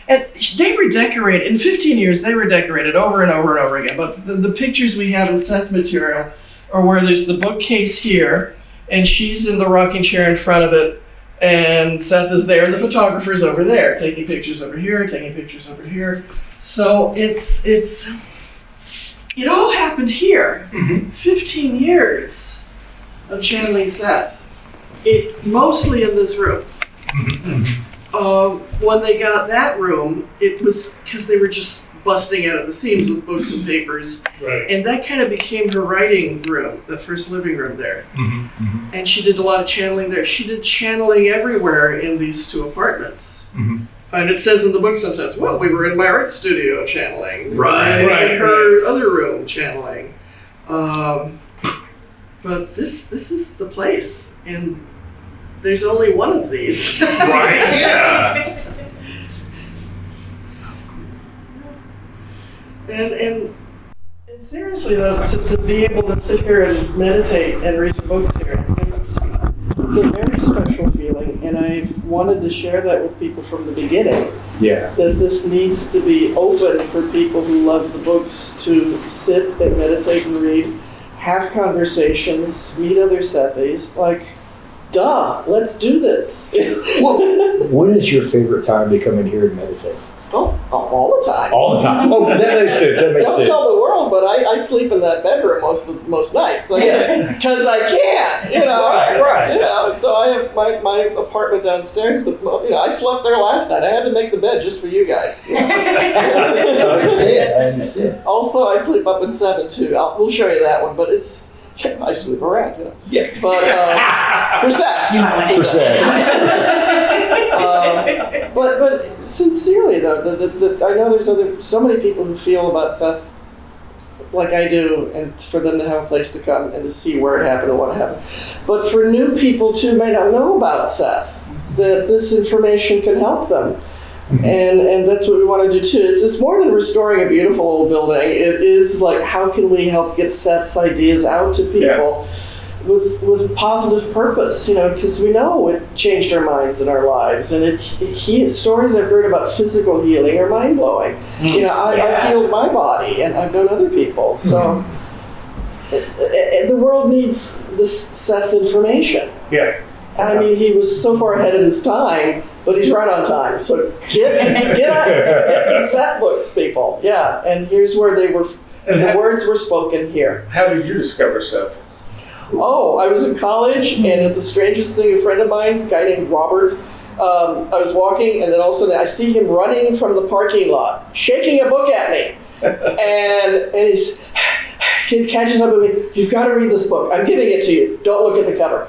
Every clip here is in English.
And they redecorated, in 15 years, they redecorated over and over and over again. But the pictures we have in Seth material are where there's the bookcase here, and she's in the rocking chair in front of it, and Seth is there, and the photographer's over there, taking pictures over here, taking pictures over here. So it all happened here. 15 years of channeling Seth. Mostly in this room. When they got that room, it was because they were just busting out of the seams with books and papers. Right. And that kind of became her writing room, the first living room there. And she did a lot of channeling there. She did channeling everywhere in these two apartments. And it says in the book sometimes, well, we were in my art studio channeling. Right. In her other room channeling. But this is the place. And there's only one of these. Right, yeah. And seriously though, to be able to sit here and meditate and read the books here, it's a very special feeling, and I've wanted to share that with people from the beginning. Yeah. That this needs to be open for people who love the books to sit and meditate and read, have conversations, meet other Sethis, like, duh, let's do this. When is your favorite time to come in here and meditate? Oh, all the time. All the time. Oh, that makes sense. That makes Don't sense. tell the world, but I sleep in that bedroom most nights. Because I can, Right. You know, so I have my apartment downstairs, but I slept there last night. I had to make the bed just for you guys. I understand. Also, I sleep up in 7 too. We'll show you that one, but I sleep around, Yeah. But for Seth. For Seth. But sincerely though, I know there's so many people who feel about Seth like I do, and for them to have a place to come and to see where it happened and what happened. But for new people too may not know about Seth, that this information can help them. And that's what we want to do too. It's more than restoring a beautiful old building. It is like, how can we help get Seth's ideas out to people with positive purpose, because we know it changed our minds and our lives. And stories I've heard about physical healing are mind-blowing. I've healed my body, and I've known other people. So the world needs this Seth's information. Yeah. I mean, he was so far ahead of his time, but he's right on time. So get some Seth books, people. Yeah, and here's where the words were spoken here. How did you discover Seth? Oh, I was in college, and the strangest thing, a friend of mine, a guy named Robert, I was walking, and then all of a sudden I see him running from the parking lot, shaking a book at me. and he catches up with me. You've got to read this book. I'm giving it to you. Don't look at the cover.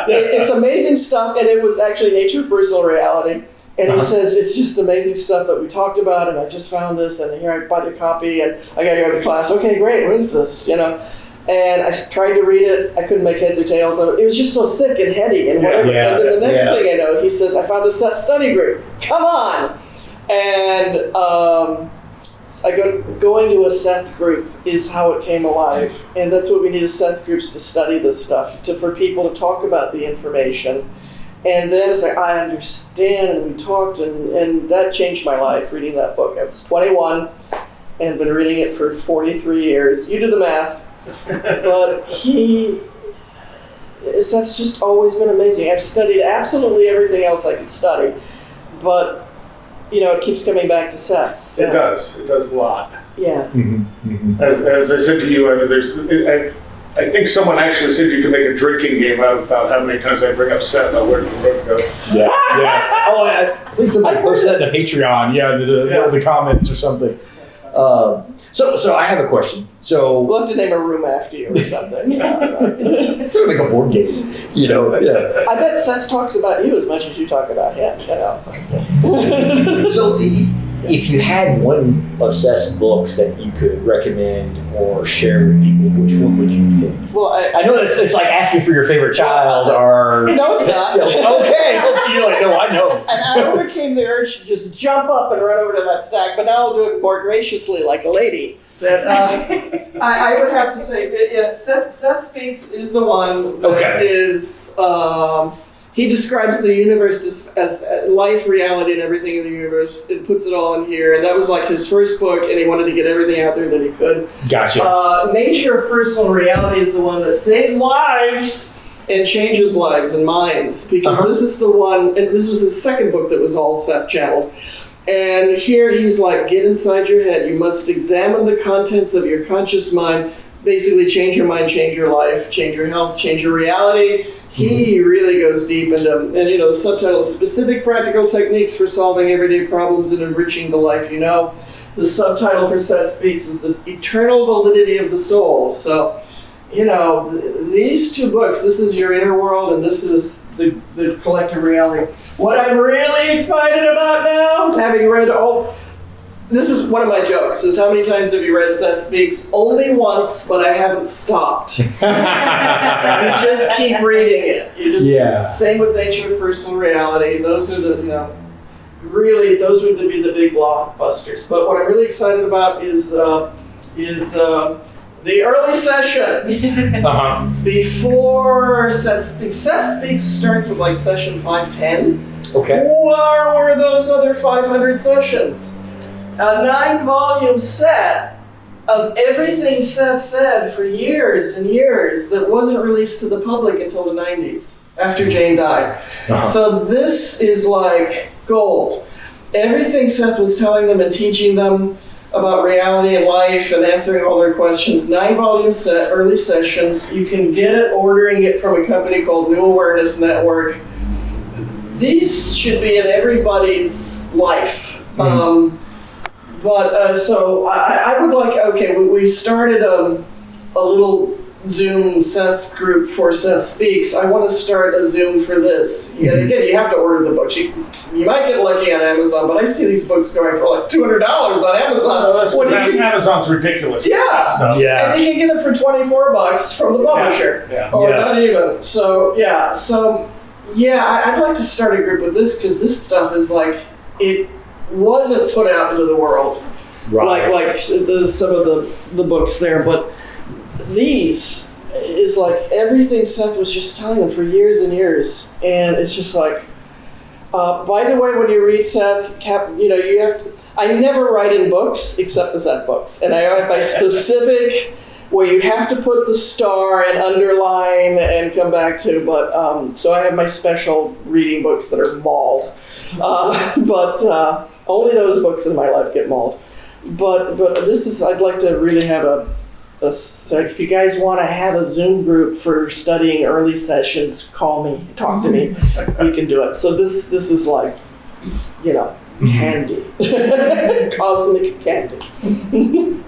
It's amazing stuff, and it was actually Nature of Personal Reality. And he says, it's just amazing stuff that we talked about, and I just found this, and here I bought a copy, and I got to go to class. Okay, great, what is this? And I tried to read it. I couldn't make heads or tails of it. It was just so thick and heady and whatever. And then the next thing I know, he says, I found a Seth study group. Come on! And going to a Seth group is how it came alive. And that's what we need, is Seth groups to study this stuff, for people to talk about the information. And then it's like, I understand, and we talked, and that changed my life, reading that book. I was 21 and been reading it for 43 years. You do the math. But Seth's just always been amazing. I've studied absolutely everything else I could study, but, it keeps coming back to Seth. So. It does. It does a lot. Yeah. As I said to you, I think someone actually said you could make a drinking game out about how many times I bring up Seth. Where did the book go? Yeah. Oh, I think somebody posted that in the Patreon. One of the comments or something. So I have a question. So we'll have to name a room after you or something. Like a board game, Yeah. I bet Seth talks about you as much as you talk about him. So if you had one of Seth's books that you could recommend or share with people, which one would you pick? Well, I know it's like asking for your favorite child or... No, it's not. Okay. You're like, no, I know. And I overcame the urge to just jump up and run over to that stack, but now I'll do it more graciously like a lady. That I would have to say, Seth Speaks is the one that is... he describes the universe as life, reality, and everything in the universe, and puts it all in here. And that was like his first book, and he wanted to get everything out there that he could. Gotcha. Nature of Personal Reality is the one that saves lives and changes lives and minds, because this is the one, and this was his second book that was all Seth channeled. And here he's like, get inside your head. You must examine the contents of your conscious mind. Basically, change your mind, change your life, change your health, change your reality. He really goes deep into, and the subtitle is Specific Practical Techniques for Solving Everyday Problems and Enriching the Life You Know. The subtitle for Seth Speaks is The Eternal Validity of the Soul. So, these two books, this is your inner world and this is the collective reality. What I'm really excited about now, having read this is one of my jokes, is how many times have you read Seth Speaks? Only once, but I haven't stopped. You just keep reading it. You just, same with Nature of Personal Reality. Those are really, those would be the big blockbusters. But what I'm really excited about is the early sessions before Seth Speaks. Seth Speaks starts with like session 510. Okay. Where were those other 500 sessions? A 9-volume set of everything Seth said for years and years that wasn't released to the public until the 90s, after Jane died. So this is like gold. Everything Seth was telling them and teaching them about reality and life and answering all their questions. 9-volume set, early sessions. You can get it, ordering it from a company called New Awareness Network. These should be in everybody's life. So I would like, we started a little Zoom Seth group for Seth Speaks. I want to start a Zoom for this. Again, you have to order the books. You might get lucky on Amazon, but I see these books going for like $200 on Amazon. Amazon's ridiculous. Yeah. Stuff. Yeah. And you can get them for $24 from the publisher. Or not even. So, I'd like to start a group with this, because this stuff is like, it wasn't put out into the world. Right. Like some of the books there, but these is like everything Seth was just telling them for years and years, and it's just like, by the way, when you read Seth, you have to, I never write in books except the Seth books, and I write by specific, where you have to put the star and underline and come back to, but, so I have my special reading books that are mauled, but only those books in my life get mauled. But this is, I'd like to really have if you guys want to have a Zoom group for studying early sessions, call me, talk to me. We can do it. So this is like, candy. Cosmic candy.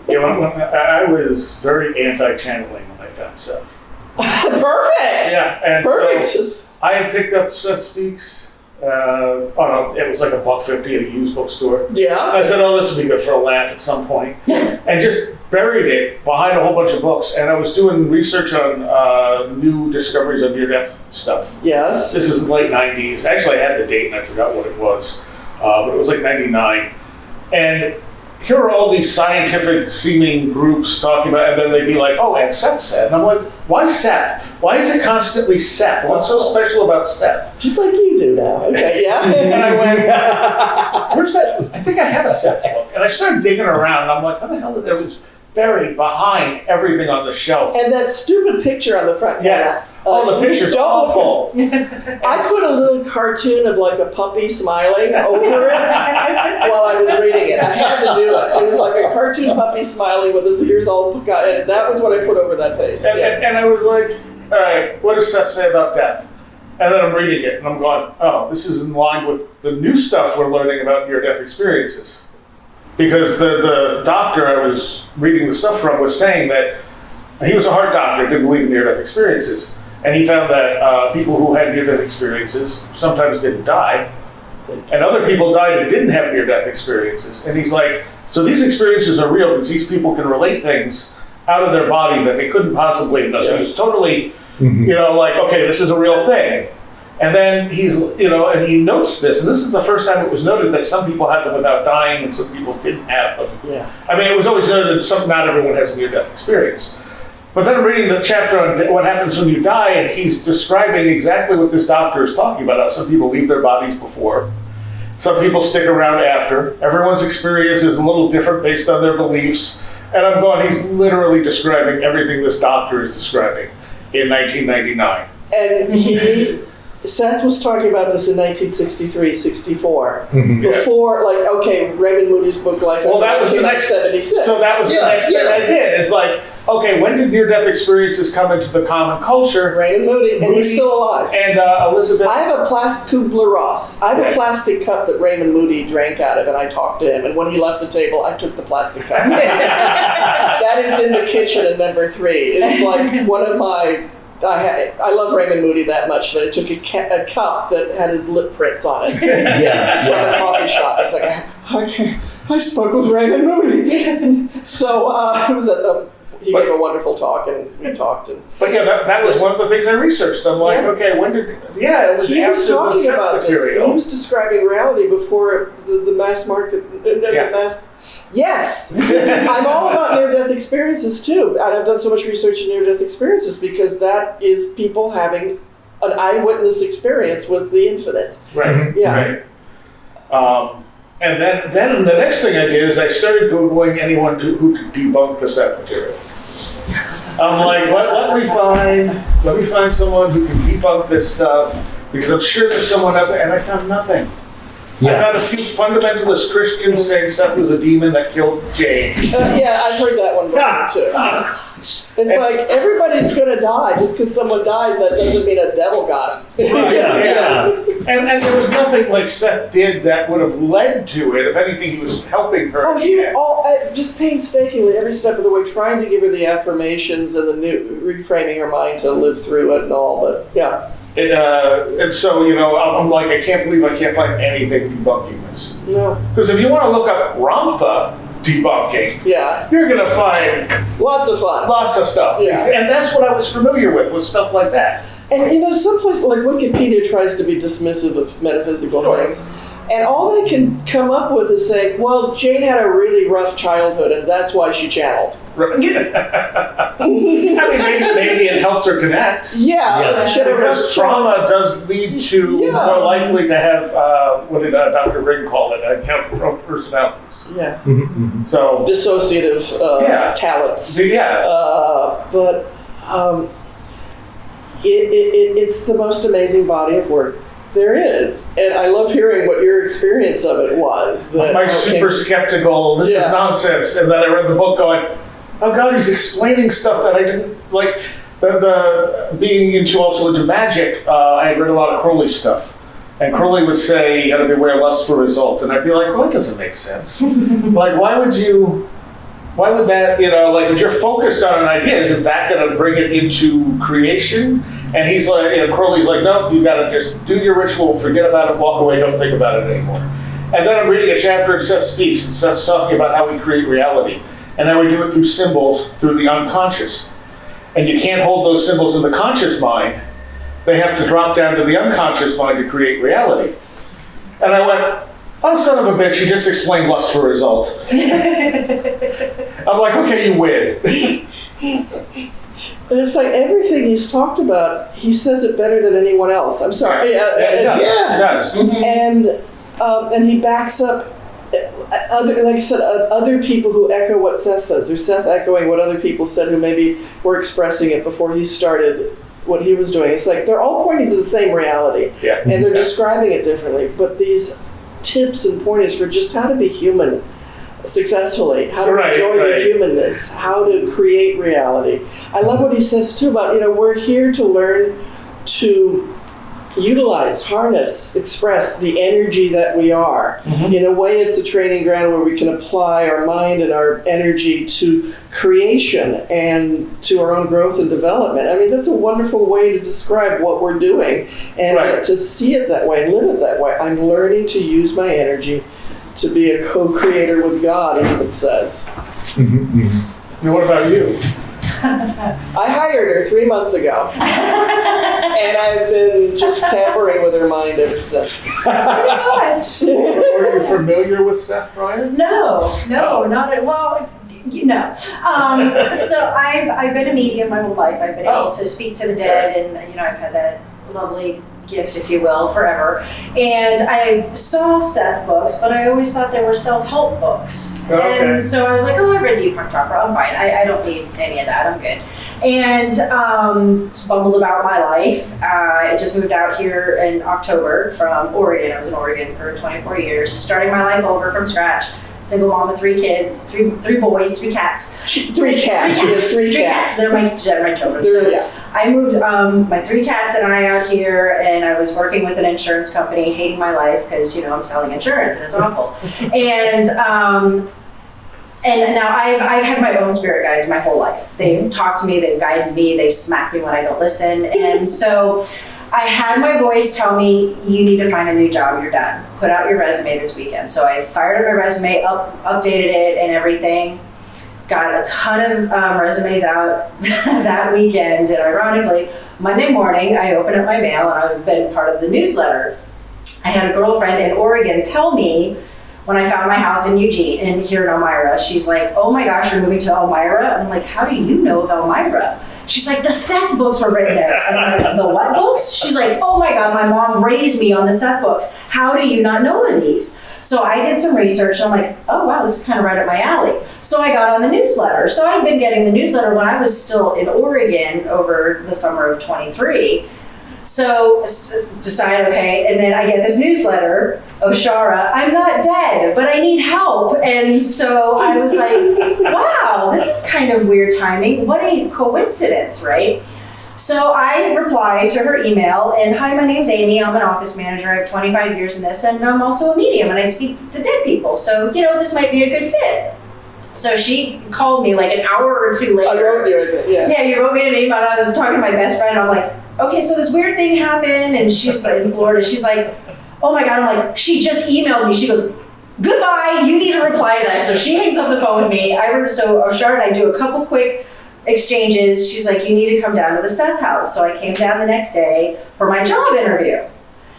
I was very anti-channeling when I found Seth. Perfect! Yeah, and perfect. So I had picked up Seth Speaks. It was like $1.50 at a used bookstore. Yeah. I said, this would be good for a laugh at some point. And just buried it behind a whole bunch of books. And I was doing research on new discoveries of near-death stuff. Yes. This is the late 90s. Actually, I had the date and I forgot what it was. But it was like 99. And here are all these scientific seeming groups talking about, and then they'd be like, and Seth said. And I'm like, why Seth? Why is it constantly Seth? What's so special about Seth? Just like you do now. Okay, yeah. And I went, where's that? I think I have a Seth book. And I started digging around, and I'm like, how the hell did it was buried behind everything on the shelf? And that stupid picture on the front. Yes. The picture's awful. I put a little cartoon of like a puppy smiling over it while I was reading it. I had to do it. It was like a cartoon puppy smiling with its ears all put out, and that was what I put over that face. And I was like, all right, what does Seth say about death? And then I'm reading it, and I'm going, this is in line with the new stuff we're learning about near-death experiences. Because the doctor I was reading the stuff from was saying that he was a heart doctor, didn't believe in near-death experiences. And he found that people who had near-death experiences sometimes didn't die, and other people died and didn't have near-death experiences. And he's like, so these experiences are real because these people can relate things out of their body that they couldn't possibly know. So he's totally, okay, this is a real thing. And then he's, and he notes this, and this is the first time it was noted that some people had them without dying and some people didn't have them. Yeah. I mean, it was always noted that not everyone has a near-death experience. But then I'm reading the chapter on what happens when you die, and he's describing exactly what this doctor is talking about. How some people leave their bodies before, some people stick around after. Everyone's experience is a little different based on their beliefs. And I'm going, he's literally describing everything this doctor is describing in 1999. And Seth was talking about this in 1963, 64. Mhm. Before, Raymond Moody's book Life Well, that was the next 76. So that was the next thing I did. It's like, okay, when did near-death experiences come into the common culture? Raymond Moody, and he's still alive. And Elizabeth. I have a plastic Kubler-Ross. I have Yes. a plastic cup that Raymond Moody drank out of, and I talked to him. And when he left the table, I took the plastic cup. That is in the kitchen in number 3. It's like one of my. I love Raymond Moody that much that I took a cup that had his lip prints on it from a coffee shop. It's like I spoke with Raymond Moody. So it was he gave a wonderful talk, and we talked. But yeah, that was one of the things I researched. I'm like, okay, when did? Yeah, it was He was after the talking Seth about this. material. He was describing reality before the mass market. Yeah. The mass. Yes, I'm all about near-death experiences too, and I've done so much research in near-death experiences because that is people having an eyewitness experience with the infinite. Right. Yeah. Right. And then the next thing I did is I started Googling anyone who could debunk the Seth material. I'm like, let me find someone who can debunk this stuff because I'm sure there's someone out there, and I found nothing. I found a few fundamentalist Christians saying Seth was a demon that killed Jane. Yeah, I've heard that one before too. It's like everybody's gonna die just because someone dies. That doesn't mean a devil got him. And there was nothing like Seth did that would have led to it. If anything, he was helping her. Oh, he just painstakingly every step of the way trying to give her the affirmations and the new reframing her mind to live through it and all. But yeah. And so, I'm like, I can't believe I can't find anything debunking this. No. Because if you want to look up Ramtha debunking, you're going to find lots of fun. Lots of stuff. Yeah. And that's what I was familiar with stuff like that. And some place like Wikipedia tries to be dismissive of metaphysical things. And all they can come up with is saying, well, Jane had a really rough childhood and that's why she channeled. I mean, maybe it helped her connect. Because trauma does lead to more likely to have, what did Dr. Ring call it? Counter personalities. Yeah. So dissociative talents. But it's the most amazing body of work there is. And I love hearing what your experience of it was. My super skeptical, this is nonsense. And then I read the book going, oh God, he's explaining stuff that I didn't like. Being also into magic, I had read a lot of Crowley stuff. And Crowley would say, you gotta beware lust for result. And I'd be like, well, that doesn't make sense. Like, why would that, if you're focused on an idea, isn't that gonna bring it into creation? And he's like, Crowley's like, no, you gotta just do your ritual, forget about it, walk away, don't think about it anymore. And then I'm reading a chapter in Seth Speaks, and Seth's talking about how we create reality. And then we do it through symbols, through the unconscious. And you can't hold those symbols in the conscious mind. They have to drop down to the unconscious mind to create reality. And I went, oh, son of a bitch, you just explained lust for result. I'm like, okay, you win. And it's like everything he's talked about, he says it better than anyone else. I'm sorry. He does. And he backs up, other people who echo what Seth says. Or Seth echoing what other people said who maybe were expressing it before he started what he was doing. It's like they're all pointing to the same reality. And they're describing it differently. But these tips and pointers for just how to be human successfully, how to enjoy your humanness, how to create reality. I love what he says too about, we're here to learn to utilize, harness, express the energy that we are. In a way, it's a training ground where we can apply our mind and our energy to creation and to our own growth and development. I mean, that's a wonderful way to describe what we're doing. And to see it that way and live it that way. I'm learning to use my energy to be a co-creator with God, as it says. And what about you? I hired her 3 months ago. And I've been just tampering with her mind ever since. Pretty much. Were you familiar with Seth prior? No, not at all. So I've been a medium my whole life. I've been able to speak to the dead, and I've had that lovely gift, if you will, forever. And I saw Seth books, but I always thought they were self-help books. Okay. And so I was like, I read Deepak Chopra, I'm fine. I don't need any of that, I'm good. And just bumbled about my life. I just moved out here in October from Oregon. I was in Oregon for 24 years, starting my life over from scratch. Single mom with 3 kids, three boys, 3 cats. 3 cats. She has 3 cats. They're my children. So Yeah. I moved my 3 cats and I out here, and I was working with an insurance company, hating my life because I'm selling insurance and it's awful. And now I've had my own spirit guides my whole life. They've talked to me, they've guided me, they smack me when I don't listen, and so I had my voice tell me, you need to find a new job, you're done. Put out your resume this weekend. So I fired up my resume, updated it and everything. Got a ton of resumes out that weekend, and ironically, Monday morning, I opened up my mail, and I've been part of the newsletter. I had a girlfriend in Oregon tell me, when I found my house in Eugene, and here in Elmira, she's like, oh my gosh, you're moving to Elmira? I'm like, how do you know of Elmira? She's like, the Seth books were written there. And I'm like, the what books? She's like, oh my God, my mom raised me on the Seth books. How do you not know of these? So I did some research, and I'm like, oh wow, this is kind of right up my alley. So I got on the newsletter. So I'd been getting the newsletter when I was still in Oregon over the summer of 23. So decided, okay, and then I get this newsletter, Oshara, I'm not dead, but I need help. And so I was like, wow, this is kind of weird timing. What a coincidence, right? So I replied to her email, and hi, my name's Amy. I'm an office manager. I have 25 years in this, and I'm also a medium, and I speak to dead people. So, this might be a good fit. So she called me like an hour or 2 later. I wrote you a bit, yeah. Yeah, you wrote me an email. I was talking to my best friend. I'm like, okay, so this weird thing happened, and she's like in Florida. She's like, oh my God. I'm like, she just emailed me. She goes, goodbye. You need to reply to that. So she hangs up the phone with me. So Oshara and I do a couple quick exchanges. She's like, you need to come down to the Seth House. So I came down the next day for my job interview.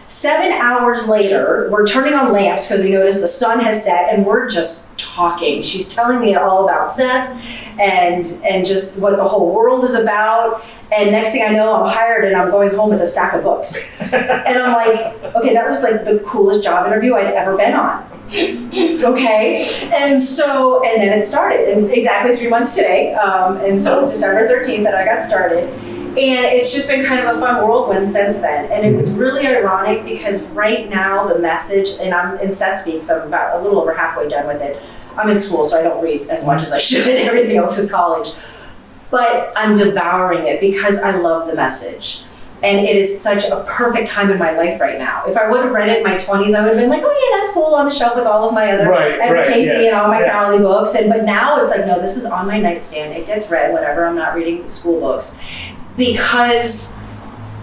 7 hours later, we're turning on lamps because we noticed the sun has set, and we're just talking. She's telling me all about Seth and just what the whole world is about. And next thing I know, I'm hired and I'm going home with a stack of books. And I'm like, okay, that was like the coolest job interview I'd ever been on. Okay, and then it started, and exactly 3 months today. And so it was December 13th that I got started. And it's just been kind of a fun whirlwind since then. And it was really ironic because right now the message, and I'm in Seth Speaks, I'm about a little over halfway done with it. I'm in school, so I don't read as much as I should. Everything else is college. But I'm devouring it because I love the message. And it is such a perfect time in my life right now. If I would have read it in my 20s, I would have been like, oh yeah, that's cool, on the shelf with all of my other Edward Casey and all my Crowley books. But now it's like, no, this is on my nightstand. It gets read whenever I'm not reading school books. Because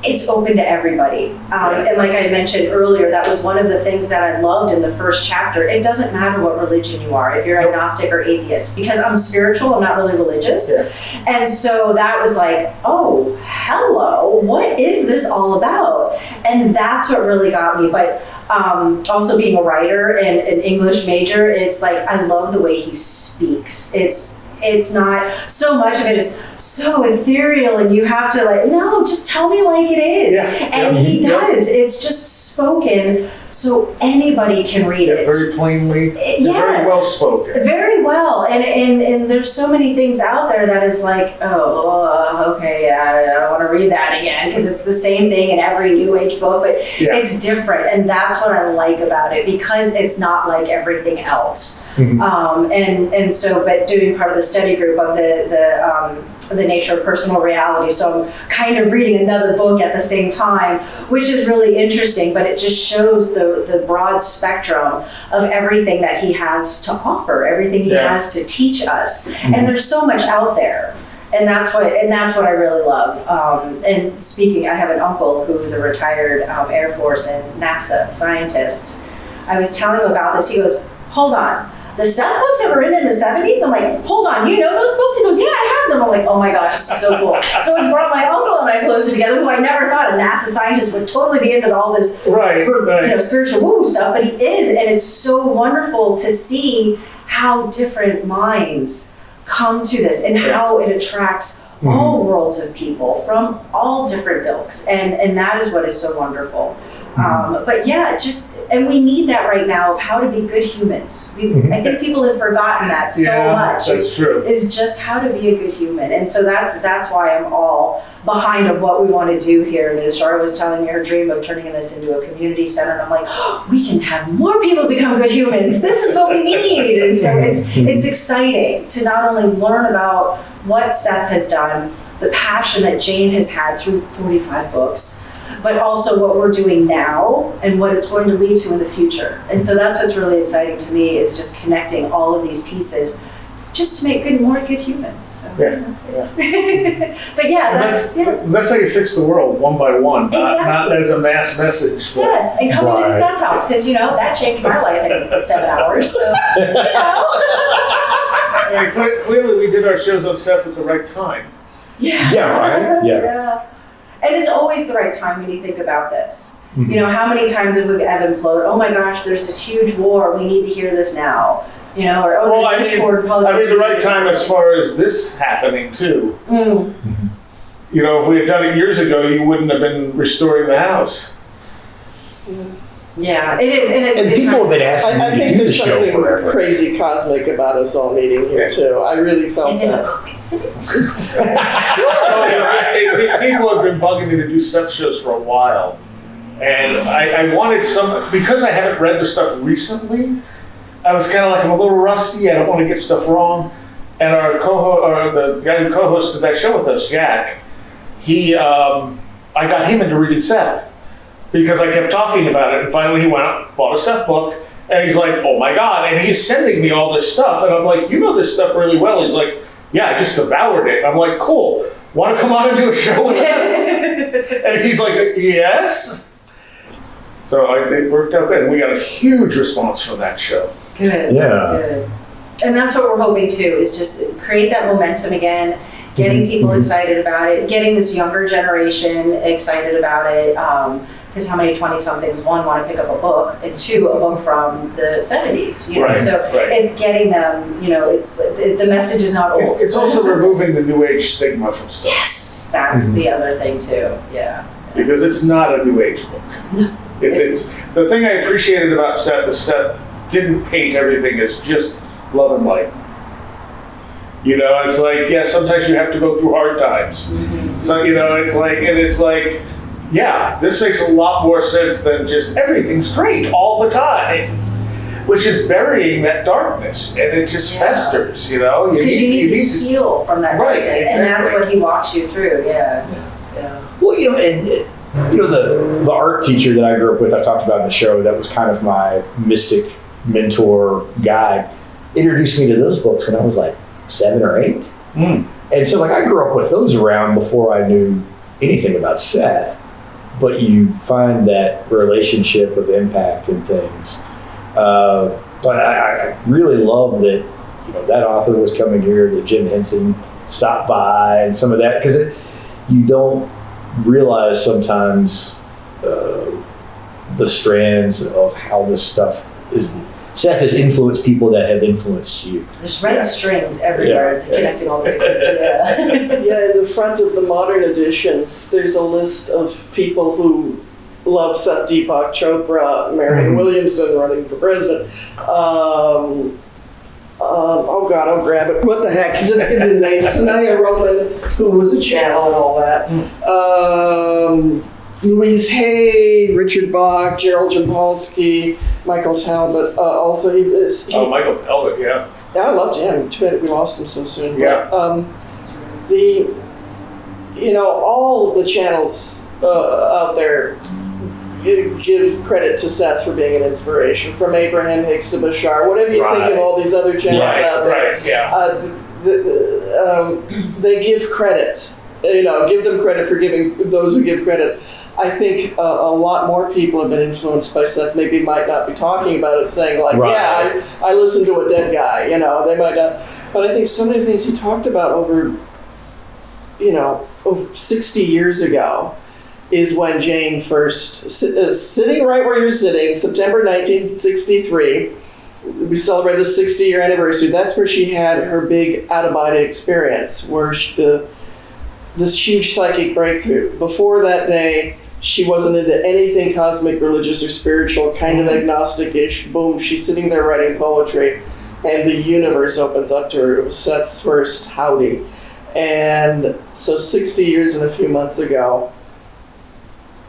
it's open to everybody. And like I mentioned earlier, that was one of the things that I loved in the first chapter. It doesn't matter what religion you are, if you're agnostic or atheist, because I'm spiritual, I'm not really religious. Yeah. And so that was like, oh, hello, what is this all about? And that's what really got me. But also being a writer and an English major, it's like, I love the way he speaks. It's not, so much of it is so ethereal, and you have to like, no, just tell me like it is. Yeah. And he does. It's just spoken so anybody can read it. Very plainly. Yes. Very well spoken. Very well. And there's so many things out there that is like, okay, I don't want to read that again, because it's the same thing in every New Age book, but it's different. And that's what I like about it, because it's not like everything else. Mm-hmm. But doing part of the study group of the nature of personal reality. So I'm kind of reading another book at the same time, which is really interesting, but it just shows the broad spectrum of everything that he has to offer, everything he has to teach us. Mm-hmm. And there's so much out there. And that's what I really love. And speaking, I have an uncle who's a retired Air Force and NASA scientist. I was telling him about this. He goes, hold on. The Seth books that were written in the 70s? I'm like, hold on, you know those books? He goes, yeah, I have them. I'm like, oh my gosh, this is so cool. So it's brought my uncle and I closer together, who I never thought a NASA scientist would totally be into all this spiritual woo stuff, but he is. And it's so wonderful to see how different minds come to this and how it attracts all worlds of people from all different ilks. And that is what is so wonderful. But yeah, and we need that right now of how to be good humans. I think people have forgotten that so much. That's true. Is just how to be a good human. And so that's why I'm all behind of what we want to do here. And Oshara was telling me her dream of turning this into a community center. And I'm like, we can have more people become good humans. This is what we need. And so it's exciting to not only learn about what Seth has done, the passion that Jane has had through 45 books, but also what we're doing now and what it's going to lead to in the future. And so that's what's really exciting to me, is just connecting all of these pieces just to make more good humans. So, but yeah, that's how you fix the world, one by one, not as a mass message. But. Yes, and coming to the Seth House, because that changed my life in 7 hours. So, I mean, clearly we did our shows on Seth at the right time. Yeah, right? Yeah. And it's always the right time when you think about this. How many times have we ebb and flowed? Oh my gosh, there's this huge war. We need to hear this now. Or there's discord. The right time as far as this happening too. If we had done it years ago, you wouldn't have been restoring the house. Yeah, it is, and people have been asking me to do the show forever. I think there's something crazy cosmic about us all meeting here too. I really felt that. Is it a coincidence? People have been bugging me to do Seth shows for a while, and I wanted because I haven't read the stuff recently. I was kind of like, I'm a little rusty. I don't want to get stuff wrong. And our the guy who co-hosted that show with us, Jack, I got him into reading Seth. Because I kept talking about it, and finally he went out, bought a Seth book, and he's like, oh my God, and he's sending me all this stuff, and I'm like, you know this stuff really well. He's like, yeah, I just devoured it. I'm like, cool, want to come on and do a show with us? And he's like, yes. So it worked out good, and we got a huge response from that show. Good. Yeah. Good. And that's what we're hoping too, is just create that momentum again, getting people excited about it, getting this younger generation excited about it. Because how many 20-somethings, one, want to pick up a book, and two, a book from the 70s. It's getting them, it's the message is not old. It's also removing the New Age stigma from stuff. Yes, that's the other thing too, yeah. Because it's not a New Age book. No. It's the thing I appreciated about Seth is Seth didn't paint everything as just love and light. It's like, sometimes you have to go through hard times. So, it's like, yeah, this makes a lot more sense than just everything's great all the time, which is burying that darkness, and it just festers, Because you need to heal from that darkness, exactly. And that's what he walks you through, Well, the art teacher that I grew up with, I've talked about in the show, that was kind of my mystic mentor guy, introduced me to those books when I was like 7 or 8. And so I grew up with those around before I knew anything about Seth. But you find that relationship of impact and things. But I really love that, that author was coming here, that Jim Henson stopped by, and some of that, because you don't realize sometimes the strands of how this stuff is. Seth has influenced people that have influenced you. There's red strings everywhere connecting all the things. Yeah, in the front of the modern editions, there's a list of people who love Seth, Deepak Chopra, Marianne Williamson running for president. Oh God, I'll grab it. What the heck? Just give me the name. Sanaya Roman, who was a channel and all that. Louise Hay, Richard Bach, Gerald Jampolsky, Michael Talbot. Also, Michael Talbot, yeah. Yeah, I loved him. Too bad we lost him so soon. Yeah. But, all the channels out there give credit to Seth for being an inspiration. From Abraham Hicks to Bashar, whatever you think of all these other channels out there. They give credit. Give them credit for giving those who give credit. I think a lot more people have been influenced by Seth. Maybe might not be talking about it, saying like, I listened to a dead guy. They might not. But I think so many things he talked about over 60 years ago is when Jane first, sitting right where you're sitting, September 1963, we celebrated the 60-year anniversary. That's where she had her big out-of-body experience, where this huge psychic breakthrough. Before that day, she wasn't into anything cosmic, religious, or spiritual, kind of agnostic-ish. Boom, she's sitting there writing poetry, and the universe opens up to her. It was Seth's first howdy. And so 60 years and a few months ago,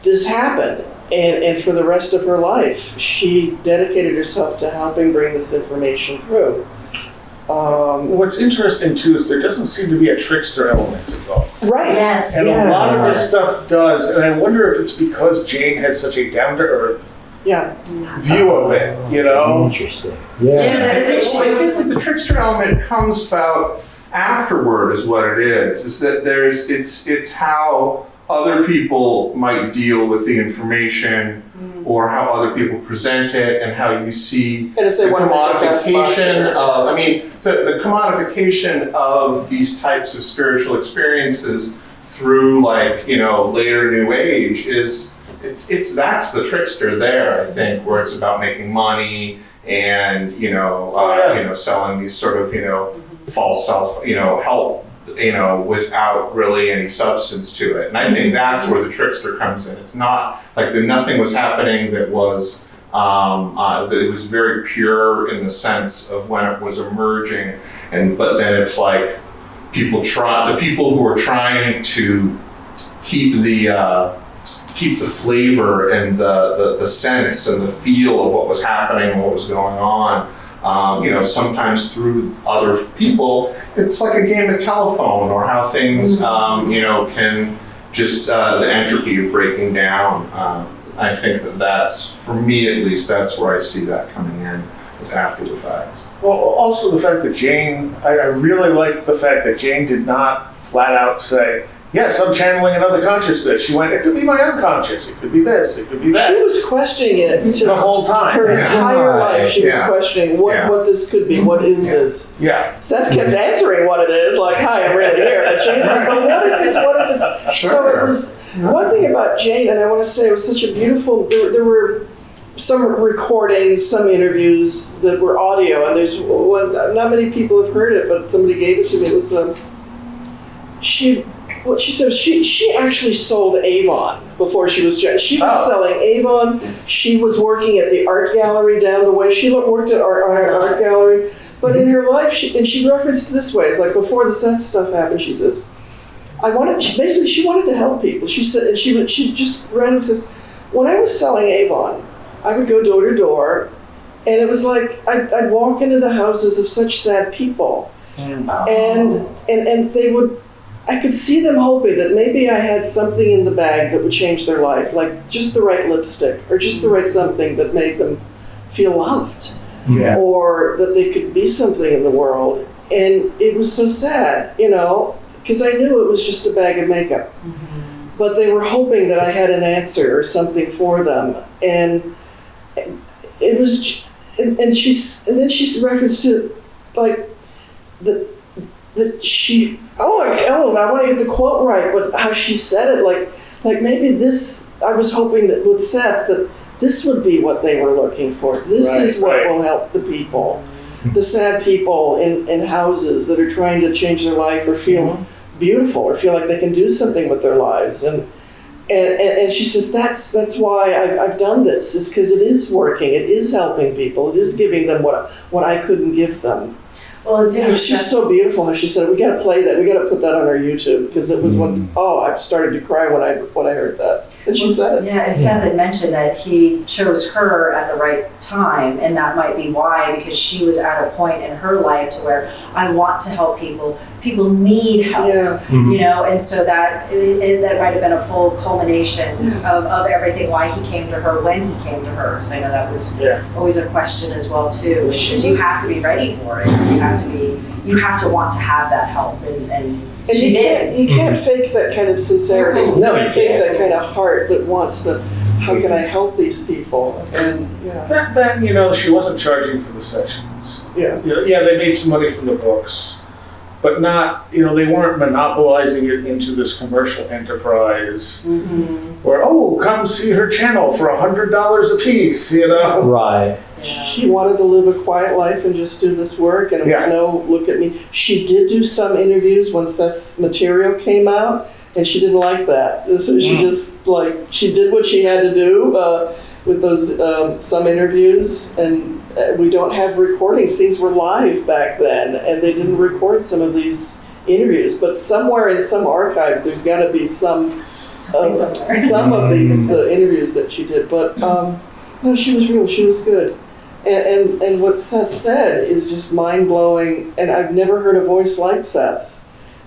this happened. And for the rest of her life, she dedicated herself to helping bring this information through. What's interesting too is there doesn't seem to be a trickster element involved. Right. Yes. And Yeah. a lot of this stuff does, and I wonder if it's because Jane had such a down-to-earth Yeah. view of it, you know? Interesting. Yeah, Yeah. that is interesting. I think like the trickster element comes about afterward is what it is that it's how other people might deal with the information or how other people present it and how you see And if they the want to make a fast buck, commodification of, the commodification of these types of spiritual experiences through later New Age is, that's the trickster there, I think, where it's about making money and, selling these sort of, false self, help, without really any substance to it. And I think that's where the trickster comes in. It's not like nothing was happening that was, that it was very pure in the sense of when it was emerging. But then it's like the people who are trying to keep the flavor and the sense and the feel of what was happening and what was going on. Sometimes through other people, it's like a game of telephone or how things, can just, the entropy of breaking down. I think that's, for me at least, that's where I see that coming in, is after the fact. Well, also the fact that Jane, I really like the fact that Jane did not flat out say, yes, I'm channeling another consciousness. She went, it could be my unconscious, it could be this, it could be that. She was questioning it The whole time. Her Yeah. entire life, she was Yeah. questioning what this could be. What is this? Yeah. Seth kept answering what it is, like, hi, I'm really here. But Jane's like, but what if it's? So it was, one thing about Jane, and I want to say it was such a beautiful, there were some recordings, some interviews that were audio, and there's one, not many people have heard it, but somebody gave it to me. It was, what she said, she actually sold Avon before she was selling Avon. She was working at the art gallery down the way. She worked at art gallery, but in her life, she referenced this way. It's like before the Seth stuff happened. She says, she wanted to help people. She said, and she just randomly says, when I was selling Avon, I would go door to door, and it was like I'd walk into the houses of such sad people, and they would. I could see them hoping that maybe I had something in the bag that would change their life, like just the right lipstick or just the right something that made them feel loved, Yeah. or that they could be something in the world. And it was so sad, because I knew it was just a bag of makeup. Mm-hmm. But they were hoping that I had an answer or something for them. And it was, and then she's referenced to, like, that she, I want to get the quote right, but how she said it, like maybe this, I was hoping that with Seth, that this would be what they were looking for. This is what will help the people, the sad people in houses that are trying to change their life or feel beautiful or feel like they can do something with their lives. And she says, that's why I've done this, is because it is working, it is helping people, it is giving them what I couldn't give them. Well, it did. She's so beautiful how she said, we got to play that. We got to put that on our YouTube, because it was I started to cry when I heard that. And she said it. Yeah, and Seth had mentioned that he chose her at the right time, and that might be why, because she was at a point in her life to where I want to help people. People need help, and so that might have been a full culmination of everything, why he came to her when he came to her. Because I know that was always a question as well too, because you have to be ready for it. You have to want to have that help, and she did. You can't fake that kind of sincerity. Mm-hmm. You can't fake that kind of heart that wants to, how can I help these people? And That she wasn't charging for the sessions. Yeah. They made some money from the books, but not, they weren't monopolizing it into this commercial enterprise where, come see her channel for $100 a piece, Right. She wanted to live a quiet life and just do this work, and it was no look at me. She did do some interviews when Seth's material came out, and she didn't like that. So she just, she did what she had to do with those some interviews, and we don't have recordings. Things were live back then, and they didn't record some of these interviews. But somewhere in some archives, there's got to be some of these interviews that she did. But no, she was real. She was good. And what Seth said is just mind-blowing, and I've never heard a voice like Seth,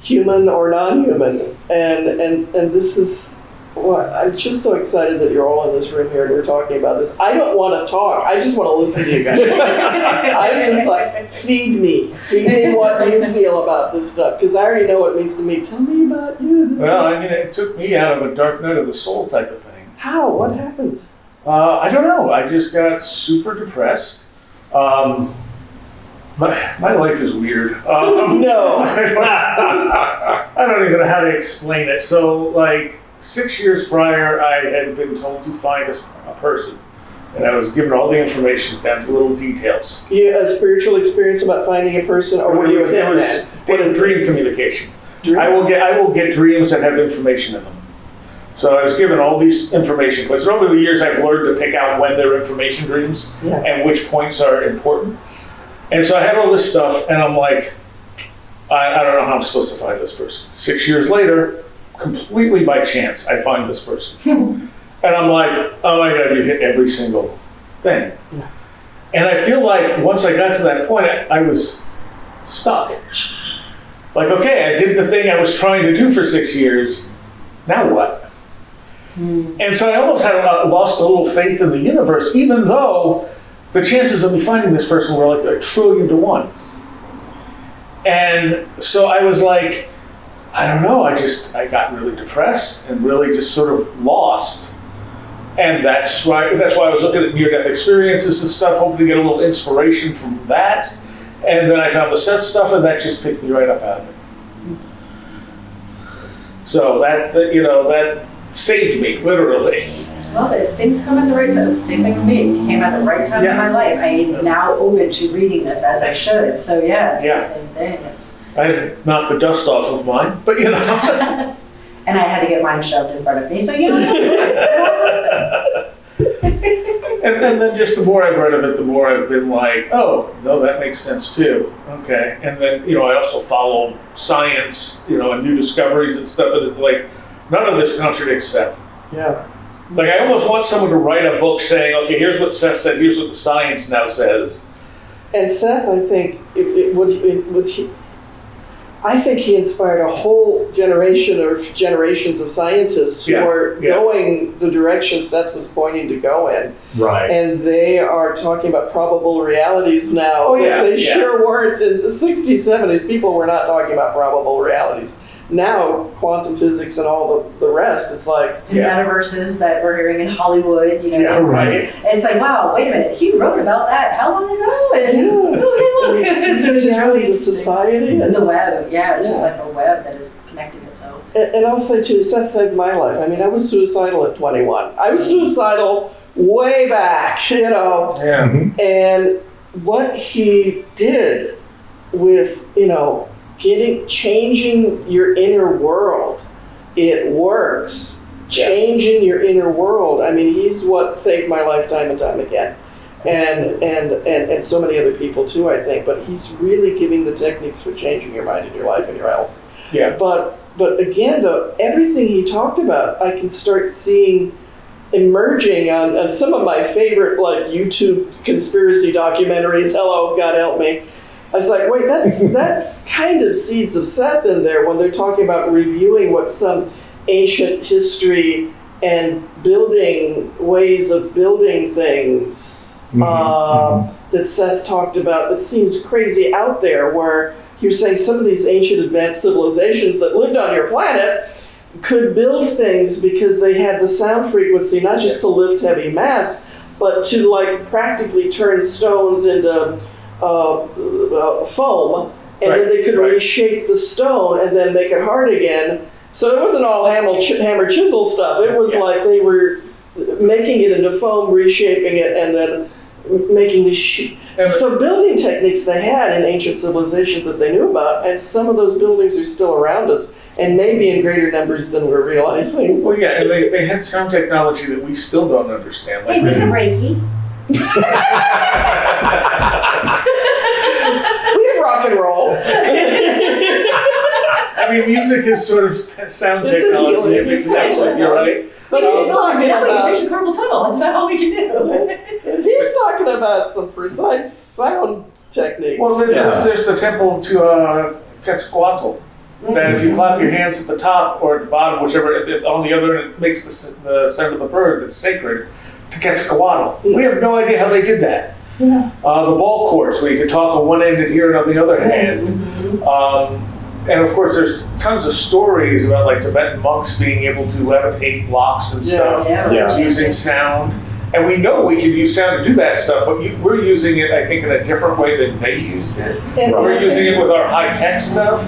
human or non-human. And this is, I'm just so excited that you're all in this room here and we're talking about this. I don't want to talk. I just want to listen to you guys. I'm just like, feed me what you feel about this stuff, because I already know what it means to me. Tell me about you. It took me out of a dark night of the soul type of thing. How? What happened? I don't know. I just got super depressed. My life is weird. No. I don't even know how to explain it. So, 6 years prior, I had been told to find a person. And I was given all the information down to little details. A spiritual experience about finding a person, or were you a hitman? What is dream communication? I will get dreams that have information in them. So I was given all these information points. And over the years, I've learned to pick out when they're information dreams and which points are important. And so I had all this stuff, and I'm like, I don't know how I'm supposed to find this person. 6 years later, completely by chance, I find this person. And I'm like, oh my God, you hit every single thing. Yeah. And I feel like once I got to that point, I was stuck. Okay, I did the thing I was trying to do for 6 years. Now what? And so I almost had lost a little faith in the universe, even though the chances of me finding this person were 1 trillion to 1. And so I was like, I don't know, I got really depressed and really just sort of lost. And that's why I was looking at near-death experiences and stuff, hoping to get a little inspiration from that. And then I found the Seth stuff, and that just picked me right up out of it. So that saved me, literally. Well, things come at the right time. Same thing with me. It came at the right time in my life. I am now open to reading this as I should. So it's the same thing. I had knocked the dust off of mine, but And I had to get mine shoved in front of me. So And then just the more I've read of it, the more I've been like, oh, no, that makes sense too. Okay. And then, I also follow science, and new discoveries and stuff, and it's like, none of this contradicts Seth. Yeah. I almost want someone to write a book saying, okay, here's what Seth said, here's what the science now says. And Seth, I think, I think he inspired a whole generation or generations of scientists who are going the direction Seth was pointing to go in. Right. And they are talking about probable realities now. Oh, yeah. They sure weren't in the 60s, 70s. People were not talking about probable realities. Now, quantum physics and all the rest, it's like... The metaverses that we're hearing in Hollywood, right. It's like, wow, wait a minute, he wrote about that how long ago? And oh, hey, look, it's really the society. And the web, it's just like a web that is connecting itself. And I'll say too, Seth saved my life. I mean, I was suicidal at 21. I was suicidal way back, Yeah. And what he did with, changing your inner world, it works. Changing your inner world. I mean, he's what saved my life time and time again. And so many other people too, I think. But he's really giving the techniques for changing your mind and your life and your health. Yeah. But again, though, everything he talked about, I can start seeing emerging on some of my favorite YouTube conspiracy documentaries. Hello, God help me. I was like, wait, that's kind of seeds of Seth in there when they're talking about reviewing what some ancient history and building ways of building things that Seth talked about that seems crazy out there, where you're saying some of these ancient advanced civilizations that lived on your planet could build things because they had the sound frequency, not just to lift heavy mass, but to practically turn stones into foam, and then they could reshape the stone and then make it hard again. So it wasn't all hammer chisel stuff. It was like they were making it into foam, reshaping it, and then making these And- so building techniques they had in ancient civilizations that they knew about, and some of those buildings are still around us, and maybe in greater numbers than we're realizing. Well, yeah, and they had sound technology that we still don't understand. Hey, we have Reiki. We have rock and roll. I mean, music is sort of sound Is it technology, healing? if it's actually, you're right. But he's talking Now we can about fish a carpal tunnel. That's about all we can do. he's talking about some precise sound techniques. Well, there's the temple to Quetzalcoatl. That if you clap your hands at the top or at the bottom, whichever, on the other end, it makes the sound of the bird that's sacred to Quetzalcoatl. We have no idea how they did that. Yeah. The ball courts, where you could talk on one end and hear it on the other hand. And of course, there's tons of stories about like Tibetan monks being able to levitate blocks and stuff Yeah. using sound. And we know we can use sound to do that stuff, but we're using it, I think, in a different way than they used it. And We're I using think- it with our high-tech stuff.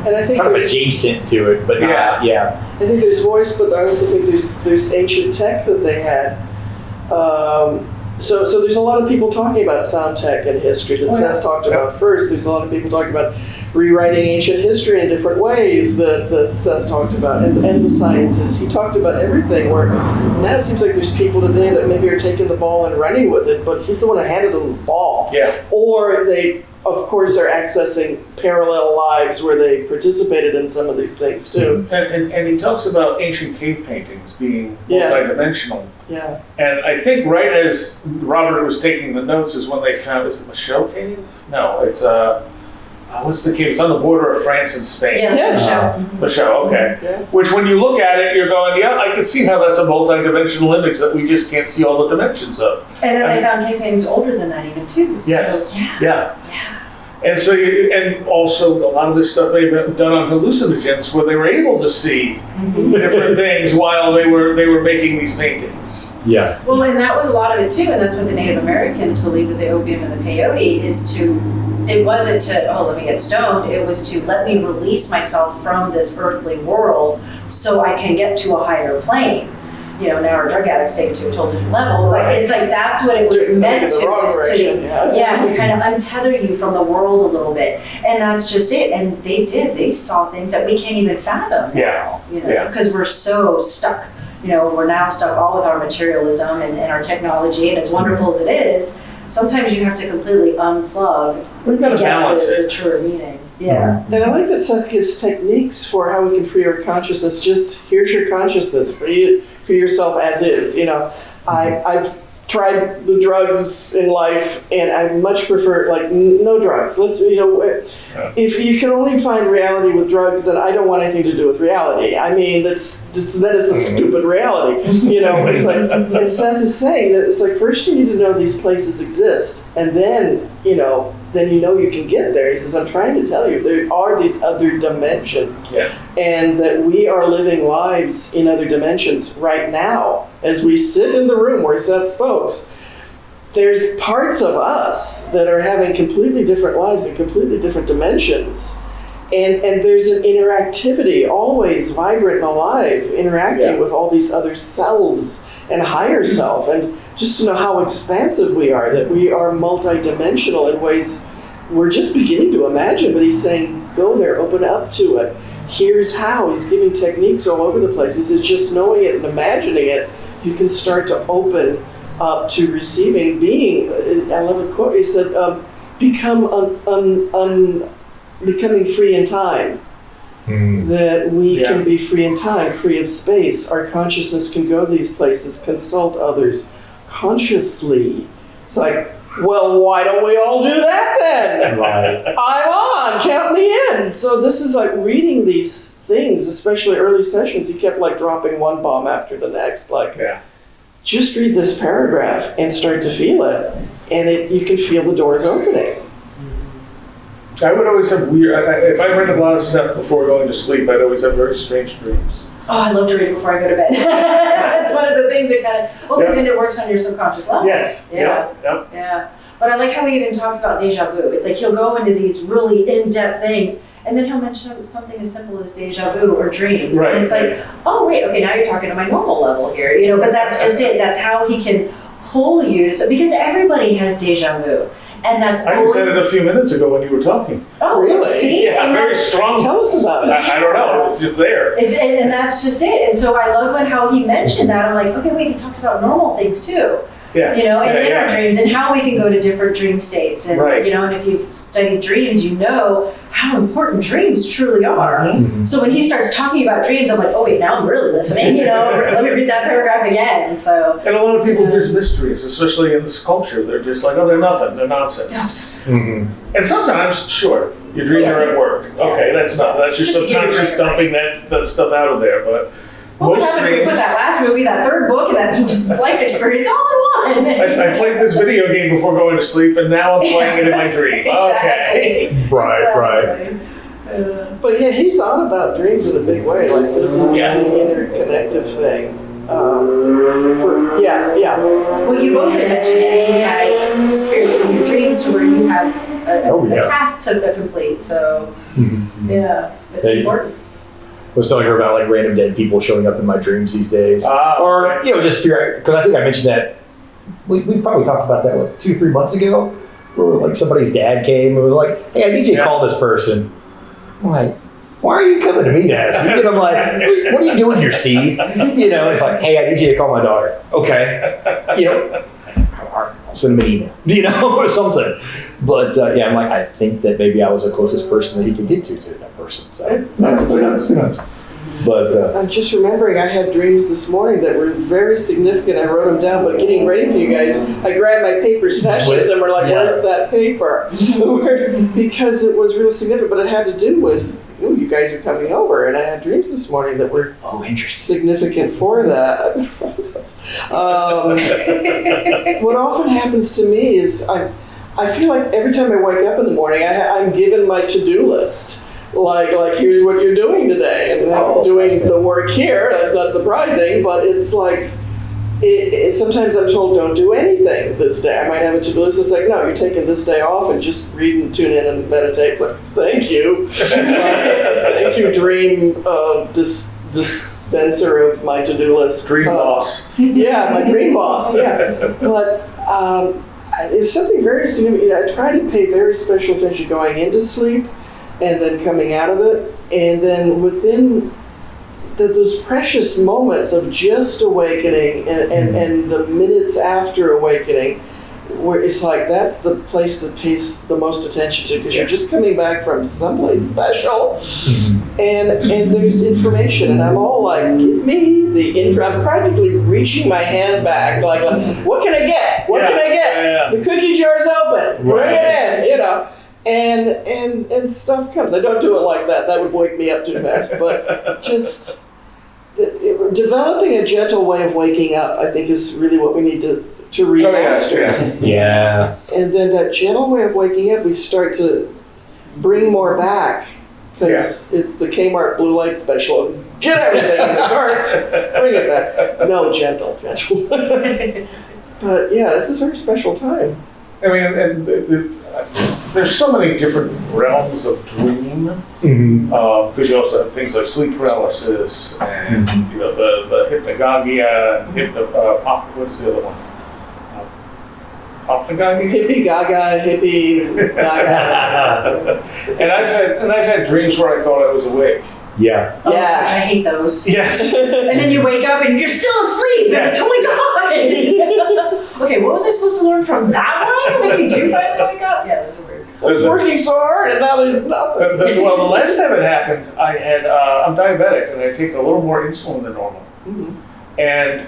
And I think Kind of there's, adjacent to it, but not, yeah. I think there's voice, but I also think there's ancient tech that they had. So there's a lot of people talking about sound tech and history that Seth talked about first. There's a lot of people talking about rewriting ancient history in different ways that Seth talked about, and the sciences. He talked about everything, where now it seems like there's people today that maybe are taking the ball and running with it, but he's the one that handed them the ball. Yeah. Or they, of course, are accessing parallel lives where they participated in some of these things too. And he talks about ancient cave paintings being Yeah. multidimensional. Yeah. And I think right as Robert was taking the notes is when they found, is it Michelle Cave? No, it's, what's the cave? It's on the border of France and Spain. Yeah, Yeah. that's the show. Michelle, okay. Yeah. Which when you look at it, you're going, yeah, I can see how that's a multi-dimensional image that we just can't see all the dimensions of. And then they found cave paintings older than that even too. So, Yes. yeah. Yeah. And so, and also a lot of this stuff may have been done on hallucinogens where they were able to see different things while they were making these paintings. Yeah. Well, and that was a lot of it too, and that's what the Native Americans believed with the opium and the peyote is to, it wasn't to, oh, let me get stoned, it was to let me release myself from this earthly world so I can get to a higher plane. You know, now our drug addicts take it to a totally different level, but it's like that's what it was Just meant maybe the to, wrong is direction, to kind of untether you from the world a little bit. And that's just it. And they saw things that we can't even fathom now, you know, Yeah. because we're so stuck. You know, we're now stuck all with our materialism and our technology, and as wonderful as it is, sometimes you have to completely unplug We've to got to get balance the it. true meaning. Yeah. And I like that Seth gives techniques for how we can free our consciousness. Just here's your consciousness, free yourself as is. You know, I've tried the drugs in life, and I much prefer like no drugs. Let's if you can only find reality with drugs, then I don't want anything to do with reality. I mean, then it's a stupid reality. You know, it's like, and Seth is saying that it's like first you need to know these places exist, and then then you can get there. He says, I'm trying to tell you, there are these other dimensions. Yeah. And that we are living lives in other dimensions right now. As we sit in the room where Seth spoke, there's parts of us that are having completely different lives in completely different dimensions. And there's an interactivity, always vibrant and alive, interacting with all these other selves and higher self. And just to know how expansive we are, that we are multidimensional in ways we're just beginning to imagine. But he's saying, go there, open up to it. Here's how. He's giving techniques all over the place. He says, just knowing it and imagining it, you can start to open up to receiving, being. I love the quote. He said, becoming free in time. That we can be free in time, free of space. Our consciousness can go these places, consult others consciously. It's like, well, why don't we all do that then? Right. I'm on, count the end. So this is like reading these things, especially early sessions. He kept like dropping one bomb after the next. Like, just read this paragraph and start to feel it. And you can feel the doors opening. I would always have weird, if I read a lot of stuff before going to sleep, I'd always have very strange dreams. Oh, I love to read before I go to bed. That's one of the things that kind of, because then it works on your subconscious level. Yes. Yeah. Yep. Yeah. But I like how he even talks about deja vu. It's like he'll go into these really in-depth things, and then he'll mention something as simple as deja vu or dreams. Right. And it's like, oh, wait, okay, now you're talking to my normal level here, but that's just it. That's how he can pull you to, because everybody has deja vu. And that's I always, said it a few minutes ago when you were talking. oh, Really? see? Yeah, And very that's- strong. Tell us about it. I don't know. It was just there. and that's just it. And so I love how he mentioned that. I'm like, okay, wait, he talks about normal things too. Yeah. You know, and Yeah, in our yeah. dreams and how we can go to different dream states. And, Right. you know, and if you've studied dreams, you know how important dreams truly are. Mm-hmm. So when he starts talking about dreams, I'm like, oh wait, now I'm really listening, you know, let me read that paragraph again. So, And a lot of people dismiss dreams, especially in this culture. They're just like, oh, they're nothing. They're nonsense. Mhm. And sometimes, sure, you dream you're at work. Okay, that's nothing. That's your Just to give you a subconscious break. dumping that stuff out of there. But what would most happen if we dreams, put that last movie, that third book, and that life experience all in one? I played this video game before going to sleep, and now I'm playing it in my dream. Okay. Exactly. Right. But yeah, he's on about dreams in a big way, like this Yeah. the interconnective thing. Yeah. Well, you both had mentioned that you had spirits in your dreams to where you had a task to complete. So, yeah, it's Hey. important. I was telling her about like random dead people showing up in my dreams these days. Or, Okay. you know, just because I think I mentioned that, we probably talked about that, what, 2-3 months ago? Where like somebody's dad came and was like, hey, I need you to call this person. I'm like, why are you coming to me to ask me? And I'm like, what are you doing here, Steve? You know, it's like, hey, I need you to call my daughter. Okay. You know, I'll send him an email, you know, or something. But yeah, I'm like, I think that maybe I was the closest person that he could get to that person. So who knows? But I'm just remembering I had dreams this morning that were very significant. I wrote them down, but getting ready for you guys, I grabbed my paper stashes and we're like, Yeah. where's that paper? Because it was really significant, but it had to do with, you guys are coming over, and I had dreams this morning that were significant for that. I better find those. What often happens to me is I feel like every time I wake up in the morning, I'm given my to-do list. Like here's what you're doing today, and I'm doing the work here. That's not surprising, but it's like sometimes I'm told don't do anything this day. I might have a to-do list that's like, no, you're taking this day off and just read and tune in and meditate. Like, thank you, thank you, dream dispenser of my to-do list. Dream boss. Yeah, my dream boss. Yeah, but. It's something very significant. I try to pay very special attention going into sleep and then coming out of it. And then within those precious moments of just awakening and the minutes after awakening, where it's like that's the place to pay the most attention to because you're just coming back from someplace special. And there's information, and I'm all like, give me the info. I'm practically reaching my hand back, like what can I get? What can I get? Yeah. The cookie jar's open. Bring it in, you know. And stuff comes. I don't do it like that. That would wake me up too fast. But just developing a gentle way of waking up, I think, is really what we need to remaster. yeah. And then that gentle way of waking up, we start to bring more back. Because it's the Kmart blue light special. Get everything in the cart, bring it back. No, gentle. But yeah, this is a very special time. I mean, and there's so many different realms of dream. Because you also have things like sleep paralysis and you know the hypnagogia, what's the other one? Hypnagogia? Hippie gaga, hippie gaga. And I've had dreams where I thought I was awake. Yeah. Oh, Yeah. gosh, I hate those. Yes. And then you wake up and you're still asleep. Yes. And it's, oh my God. Okay, what was I supposed to learn from that one? And then you do finally wake up? Yeah, those are weird. I was working so hard and now there's nothing. Well, the last time it happened, I had I'm diabetic and I take a little more insulin than normal, and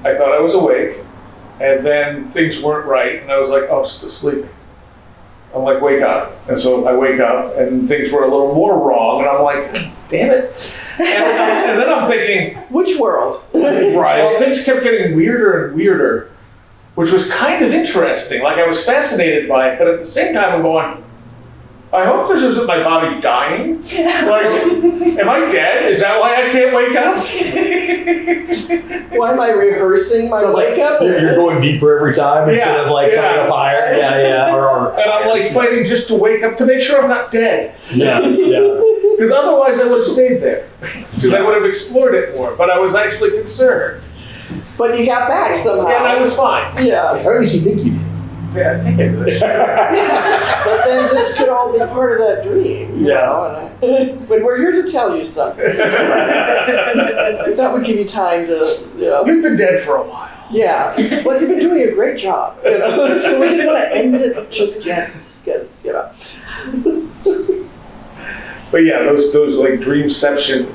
I thought I was awake, and then things weren't right, and I was like, oh, I'm still sleeping. I'm like, wake up, and so I wake up, and things were a little more wrong, and I'm like, damn it, and then I'm thinking, Which world? well, things kept getting weirder and weirder, which was kind of interesting. Like I was fascinated by it, but at the same time I'm going, I hope this isn't my body dying. Like, am I dead? Is that why I can't wake up? Why am I rehearsing my Sounds like wake up? you're going deeper every time instead of like coming up higher. Yeah. And I'm like fighting just to wake up to make sure I'm not dead. Yeah. Because otherwise I would have stayed there. Because I would have explored it more. But I was actually concerned. But you got back somehow. And I was fine. Yeah. Or at least you think you did. Yeah, I think I did. But then this could all be part of that dream. You know, but we're here to tell you something. That would give you time to, You've been dead for a while. Yeah, but you've been doing a great job. So we didn't want to end it just yet, because, But yeah, those like dreamception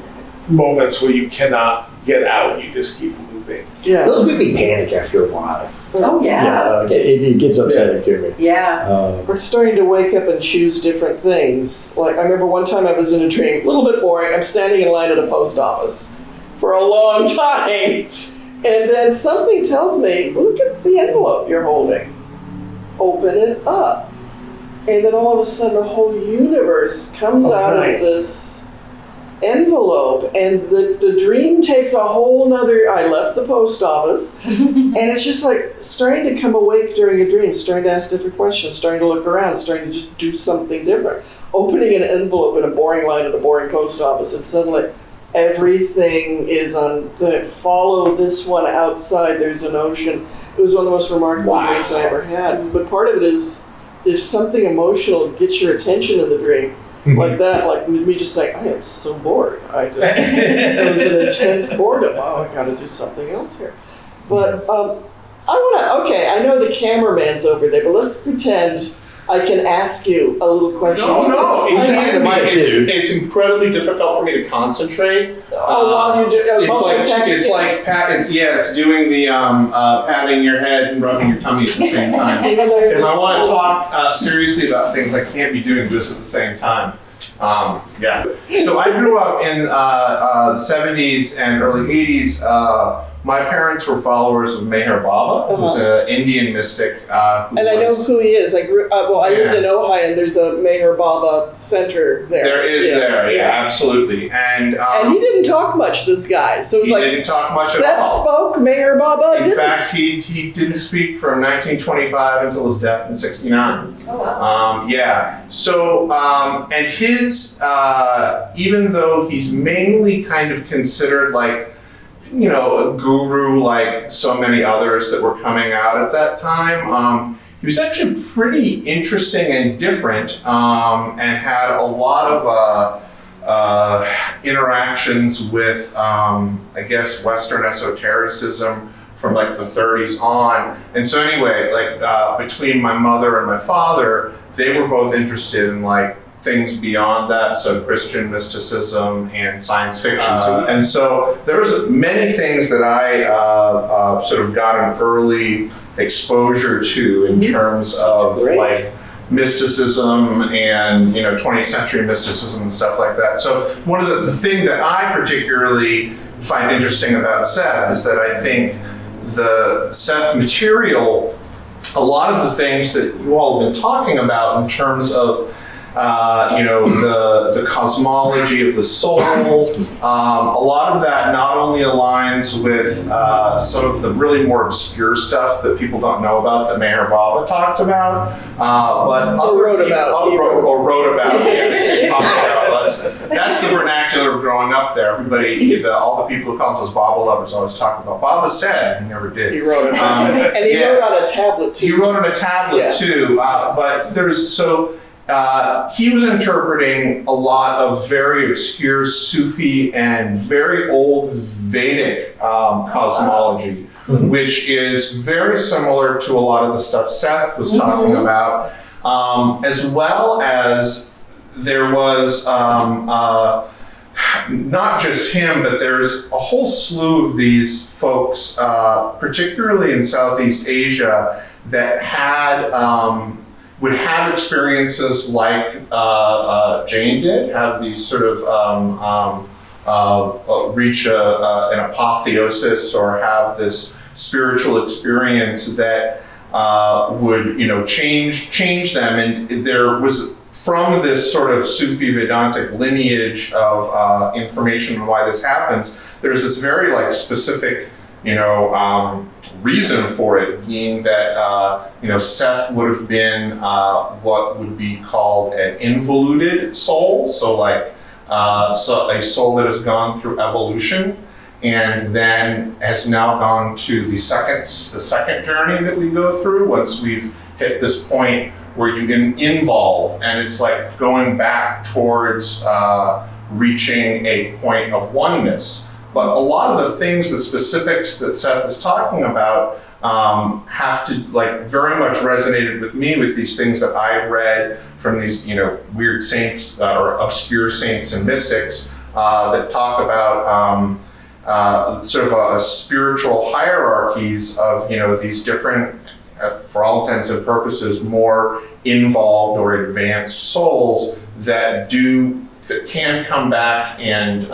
moments where you cannot get out, you just keep moving. Yeah. Those make me panic after a while. Oh, yeah. Like, it gets upsetting to me. Yeah. We're starting to wake up and choose different things. Like, I remember one time I was in a dream, a little bit boring. I'm standing in line at a post office for a long time. And then something tells me, look at the envelope you're holding. Open it up. And then all of a sudden a whole universe comes out of this envelope. And the dream takes a whole nother, I left the post office. And it's just like starting to come awake during a dream, starting to ask different questions, starting to look around, starting to just do something different. Opening an envelope in a boring line at a boring post office, and suddenly everything is on the follow this one outside, there's an ocean. It was one of the most remarkable dreams I ever had. But part of it is if something emotional gets your attention in the dream, like that, like me just saying, I am so bored. It was an intense boredom. Oh, I gotta do something else here. But I know the cameraman's over there, but let's pretend I can ask you a little question. No, it's incredibly difficult for me to concentrate. While you do, it's doing the patting your head and rubbing your tummy at the same time. If I want to talk seriously about things, I can't be doing this at the same time. So I grew up in the 70s and early 80s. My parents were followers of Meher Baba, who's an Indian mystic. And I know who he is. I grew up, I lived in Ojai, and there's a Meher Baba center there. There is absolutely. And he didn't talk much, this guy. So it was he didn't talk much at all. Seth spoke, Meher Baba In didn't. fact, he didn't speak from 1925 until his death in 69. Oh, wow. So, and his, even though he's mainly kind of considered like, a guru like so many others that were coming out at that time, he was actually pretty interesting and different, and had a lot of interactions with, I guess, Western esotericism from like the 30s on. And so anyway, like between my mother and my father, they were both interested in like things beyond that, so Christian mysticism and science fiction. And so there was many things that I sort of got an early exposure to in terms of like mysticism and 20th century mysticism and stuff like that. So one of the thing that I particularly find interesting about Seth is that I think the Seth material, a lot of the things that you all have been talking about in terms of the cosmology of the soul. A lot of that not only aligns with some of the really more obscure stuff that people don't know about that Meher Baba talked about, but wrote about. That's the vernacular of growing up there. Everybody, all the people who call us Baba lovers always talk about. Baba said, he never did. He wrote it. And he wrote on a tablet too. He wrote on a tablet too, but he was interpreting a lot of very obscure Sufi and very old Vedic cosmology, which is very similar to a lot of the stuff Seth was talking about, as well as there was not just him, but there's a whole slew of these folks, particularly in Southeast Asia, that would have experiences like Jane did, have these sort of reach an apotheosis or have this spiritual experience that would change them. And there was, from this sort of Sufi Vedantic lineage of information on why this happens, there's this very like specific reason for it, being that Seth would have been what would be called an involuted soul, so like a soul that has gone through evolution, and then has now gone to the second journey that we go through once we've hit this point where you can involve, and it's like going back towards reaching a point of oneness. But a lot of the things, the specifics that Seth is talking about, have to like very much resonated with me with these things that I read from these, weird saints or obscure saints and mystics that talk about sort of a spiritual hierarchies of, these different, for all intents and purposes, more involved or advanced souls that can come back and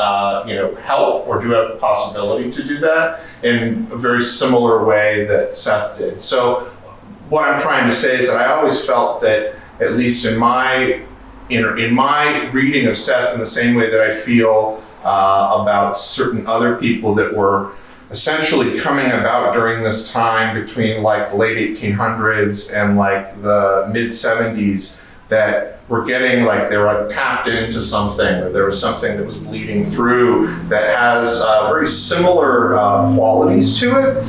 help or do have the possibility to do that in a very similar way that Seth did. So what I'm trying to say is that I always felt that, at least in my reading of Seth, in the same way that I feel about certain other people that were essentially coming about during this time between like the late 1800s and like the mid 70s, that were getting like they were tapped into something, or there was something that was bleeding through that has very similar qualities to it.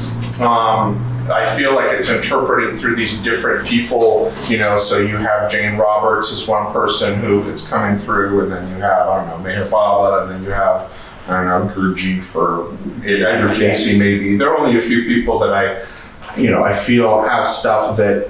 I feel like it's interpreted through these different people, so you have Jane Roberts as one person who it's coming through, and then you have, Meher Baba, and then you have, Gurjeet or Edgar Casey maybe. There are only a few people that I feel have stuff that,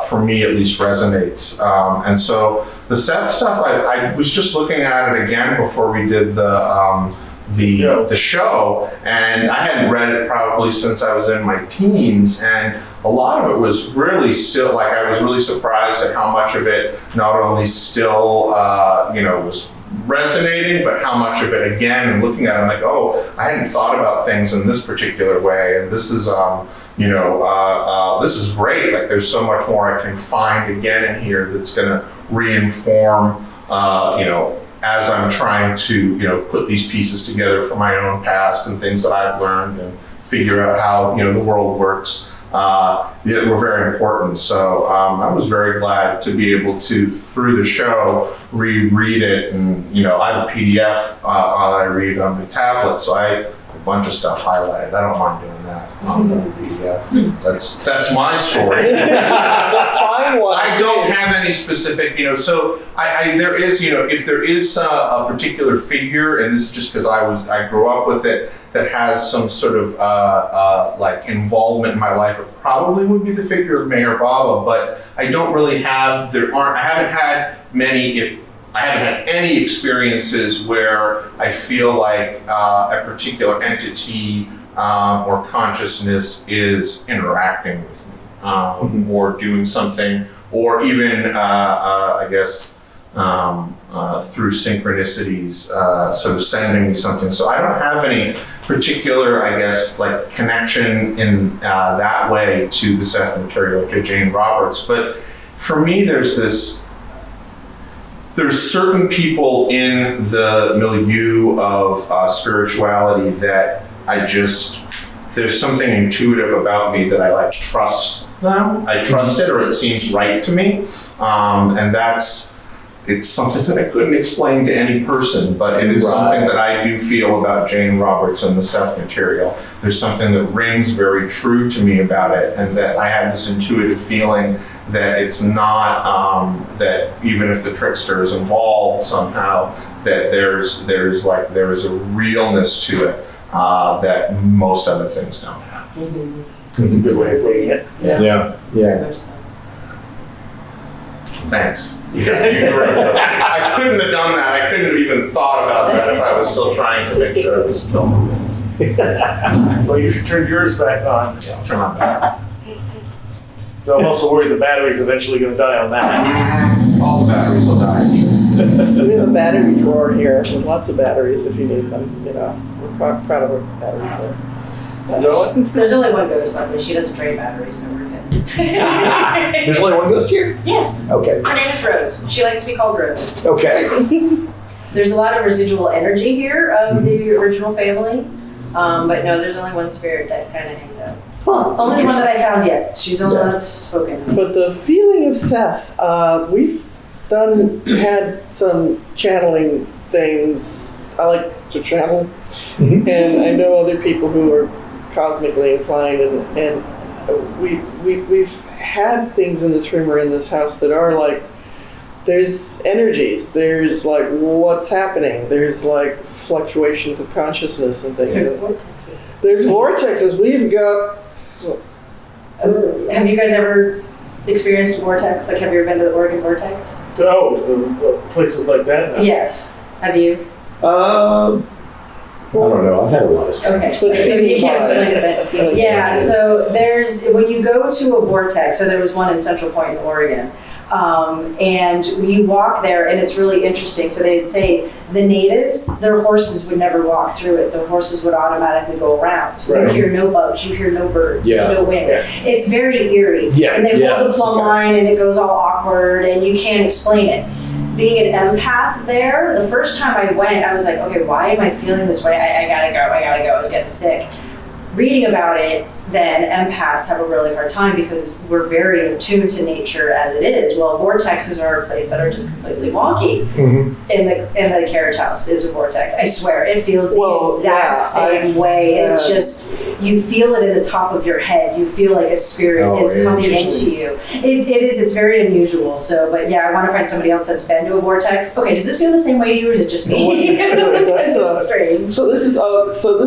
for me at least, resonates. And so the Seth stuff, I was just looking at it again before we did the show, and I hadn't read it probably since I was in my teens, and a lot of it was really still, like, I was really surprised at how much of it not only still, was resonating, but how much of it, again, and looking at it, I'm like, oh, I hadn't thought about things in this particular way, and this is, this is great. Like, there's so much more I can find again in here that's going to reinform, as I'm trying to, put these pieces together from my own past and things that I've learned and figure out how, the world works. That were very important. So I was very glad to be able to, through the show, reread it. And, I have a PDF that I read on my tablet, so I have a bunch of stuff highlighted. I don't mind doing that on the PDF. That's my story. Fine one. I don't have any specific, so there is, if there is a particular figure, and this is just because I grew up with it, that has some sort of like involvement in my life, it probably would be the figure of Meher Baba, but I don't really I haven't had any experiences where I feel like a particular entity or consciousness is interacting with me, or doing something, or even, I guess, through synchronicities, sort of sending me something. So I don't have any particular, I guess, like connection in that way to the Seth material, to Jane Roberts. But for me, there's certain people in the milieu of spirituality that there's something intuitive about me that I like trust them. I trust it, or it seems right to me. And it's something that I couldn't explain to any person, but it is something that I do feel about Jane Roberts and the Seth material. There's something that rings very true to me about it, and that I have this intuitive feeling that it's not, that even if the trickster is involved somehow, that there is a realness to it that most other things don't have. That's a good way of putting it. Yeah. Thanks. I couldn't have done that. I couldn't have even thought about that if I was still trying to make sure I was filming things. Well, you should turn yours back on. Yeah, I'll turn mine back. So I'm also worried the battery's eventually going to die on that. All the batteries will die. We have a battery drawer here with lots of batteries if you need them. We're proud of our battery drawer. There's only one ghost, luckily. She doesn't drain batteries, so we're good. There's only one ghost here? Yes. Okay. Her name is Rose. She likes to be called Rose. Okay. There's a lot of residual energy here of the original family, but no, there's only one spirit that kind of hangs out. Huh. Only the one that I found yet. She's the only one that's spoken. But the feeling of Seth, we've had some channeling things. I like to channel Mhm. And I know other people who are cosmically inclined, and we've had things in this room or in this house that are like, there's energies, there's like what's happening, there's like fluctuations of consciousness and things. There's vortexes. We've got. Have you guys ever experienced a vortex? Like, have you ever been to the Oregon vortex? Oh, the places like that? No. Yes. Have you? I don't know. I've had a lot of stuff. Okay. But You can't explain vortex, it. I feel like Yeah, vortex. so there's, when you go to a vortex, so there was one in Central Point in Oregon, and you walk there and it's really interesting. So they'd say the natives, their horses would never walk through it. The horses would automatically go around. Right. You hear no bugs, you hear no birds, Yeah. there's no wind. Yeah. It's very eerie. Yeah, And they yeah, hold the plumb okay. line and it goes all awkward and you can't explain it. Being an empath there, the first time I went, I was like, okay, why am I feeling this way? I gotta go. I was getting sick. Reading about it, then empaths have a really hard time because we're very in tune to nature as it is. Well, vortexes are a place that are just completely wonky. Mhm. In the carriage house is a vortex. I swear, it feels the Well, exact yeah, same I've- way. yeah. It just, you feel it in the top of your head. You feel like a spirit Oh, is coming interesting. into you. It's very unusual. So, but yeah, I want to find somebody else that's been to a vortex. Okay, does this feel the same way to you or is it just me? That's, It's strange. So this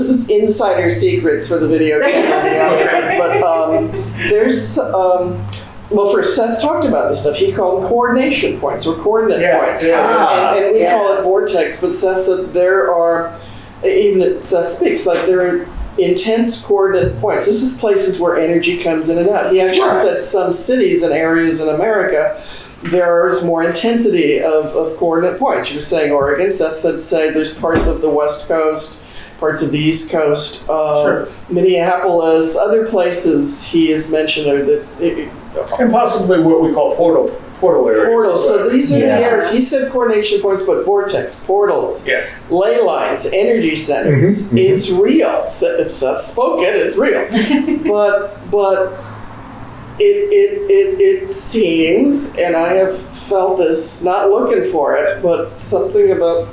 is insider secrets for the video game. But there's well, first Seth talked about this stuff. He called them coordination points or coordinate Yeah, points, yeah. and we Yeah. call it vortex. But Seth said there are, even Seth speaks like there are intense coordinate points. This is places where energy comes in and out. He actually said some cities and areas in America, there's more intensity of coordinate points. You were saying Oregon. Seth said say there's parts of the West Coast, parts of the East Coast, Sure. Minneapolis, other places he has mentioned are And possibly what we call portal areas. portals. So these are Yeah. the areas. He said coordination points, but vortex, portals, Yeah. ley lines, energy centers. Mhm, mhm. It's real. Seth spoke it. It's real. but it seems, and I have felt this, not looking for it, but something about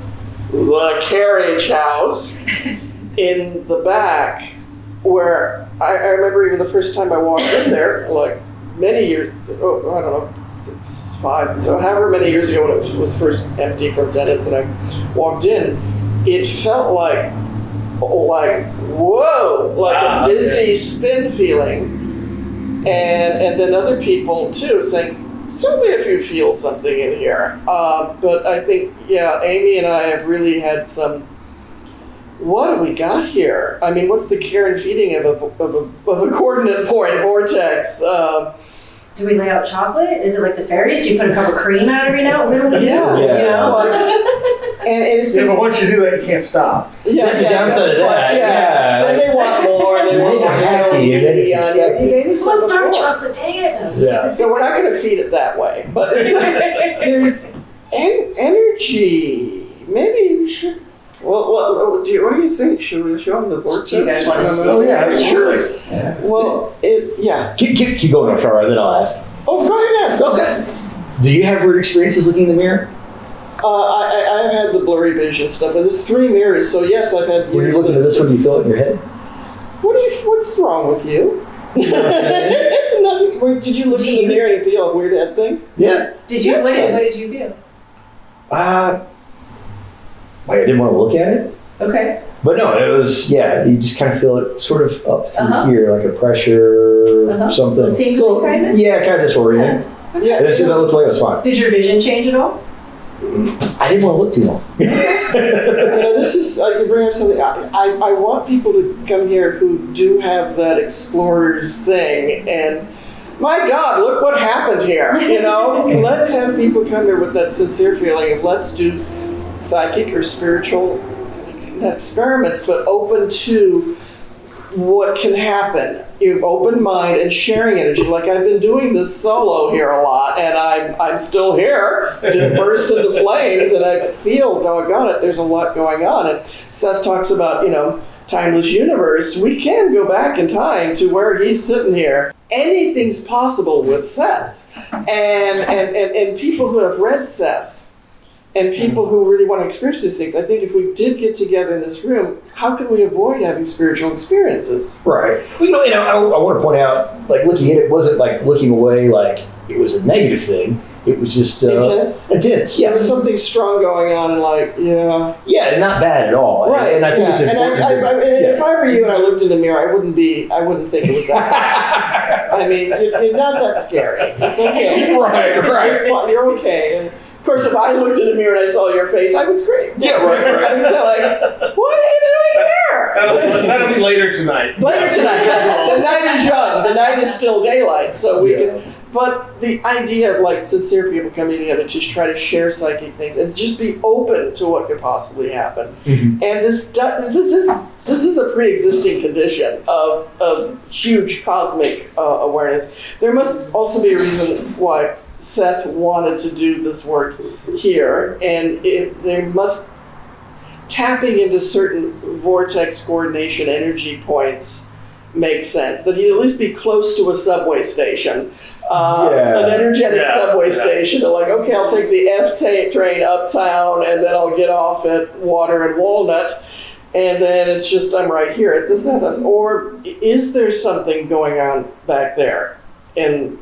the carriage house in the back, where I remember even the first time I walked in there, like many years, I don't know, 6, 5, so however many years ago when it was first empty from tenants and I walked in, it felt like whoa, like a dizzy spin feeling. And then other people too saying, tell me if you feel something in here. But I think, yeah, Amy and I have really had some, what do we got here? I mean, what's the care and feeding of a coordinate point vortex? Do we lay out chocolate? Is it like the fairies? Do you put a cup of cream out every now? What do we do? Yeah. You Yeah. know? And it's Yeah, been, but once you do that, you can't stop. That's the downside of it's like, that, yeah. yeah. Then they want more. They You're want more. happy, and then it's You expected. gave me some Well, dark before. chocolate, dang it. Yeah. So we're not going to feed it that way, but it's, there's energy. Maybe we should. Well, what do you think? Should we show them the vortex? Do you guys wanna see? Oh, yeah, sure. Well, yeah. Keep going, Oshara, then I'll ask. Oh, go ahead and ask. Okay. Do you have weird experiences looking in the mirror? I've had the blurry vision stuff, and there's 3 mirrors. So yes, I've had. When you're years looking that- at this one, do you feel it in your head? What's wrong with you? Nothing. Wait, did you look in the mirror and feel a weird head thing? Yeah. Did you? Yes, What yes. did you feel? Wait, I didn't want to look at it. Okay. But no, it was, yeah, you just kind of feel it sort of up through Uh-huh. here, like a pressure, Uh-huh. something. Little tingling kind of? Yeah, kind of disoriented. Yeah. And as soon as I looked away, it was fine. Did your vision change at all? I didn't want to look too long. You know, this is, I can bring up something. I want people to come here who do have that explorer's thing, and my God, look what happened here. You know, let's have people come here with that sincere feeling of let's do psychic or spiritual, not experiments, but open to what can happen. You have open mind and sharing energy. Like I've been doing this solo here a lot, and I'm still here. Didn't burst into flames, and I feel, doggone it, there's a lot going on. And Seth talks about, timeless universe. We can go back in time to where he's sitting here. Anything's possible with Seth, and people who have read Seth and people who really want to experience these things. I think if we did get together in this room, how can we avoid having spiritual experiences? Right. Well, I want to point out, like, looking at it wasn't like looking away like it was a negative thing. It was just Intense? Intense, yeah. There was something strong going on, and like, Yeah, not bad at all. right. And I think it's important. If I were you and I looked in the mirror, I wouldn't think it was that bad. I mean, you're not that scary. It's okay. Right. You're fine. You're okay. And of course, if I looked in the mirror and I saw your face, I would scream. Yeah, right. I would say like, "What are you doing here?" That'll be later tonight. Later tonight. The night is young. The night is still daylight, so we can. But the idea of like sincere people coming together, just try to share psychic things and just be open to what could possibly happen. Mm-hmm. And this is a pre-existing condition of huge cosmic awareness. There must also be a reason why Seth wanted to do this work here, and there must tapping into certain vortex coordination energy points make sense. That he'd at least be close to a subway station, an energetic subway station. And like, okay, I'll take the F train uptown, and then I'll get off at Water and Walnut, and then it's just I'm right here at this. Or is there something going on back there? And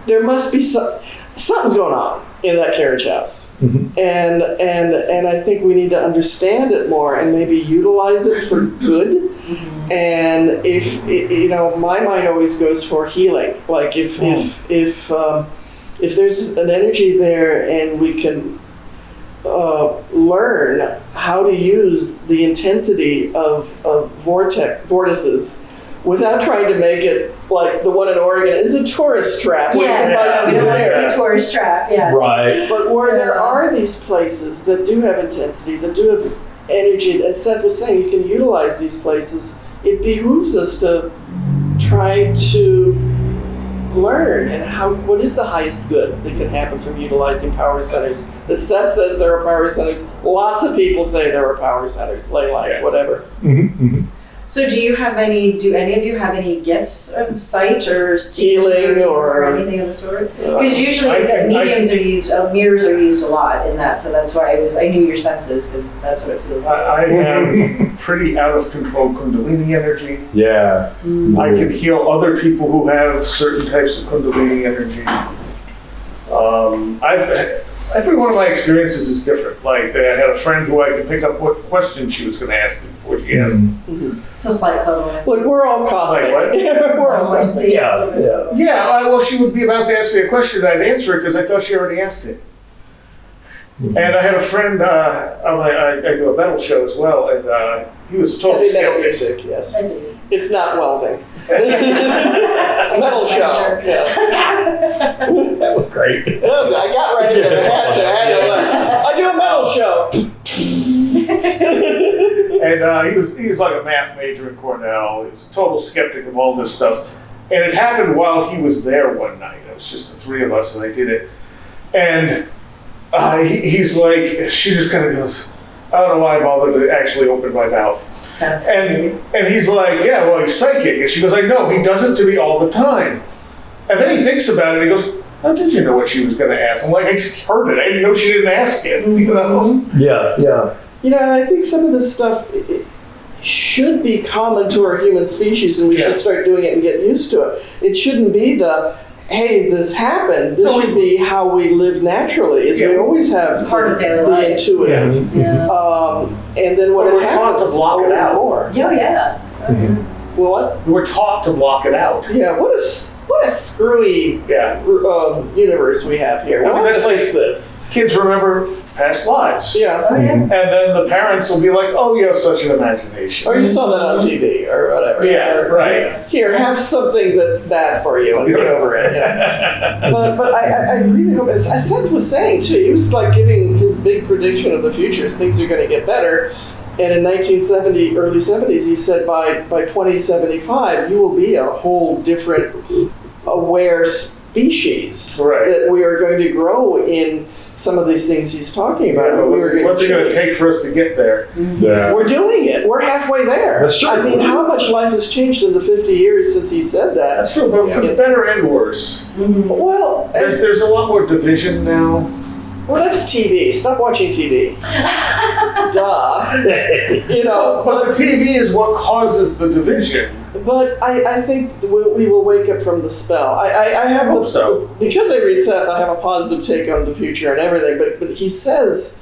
there must be something's going on in that carriage house, and I think we need to understand it more and maybe utilize it for good. And if my mind always goes for healing. Like if there's an energy there and we can learn how to use the intensity of vortices without trying to make it like the one in Oregon is a tourist trap. Yes, we don't want it to be a tourist trap, yes. Right. But where there are these places that do have intensity, that do have energy, as Seth was saying, you can utilize these places. It behooves us to try to learn and what is the highest good that can happen from utilizing power centers. That Seth says there are power centers. Lots of people say there are power centers, ley lines, whatever. So do any of you have any gifts of sight or healing or anything of the sort? Because usually mediums are used, mirrors are used a lot in that, so that's why I knew your senses, because that's what it feels like. I have pretty out of control Kundalini energy. Yeah. I can heal other people who have certain types of Kundalini energy. Every one of my experiences is different. Like I had a friend who I could pick up what question she was going to ask me before she asked me. So slight code. Look, we're all cosmic. Like what? We're all cosmic. Yeah. Well, she would be about to ask me a question, and I'd answer it because I thought she already asked it. And I had a friend. I do a metal show as well, and he was a total Heavy metal skeptic. music, yes. It's not welding. Metal show. Yeah. That was great. I got right into the hat. I do a metal show. And he was like a math major in Cornell. He was a total skeptic of all this stuff. And it happened while he was there one night. It was just the three of us, and I did it. And he's like, she just kind of goes, I don't know why I bothered to actually open my mouth. And he's like, yeah, well, he's psychic. And she goes, I know, he does it to me all the time. And then he thinks about it, and he goes, how did you know what she was going to ask? I'm like, I just heard it. I didn't know she didn't ask it. You know? Yeah. And I think some of this stuff should be common to our human species, and we should start doing it and get used to it. It shouldn't be hey, this happened. This should be how we live naturally. We always have Part of daily the life. intuitive. And then when We're it taught happens, to block it out. more. What? We're taught to block it out. Yeah. What a screwy universe we have here. We'll have to fix this. Kids remember past lives. Yeah. And then the parents will be like, oh, you have such an imagination. Or you saw that on TV or whatever. Yeah, right. Here, have something that's bad for you and get over it. But I really hope, as Seth was saying too, he was like giving his big prediction of the future as things are going to get better. And in 1970, early 70s, he said by 2075, you will be a whole different aware species. That we are going to grow in some of these things he's talking about. What's it going to take for us to get there? Yeah. We're doing it. We're halfway there. That's true. I mean, how much life has changed in the 50 years since he said that? That's true, but for the better and worse. Well, There's a lot more division now. Well, that's TV. Stop watching TV. Duh. You know, But the TV is what causes the division. but I think we will wake up from the spell. I have Hope so. because I read Seth, I have a positive take on the future and everything. But he says,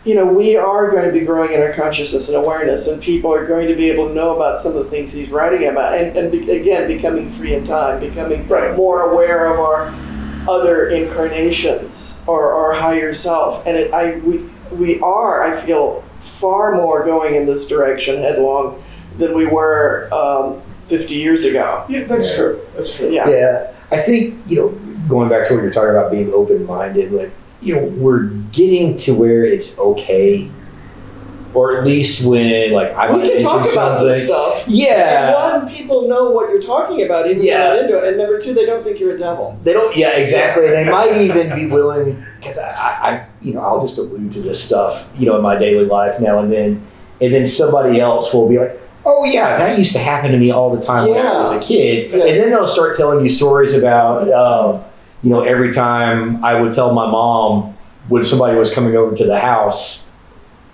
you know, we are going to be growing in our consciousness and awareness, and people are going to be able to know about some of the things he's writing about, again, becoming free in time, becoming Right. more aware of our other incarnations or our higher self. And we are, I feel, far more going in this direction headlong than we were 50 years ago. Yeah, that's true. That's true. Yeah. Yeah, I think, going back to what you're talking about being open-minded, like, we're getting to where it's okay, or at least when, like, I We might can mention talk about something. this stuff. Yeah. And one, people know what you're talking about, even if Yeah. you're not into it. And number two, they don't think you're a devil. They don't, yeah, exactly. And they might even be willing, because I'll just allude to this stuff, in my daily life now and then somebody else will be like, oh yeah, that used to happen to me all the time when I was a kid. Yes. And then they'll start telling you stories about, every time I would tell my mom when somebody was coming over to the house,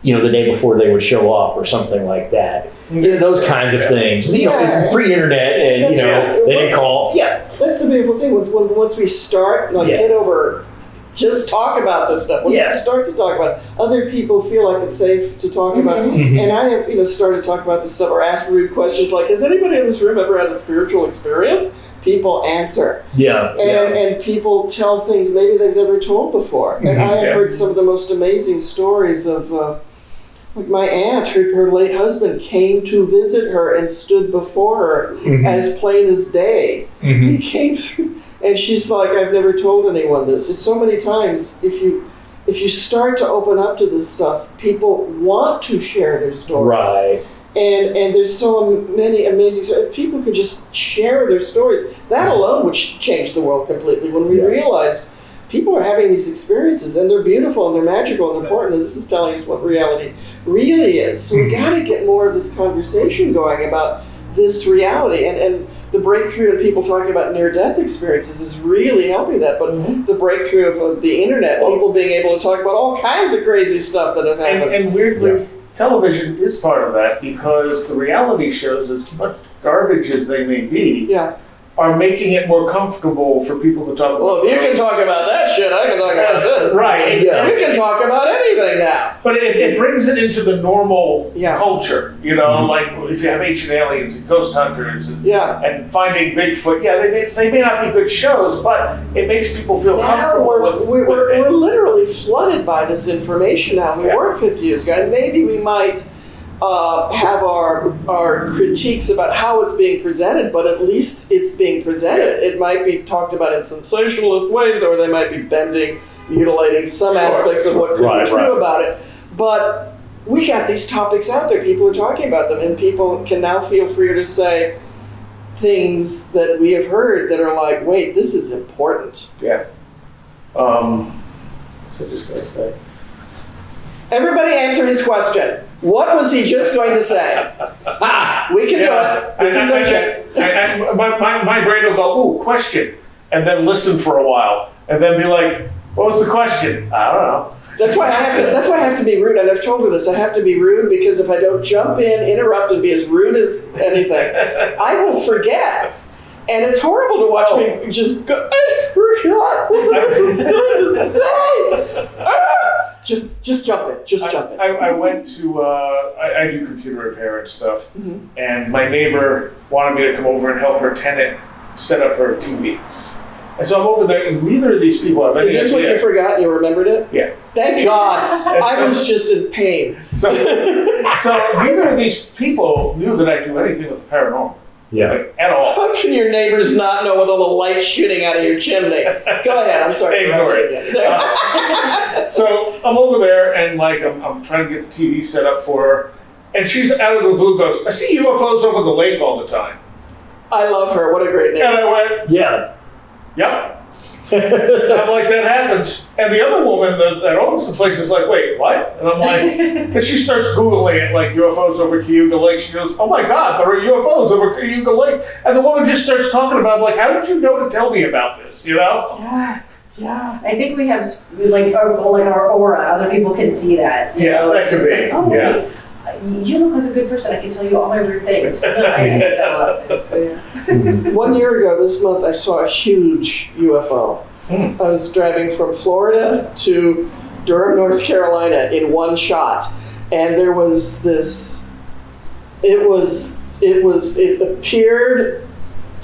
the day before they would show up or something like that. Those kinds of things. Yeah. Pre-internet, and That's right. they didn't call. Yeah. That's the beautiful thing. Once we start, get over, just talk about this stuff. Once we start to talk about it, other people feel like it's safe to talk about. Mhm. And I have, started to talk about this stuff or ask rude questions like, has anybody in this room ever had a spiritual experience? People answer. Yeah. And people tell things maybe they've never told before. And I have heard some of the most amazing stories of, like my aunt, her late husband came to visit her and stood before her as plain as day. He came through, and she's like, I've never told anyone this. It's so many times, if you start to open up to this stuff, people want to share their stories. Right. And there's so many amazing stories. If people could just share their stories, that alone would change the world completely. When we realized people are having these experiences, and they're beautiful, and they're magical, and important, and this is telling us what reality really is. So we got to get more of this conversation going about this reality. And the breakthrough of people talking about near-death experiences is really helping that. But the breakthrough of the internet, people being able to talk about all kinds of crazy stuff that have happened. And weirdly, television is part of that, because the reality shows, as much garbage as they may be, are making it more comfortable for people to talk about. Well, if you can talk about that shit, I can talk about this. Right, exactly. You can talk about anything now. But it brings it into the normal Yeah. culture, like if you have ancient aliens and ghost hunters and finding Bigfoot, they may not be good shows, but it makes people feel Now comfortable with it. we're literally flooded by this information now. We weren't 50 years ago, and maybe we might have our critiques about how it's being presented, but at least it's being presented. It might be talked about in sensationalist ways, or they might be mutilating some aspects of what could be true about it. But we got these topics out there. People are talking about them, and people can now feel freer to say things that we have heard that are like, wait, this is important. Yeah. So just gonna say. Everybody answer his question. What was he just going to say? We can do it. This is our chance. And my brain will go, ooh, question, and then listen for a while, and then be like, what was the question? I don't know. That's why I have to be rude. And I've told her this. I have to be rude because if I don't jump in, interrupt, and be as rude as anything, I will forget. And it's horrible to watch me just go, I forgot what I was going to say. Just jump in. Just jump in. I went to, I do computer repair and stuff, and my neighbor wanted me to come over and help her tenant set up her TV. And so I'm over there, and neither of these people have any idea. Is this what you forgot and you remembered it? Yeah. Thank God. I was just in pain. So neither of these people knew that I do anything with the paranormal. Yeah. Like, at all. How can your neighbors not know with all the light shooting out of your chimney? Go ahead. I'm sorry. Ignore it. So I'm over there, and I'm trying to get the TV set up for her, and she's out of the blue goes, I see UFOs over the lake all the time. I love her. What a great name. And I went, yep. I'm like, that happens. And the other woman that owns the place is like, wait, what? And I'm like, and she starts Googling it, like UFOs over Cayuga Lake. She goes, oh my God, there are UFOs over Cayuga Lake. And the woman just starts talking about it. I'm like, how did you know to tell me about this, Yeah. Yeah. I think we have like our aura. Other people can see that. Yeah, that It's could just be. like, oh Yeah. wait, you look like a good person. I can tell you all my weird things. I get that a lot of times. So, yeah. 1 year ago this month, I saw a huge UFO. I was driving from Florida to Durham, North Carolina in one shot. And there was this, it appeared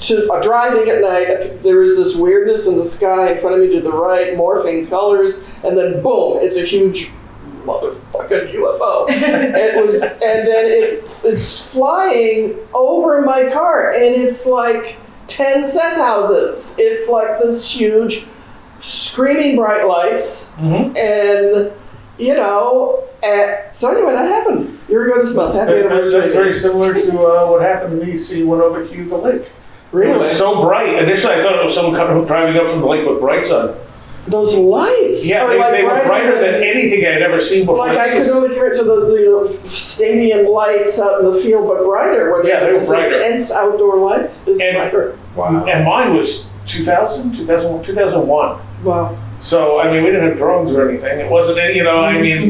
to, driving at night, there was this weirdness in the sky in front of me to the right, morphing colors, and then boom, it's a huge motherfucking UFO. And then it's flying over my car, and it's like 10 Seth Houses. It's like this huge, screaming bright lights, and so anyway, that happened a year ago this month. Happy anniversary. That's very similar to what happened to me. See, went over Cuba Lake. Really? It was so bright. Initially, I thought it was someone driving up from the lake with brights on. Those lights. Yeah, are they were brighter than anything I had ever seen before. Like I could only compare it to the stadium lights out in the field, but brighter. Where Yeah, they were brighter. Intense outdoor lights. Is brighter. Wow. And mine was 2001. Wow. So, I mean, we didn't have drones or anything. It wasn't any,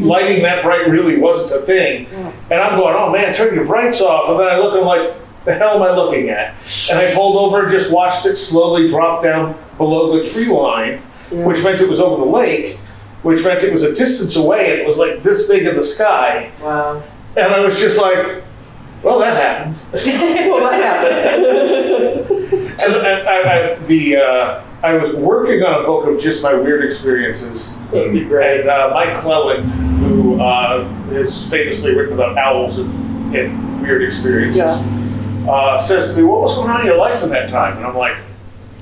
lighting that bright really wasn't a thing. And I'm going, oh man, turn your brights off. And then I look and I'm like, the hell am I looking at? And I pulled over and just watched it slowly drop down below the tree line, which meant it was over the lake, which meant it was a distance away and it was like this big in the sky. Wow. And I was just like, well, that happened. Well, that happened. I was working on a book of just my weird experiences. That'd be great. And Mike Clellan, who has famously written about owls and weird experiences, says to me, "What was going on in your life in that time?" And I'm like,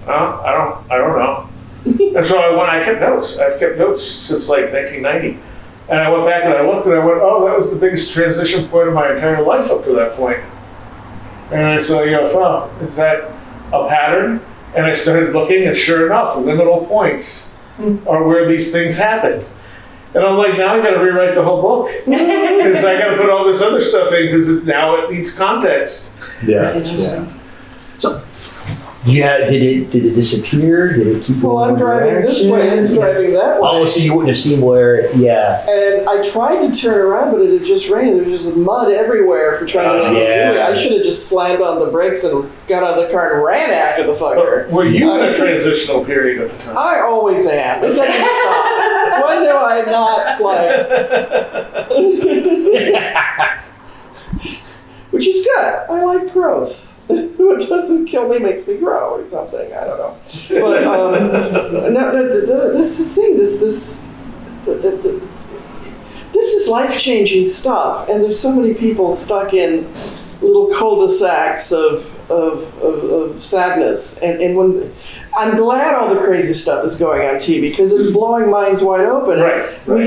I don't know. And so I kept notes. I've kept notes since like 1990. And I went back and I looked and I went, oh, that was the biggest transition point of my entire life up to that point. And I said, is that a pattern? And I started looking, and sure enough, liminal points are where these things happen. And I'm like, now I got to rewrite the whole book because I got to put all this other stuff in because now it needs context. Yeah. Interesting. Yeah. So, did it disappear? Did it keep Well, going I'm driving this way, and it's driving that way. Oh, so you wouldn't have seen where? Yeah. And I tried to turn around, but it had just rained. There was just mud everywhere for trying to make it do it. I should have just slammed on the brakes and got out of the car and ran after the fucker. Were you in a transitional period at the time? I always am. It doesn't stop. When do I not, which is good. I like growth. What doesn't kill me makes me grow or something. I don't know. But that's the thing. This is life-changing stuff, and there's so many people stuck in little cul-de-sacs of sadness. And when I'm glad all the crazy stuff is going on TV because it's blowing minds wide open. Right. We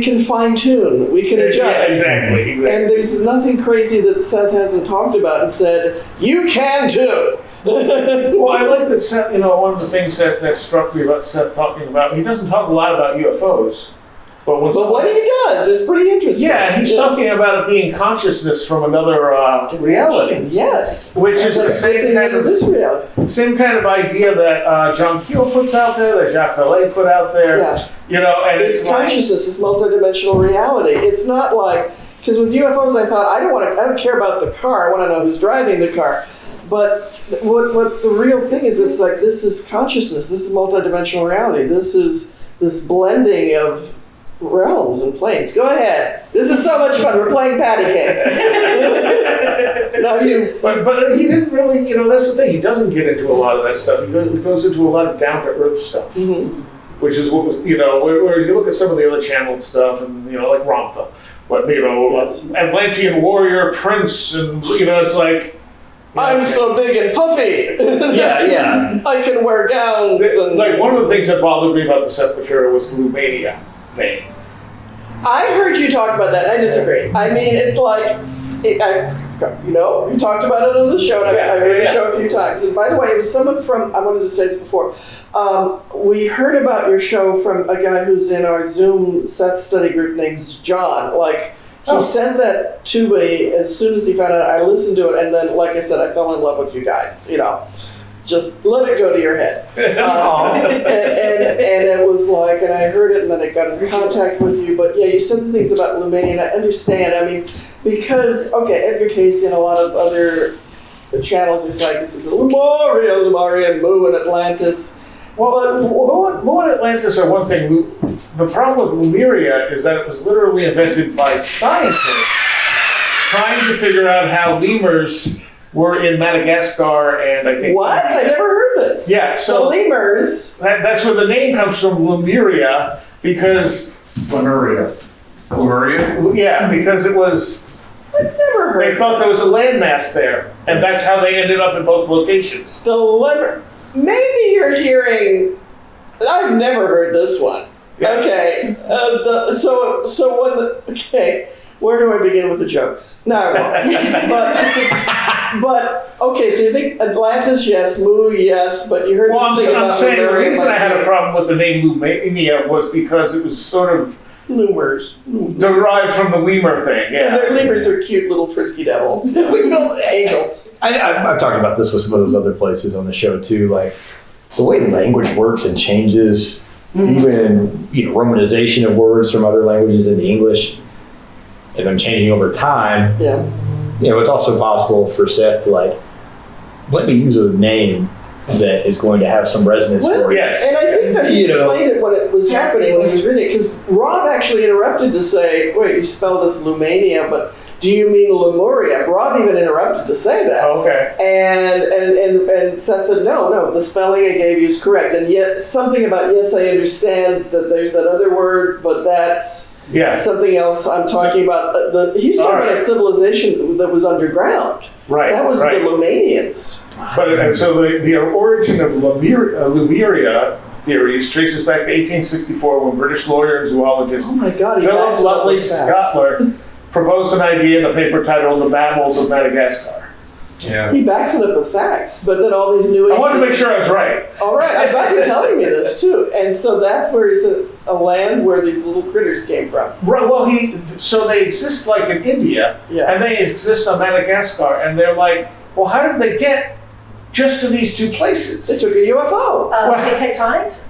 can fine-tune. We can adjust. Yeah, exactly. And there's nothing crazy that Seth hasn't talked about and said, you can too. Well, I like that Seth, one of the things that struck me about Seth talking about, he doesn't talk a lot about UFOs. But what he does is pretty interesting. Yeah, he's talking about it being consciousness from another reality. Yes. Which is the same kind of idea that John Keel puts out there, that Jacques Vallée put out there. Yeah. And it's consciousness, it's multidimensional reality. It's not like, because with UFOs I thought, I don't care about the car, I want to know who's driving the car. But what the real thing is, it's like, this is consciousness, this is multidimensional reality, this is this blending of realms and planes. Go ahead. This is so much fun. We're playing patty cake. But he didn't really, that's the thing. He doesn't get into a lot of that stuff. He goes into a lot of down-to-earth stuff, which is what was, whereas you look at some of the other channeled stuff and, like Ramtha, Atlantean warrior prince, and, it's like, I'm so big and puffy. Yeah. I can wear gowns. And like, one of the things that bothered me about the Seth material was the Lumania name. I heard you talk about that, and I disagree. I mean, it's like, you talked about it on the show, and I heard the show a few times. And by the way, it was someone from, I wanted to say this before, we heard about your show from a guy who's in our Zoom Seth study group named John. He sent that to me as soon as he found out. I listened to it, and then, like I said, I fell in love with you guys, just let it go to your head. And it was like, and I heard it, and then I got in contact with you. But yeah, you said the things about Lumania, and I understand. I mean, because Edgar Cayce and a lot of other channels are saying this is Lemuria, and Mu and Atlantis. Well, Mu and Atlantis are one thing. The problem with Lemuria is that it was literally invented by scientists trying to figure out how lemurs were in Madagascar and I think... What? I never heard this. Yeah, so... The lemurs. That's where the name comes from, Lemuria, because... Lemuria. Yeah, because it was... I've never heard They thought there was a landmass there, and that's how they ended up in both locations. The lemur. Maybe you're hearing. I've never heard this one. Yeah. Okay. Okay. Where do I begin with the jokes? No, I won't. but okay. So you think Atlantis? Yes. Mu? Yes. But you heard Well, this thing I'm about saying the Lemuria, reason I had a like, problem with the name Lumania was because it was sort of lemurs. derived from the lemur thing. Yeah, Yeah. their lemurs are cute little frisky devils. Well, you know, Angels. I've talked about this with some of those other places on the show too, like the way language works and changes, even romanization of words from other languages into English, and them changing over time. Yeah. It's also possible for Seth to let me use a name that is going to have some resonance for you. Yes. And I think that he explained it when it was happening, when he was reading it, because Rob actually interrupted to say, wait, you spell this Lumania, but do you mean Lemuria? Rob even interrupted to say that. Okay. And Seth said, no, the spelling I gave you is correct. And yet something about, yes, I understand that there's that other word, but that's something else I'm talking about. He's talking about a civilization that was underground. Right. That was the Lumanians. But so the origin of Lemuria theories traces back to 1864 when British lawyer and zoologist Oh my God, he Philip backs it up Lutley with facts. Scottler proposed an idea in a paper titled The Mammals of Madagascar. Yeah. He backs it up with facts, but then all these new... I wanted to make sure I was right. All right, I'm glad you're telling me this too. And so that's where he's a land where these little critters came from. Right, well, so they exist like in India, and they exist on Madagascar, and they're like, well, how did they get just to these two places? They took a UFO. Plate tectonics?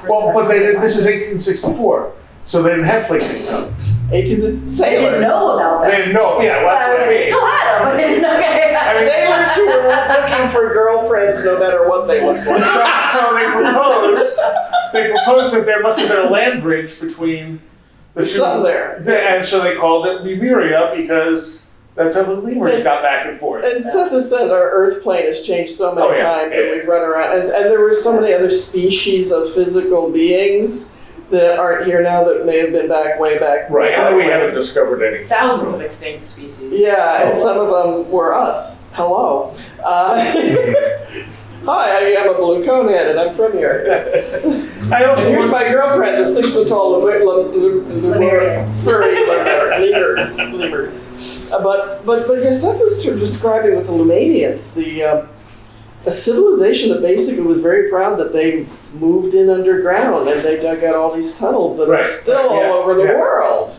Well, but this is 1864, so they didn't have plate tectonics. 18 sailors. They didn't know about They that. didn't know, yeah, well, Well, I that's was what like, I they mean. still had them, but they didn't know. Sailors who were looking for girlfriends no matter what they looked like. So they proposed that there must have been a land bridge between the There's two. something there. And so they called it Lemuria because that's how the lemurs got back and forth. And Seth has said our Earth plane has changed so many times, and Yeah. we've run around. And there were so many other species of physical beings that aren't here now that may have been back way back. Right, and we when. haven't discovered any. Thousands of extinct species. Yeah, and some of them were us. Hello. Hi, I'm a blue conehead, and I'm from here. I also And here's want- my girlfriend, the 6 foot tall Lemurian. furry lemurs. But yes, Seth was describing with the Lumanians, a civilization that basically was very proud that they moved in underground and they dug out all these tunnels that are Right, still right, yeah, all over the yeah. world.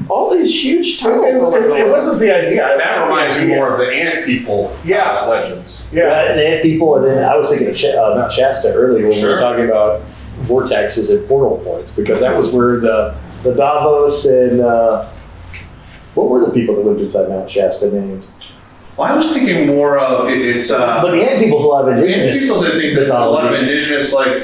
All these huge tunnels all over the It world. wasn't the idea. That reminds me more of the ant people legends. Yeah. They had people, and then I was thinking of Mount Shasta earlier when we were talking about vortexes and portal points, because that was where the Davos and what were the people that lived inside Mount Shasta named? Well, I was thinking more of it's. But the ant people's a lot of The indigenous. ant people, I think there's a lot of indigenous, like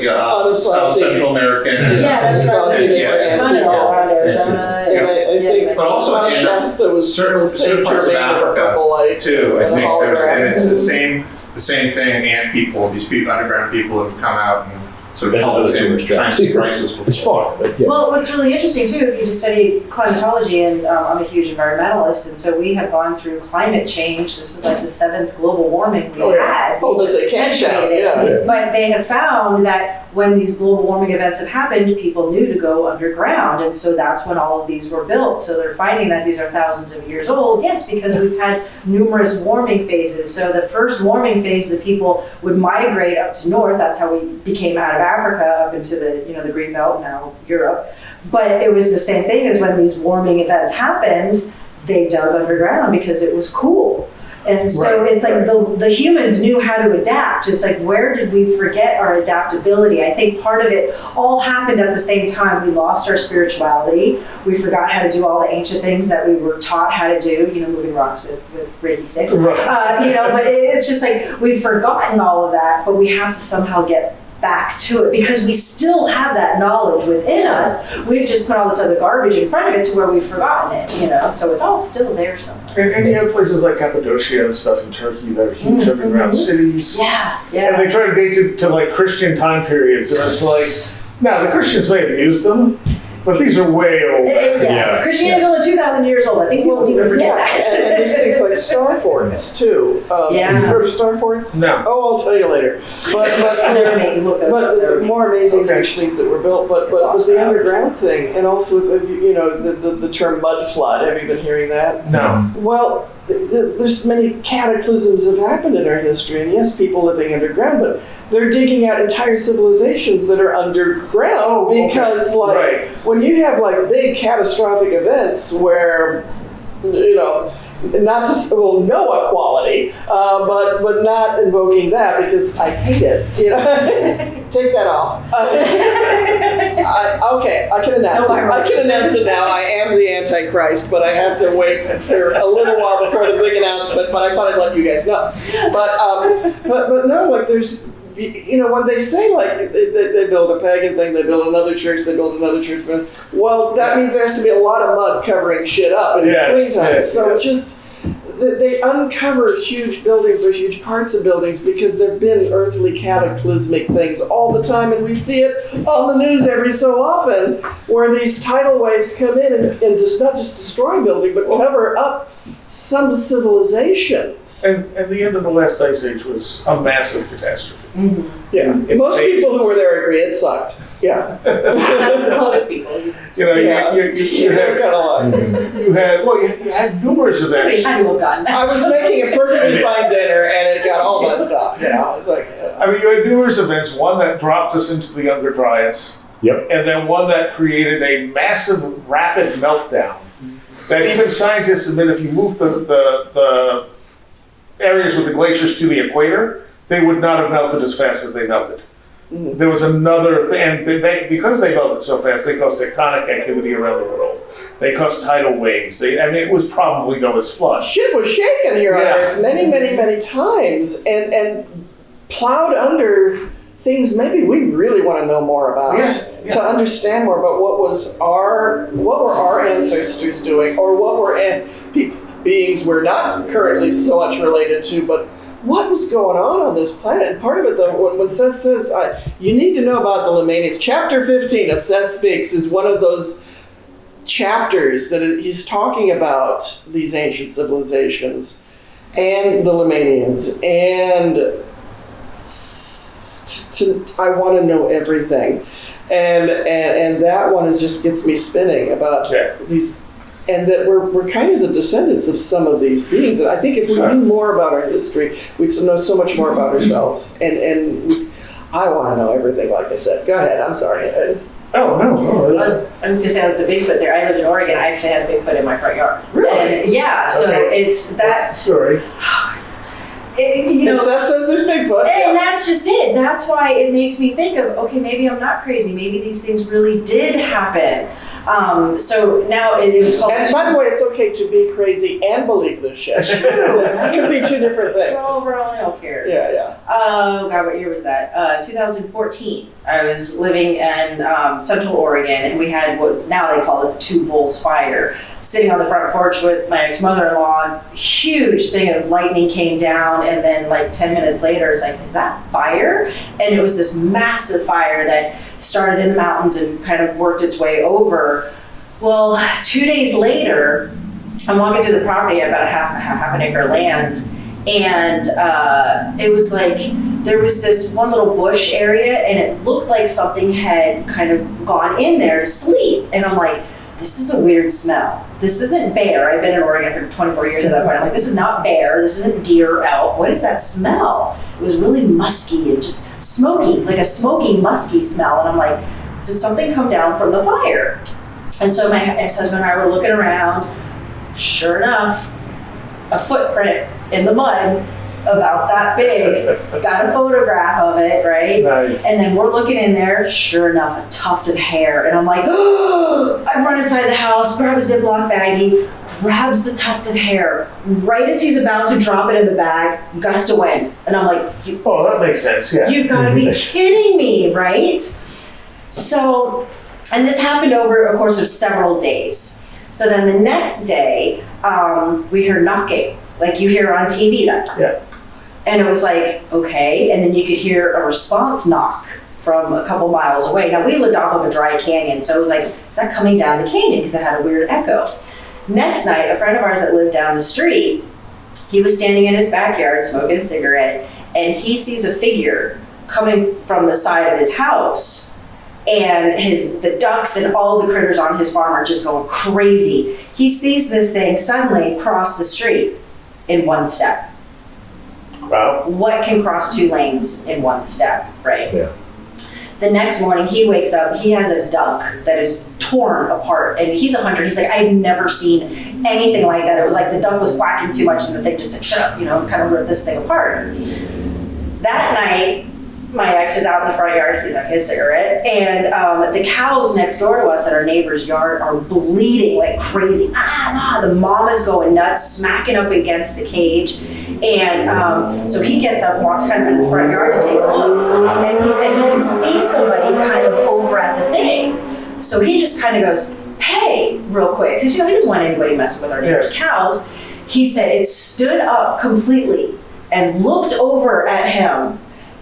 South Central American. Yeah, that's right. Yeah. Arizona, all around Arizona. And I think But also Mount in Shasta was certain Saint parts of Germain with a Africa, purple light too. I and a think there's, hologram. and it's the same thing. Ant people, these people, underground people, have come out and sort of That's helped another in tourist times trap. of crisis before. It's fun, but yeah. Well, what's really interesting too, if you just study climatology, and I'm a huge environmentalist, and so we have gone through climate change. This is like the 7th global warming we had. Oh, We that's just a catch out, accentuated it. yeah. But they have found that when these global warming events have happened, people knew to go underground, and so that's when all of these were built. So they're finding that these are thousands of years old, yes, because we've had numerous warming phases. So the first warming phase, the people would migrate up to north. That's how we became out of Africa up into the the Green Belt, now Europe. But it was the same thing as when these warming events happened, they dug underground because it was cool. And so Right, it's like the humans knew how to adapt. It's like, where did we forget our adaptability? I think part of it all happened at the same time. We lost our spirituality. We forgot how to do all the ancient things that we were taught how to do, moving rocks with Reiki sticks. Right. But it's just like we've forgotten all of that, but we have to somehow get back to it because we still have that knowledge within us. We've just put all this other garbage in front of it to where we've forgotten it, so it's all still there somewhere. And you have places like Cappadocia and stuff in Turkey that are huge underground cities. Yeah. And they try to date it to like Christian time periods, and it's like, now the Christians may have used them, but these are way old. Christianity's only 2,000 years old. I think people seem to forget that. And there's things like star forts too. Have you heard of star forts? No. Oh, I'll tell you later. But the more amazing huge things that were built. But the underground thing, and also with the term mud flood. Have you been hearing that? No. Well, there's many cataclysms have happened in our history, and yes, people living underground, but they're digging out entire civilizations that are underground because, when you have like big catastrophic events where, not just Noah quality, but not invoking that because I hate it. Take that off. Okay, I can announce it. I can announce it now. I am the Antichrist, but I have to wait for a little while before the big announcement. But I thought I'd let you guys know. But no, like there's. When they say like they build a pagan thing, they build another church, they build another church, well, that means there has to be a lot of mud covering shit up in between times. So just they uncover huge buildings or huge parts of buildings because there've been earthly cataclysmic things all the time, and we see it on the news every so often where these tidal waves come in and just not just destroy a building but cover up some civilizations. And the end of the last ice age was a massive catastrophe. Mm-hmm. Yeah, most people who were there agree it sucked. Yeah, That's the close people. You had numerous events. Somebody had to have gotten that. I was making a perfectly fine dinner and it got all messed up. It's like. You had numerous events. One that dropped us into the Younger Dryas. Yep. And then one that created a massive, rapid meltdown. That even scientists admit if you move the areas with the glaciers to the equator, they would not have melted as fast as they melted. Mm-hmm. There was another thing, and because they melted so fast, they caused tectonic activity around the world. They caused tidal waves. It was probably Noah's flood. Shit was shaken here on Earth many, many, many times, and plowed under things maybe we really want to know more about, to understand more about what were our ancestors doing, or what were beings we're not currently so much related to, but what was going on this planet. And part of it, though, when Seth says, you need to know about the Lemanians, chapter 15 of Seth Speaks is one of those chapters that he's talking about these ancient civilizations and the Lemanians, and I want to know everything. And that one just gets me spinning about these, and that we're kind of the descendants of some of these beings. And I think if we knew more about our history, we'd know so much more about ourselves. And I want to know everything, like I said. Go ahead, I'm sorry. Oh, no. I was going to say with the Bigfoot there, I lived in Oregon, I actually had a Bigfoot in my front yard. Really? And so it's that. Sorry. And Seth says there's Bigfoot. And that's just it. That's why it makes me think of, okay, maybe I'm not crazy. Maybe these things really did happen. So now it was called. And by the way, it's okay to be crazy and believe this shit. It could be two different things. We're all in here. Yeah. Oh God, what year was that? 2014. I was living in Central Oregon, and we had what now they call it the Two Bulls Fire. Sitting on the front porch with my ex-mother-in-law, huge thing of lightning came down, and then like 10 minutes later, it's like, is that fire? And it was this massive fire that started in the mountains and kind of worked its way over. Well, 2 days later, I'm walking through the property, about half an acre land, and it was like, there was this one little bush area, and it looked like something had kind of gone in there to sleep. And I'm like, this is a weird smell. This isn't bear. I've been in Oregon for 24 years at that point. I'm like, this is not bear. This isn't deer or elk. What is that smell? It was really musky and just smoky, like a smoky, musky smell. And I'm like, did something come down from the fire? And so my ex-husband and I were looking around. Sure enough, a footprint in the mud, about that big, got a photograph of it, right? Nice. And then we're looking in there, sure enough, a tuft of hair. And I'm like, oh, I run inside the house, grab a Ziploc baggie, grabs the tuft of hair. Right as he's about to drop it in the bag, gust of wind. And I'm like, Oh, that makes sense, yeah. you've got to be kidding me, right? So, and this happened over a course of several days. So then the next day, we heard knocking, like you hear on TV. Yeah. And it was like, okay. And then you could hear a response knock from a couple miles away. Now, we lived off of a dry canyon, so it was like, is that coming down the canyon? Because it had a weird echo. Next night, a friend of ours that lived down the street, he was standing in his backyard smoking a cigarette, and he sees a figure coming from the side of his house. And the ducks and all the critters on his farm are just going crazy. He sees this thing suddenly cross the street in one step. Wow. What can cross 2 lanes in one step, right? Yeah. The next morning he wakes up, he has a duck that is torn apart, and he's a hunter. He's like, I've never seen anything like that. It was like the duck was quacking too much and the thing just said, shut up, kind of ripped this thing apart. That night, my ex is out in the front yard, he's having a cigarette, and the cows next door to us at our neighbor's yard are bleeding like crazy. The mom is going nuts, smacking up against the cage. And so he gets up, walks kind of in the front yard to take a look, and he said he can see somebody kind of over at the thing. So he just kind of goes, hey, real quick, because he doesn't want anybody messing with our neighbor's cows. He said it stood up completely and looked over at him,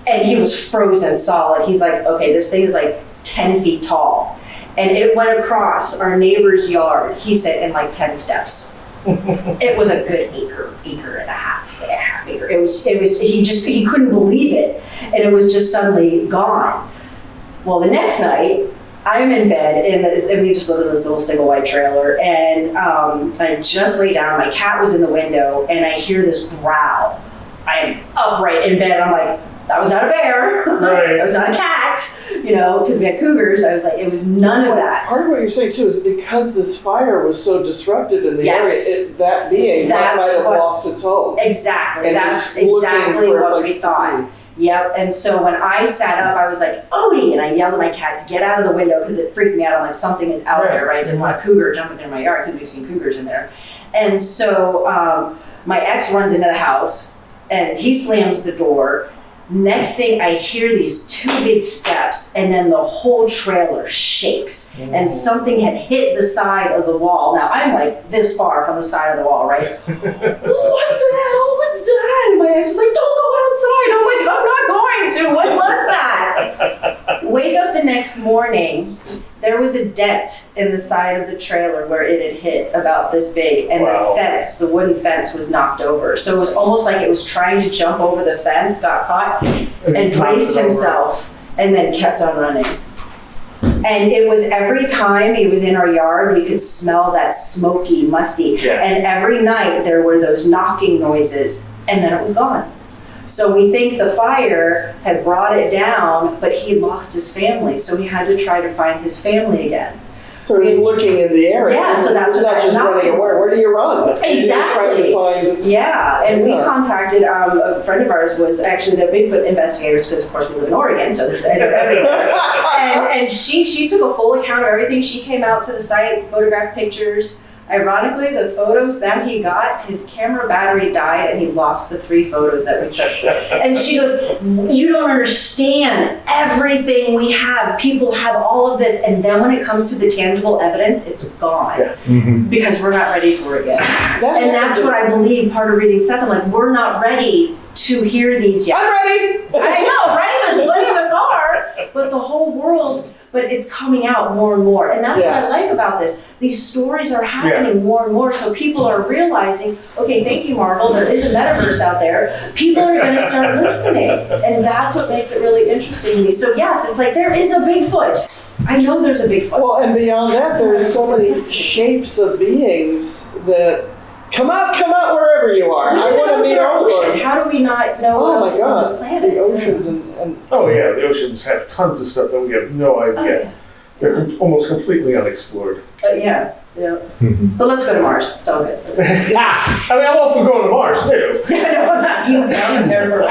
and he was frozen solid. He's like, okay, this thing is like 10 feet tall. And it went across our neighbor's yard, he said, in like 10 steps. It was a good acre and a half acre. It was, he couldn't believe it. And it was just suddenly gone. Well, the next night, I'm in bed, and we just lived in this little single wide trailer, and I just lay down, my cat was in the window, and I hear this growl. I am upright in bed, I'm like, that was not a bear, Right. that was not a cat, because we had cougars. I was like, it was none of that. Part of what you're saying too is because this fire was so disruptive in the Yes. area, that being might have what- lost its home. Exactly, And that's was looking exactly for a what place we to thought. Yep, and so when I sat up, I was like, Odie, and I yelled at my cat to get out of the window because it freaked me out. I'm like, something is out there, right? I didn't want a cougar jumping through my yard because we've seen cougars in there. And so my ex runs into the house and he slams the door. Next thing I hear these 2 big steps, and then the whole trailer shakes, and something had hit the side of the wall. Now I'm like this far from the side of the wall, right? What the hell was that? And my ex is like, don't go outside. I'm like, I'm not going to. What was that? Wake up the next morning, there was a dent in the side of the trailer where it had hit about this big, and Wow. the wooden fence was knocked over. So it was almost like it was trying to jump over the fence, got caught, and braced himself, and then kept on running. And it was every time he was in our yard, we could smell that smoky, musty. Yeah. And every night there were those knocking noises, and then it was gone. So we think the fire had brought it down, but he lost his family, so he had to try to find his family again. So he's looking in the area. Yeah, so that's He's what not I'm just not- running away. Where do you run? He's just trying to Exactly. find. Yeah, and we Yeah. contacted a friend of ours was actually the Bigfoot investigators, because of course we live in Oregon, so they're everywhere. and she took a full account of everything. She came out to the site, photographed pictures. Ironically, the photos that he got, his camera battery died and he lost the 3 photos that we took. And she goes, you don't understand everything we have. People have all of this, and then when it comes to the tangible evidence, it's gone. Yeah. Because we're not ready for it yet. And that's what I believe, part of reading Seth, I'm like, we're not ready to hear these yet. I'm ready. I know, right? There's plenty of us are, but the whole world, but it's coming out more and more. And that's what I like about this. These stories are happening more and more, so people are realizing, okay, thank you, Marvel, there is a metaverse out there. People are gonna start listening. And that's what makes it really interesting to me. So yes, it's like, there is a Bigfoot. I know there's a Bigfoot. Well, and beyond that, there's so many shapes of beings that come out wherever you are. I want to meet all of them. How do we not know what Oh my else is on this God, planet? the oceans and Oh yeah, the oceans have tons of stuff that we have no idea. Oh, yeah. They're almost completely unexplored. Yeah. Yeah. Mhm. But let's go to Mars. It's all good. Let's go. I mean, I'm all for going to Mars too. No, I'm not even down in terrible.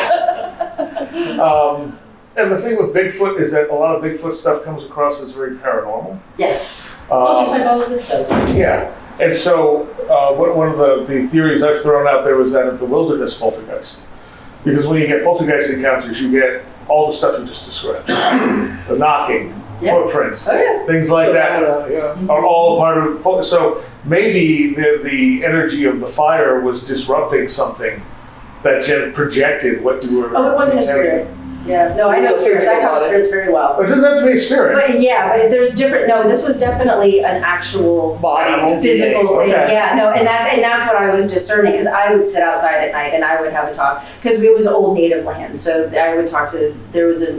And the thing with Bigfoot is that a lot of Bigfoot stuff comes across as very paranormal. Yes. Well, just like all of this does. Yeah. And so one of the theories I've thrown out there was that of the wilderness poltergeist. Because when you get poltergeist encounters, you get all the stuff you just described. The knocking, Yeah. footprints, Oh, yeah. things like that Yeah. are all a part of. So maybe the energy of the fire was disrupting something that projected what you were. Oh, it wasn't a spirit. Yeah. No, I know It's a spirits. I physical talk to body. spirits very well. It doesn't have to be a spirit. But yeah, but there's different. No, this was definitely an actual Body. physical thing. Okay. Yeah, no, and that's what I was discerning because I would sit outside at night and I would have a talk because it was old native land. So I would talk to. There was a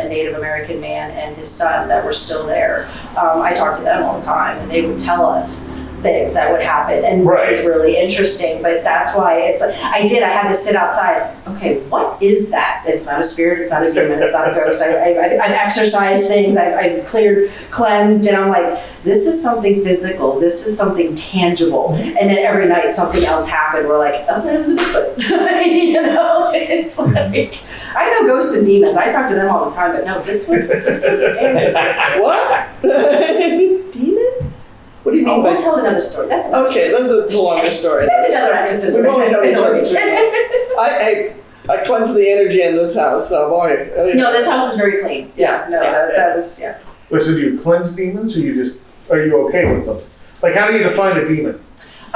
Native American man and his son that were still there. I talked to them all the time, and they would tell us things that would happen, and Right. which was really interesting. But that's why I had to sit outside. Okay, what is that? It's not a spirit. It's not a demon. It's not a ghost. I've exercised things. I've cleared, cleansed, and I'm like, this is something physical. This is something tangible. And then every night something else happened. We're like, oh, it was a Bigfoot. You know, it's like I know ghosts and demons. I talk to them all the time, but no, this was What? Demons? What do you mean Oh, by? we'll tell another story. That's another Okay, then the longer story. That's another exorcism. We only know each other too I cleanse the energy in this house, so boy. No, this house is very clean. Yeah, No, yeah, that was, yeah. Wait, so do you cleanse demons, or are you okay with them? Like, how do you define a demon?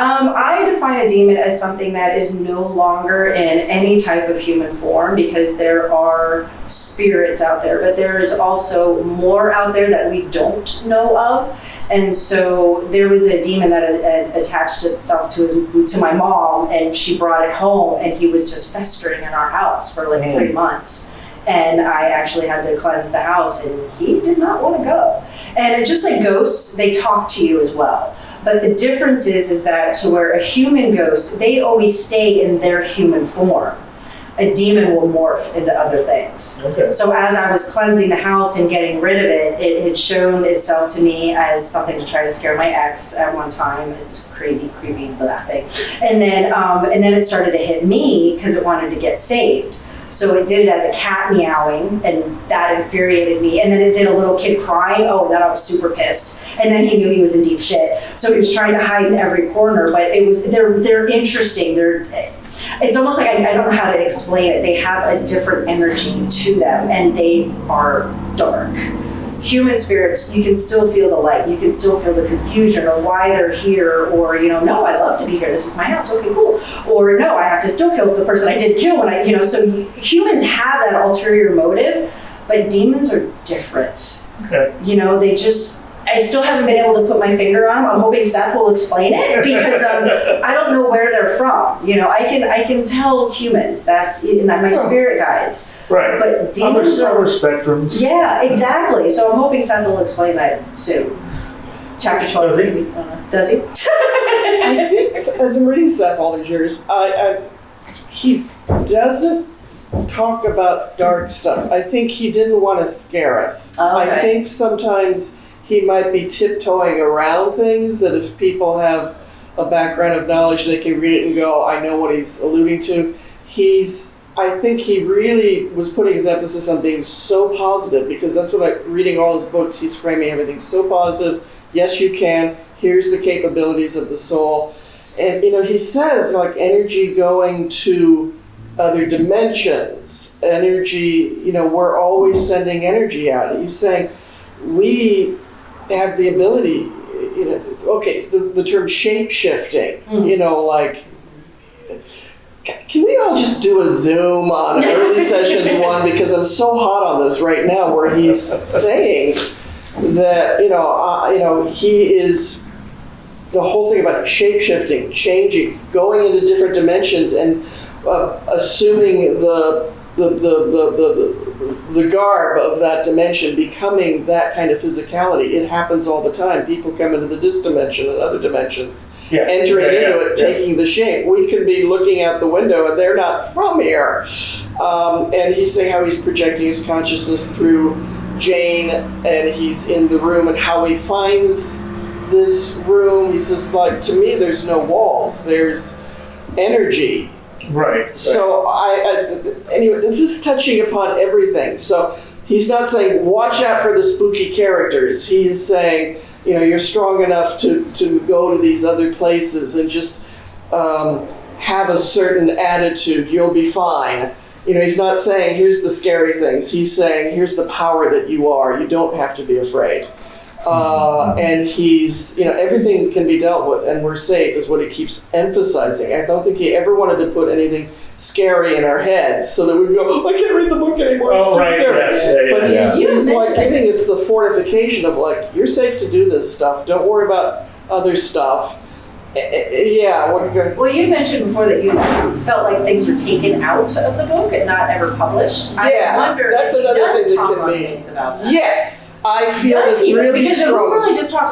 I define a demon as something that is no longer in any type of human form because there are spirits out there, but there is also more out there that we don't know of. And so there was a demon that had attached itself to my mom, and she brought it home, and he was just festering in our house for like 3 months. And I actually had to cleanse the house, and he did not want to go. And just like ghosts, they talk to you as well. But the difference is that to where a human ghost, they always stay in their human form. A demon will morph into other things. Okay. So as I was cleansing the house and getting rid of it, it had shown itself to me as something to try to scare my ex at one time. This crazy, creepy, that thing. And then it started to hit me because it wanted to get saved. So it did it as a cat meowing, and that infuriated me. And then it did a little kid crying. Oh, and then I was super pissed. And then he knew he was in deep shit. So he was trying to hide in every corner. But they're interesting. It's almost like I don't know how to explain it. They have a different energy to them, and they are dark. Human spirits, you can still feel the light. You can still feel the confusion or why they're here, or, no, I love to be here. This is my house. Okay, cool. Or no, I have to still kill the person I did kill when so humans have that ulterior motive, but demons are different. Okay. I still haven't been able to put my finger on them. I'm hoping Seth will explain it because I don't know where they're from. I can tell humans. That's in my spirit guides. Right. But demons Other spectrums. Yeah, exactly. So I'm hoping Seth will explain that soon. Chapter 12. Does he? Maybe. Does he? I think, as I'm reading Seth all these years, he doesn't talk about dark stuff. I think he didn't want to scare us. Oh, okay. I think sometimes he might be tiptoeing around things that if people have a background of knowledge, they can read it and go, I know what he's alluding to. I think he really was putting his emphasis on being so positive, because that's what reading all his books, he's framing everything so positive. Yes, you can. Here's the capabilities of the soul. And, he says, like, energy going to other dimensions, energy, we're always sending energy out. He's saying, we have the ability, the term shape-shifting, like, can we all just do a Zoom on early sessions 1, because I'm so hot on this right now, where he's saying that, he is, the whole thing about shape-shifting, changing, going into different dimensions, and assuming the garb of that dimension, becoming that kind of physicality. It happens all the time. People come into this dimension and other dimensions, entering into it, taking the shape. We could be looking out the window and they're not from here. And he's saying how he's projecting his consciousness through Jane, and he's in the room, and how he finds this room, he says, like, to me, there's no walls. There's energy. Right. So anyway, this is touching upon everything. So he's not saying, watch out for the spooky characters. He is saying, you're strong enough to go to these other places and just have a certain attitude. You'll be fine. He's not saying, here's the scary things. He's saying, here's the power that you are. You don't have to be afraid. And he's, everything can be dealt with, and we're safe, is what he keeps emphasizing. I don't think he ever wanted to put anything scary in our heads so that we'd go, I can't read the book anymore. It's too scary. But he's like giving us the fortification of like, you're safe to do this stuff. Don't worry about other stuff. Yeah. Well, you mentioned before that you felt like things were taken out of the book and not ever published. Yeah, I wonder that's if he another does thing that talk can on be. things about that. Yes, I feel Does this he? really Because strong. it really just talks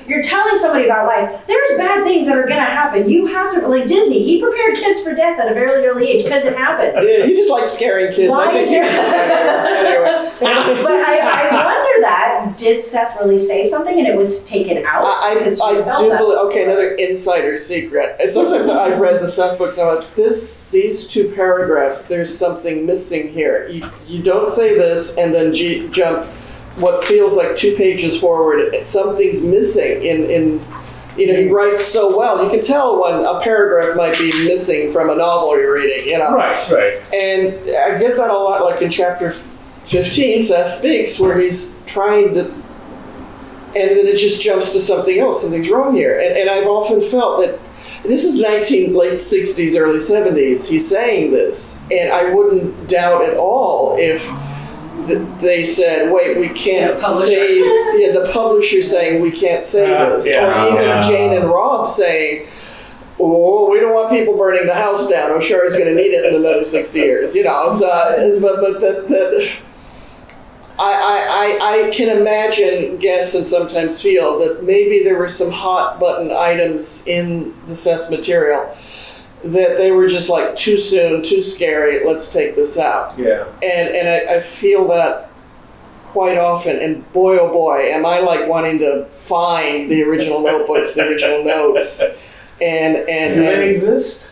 you're telling somebody about life. There's bad things that are going to happen. You have to, like Disney, he prepared kids for death at a very early age because it happens. Yeah, he just likes scaring kids. Why is there? Anyway. But I wonder that, did Seth really say something and it was taken out? I Because you felt do that. believe. Okay, another insider secret. And sometimes I've read the Seth books. I'm like, these two paragraphs. There's something missing here. You don't say this and then jump what feels like 2 pages forward. Something's missing in. He writes so well. You can tell when a paragraph might be missing from a novel you're reading. Right. And I get that a lot. Like in chapter 15, Seth speaks, where he's trying to. And then it just jumps to something else. Something's wrong here. And I've often felt that this is late 60s, early 70s. He's saying this. And I wouldn't doubt at all if they said, wait, we can't say, the publisher saying we can't say this. Or even Jane and Rob saying, oh, we don't want people burning the house down. Oshara's going to need it in another 60 years. So, I can imagine, guess, and sometimes feel that maybe there were some hot button items in the Seth material that they were just like too soon, too scary, let's take this out. Yeah. And I feel that quite often, and boy oh boy, am I like wanting to find the original notebooks, the original notes. Do they exist?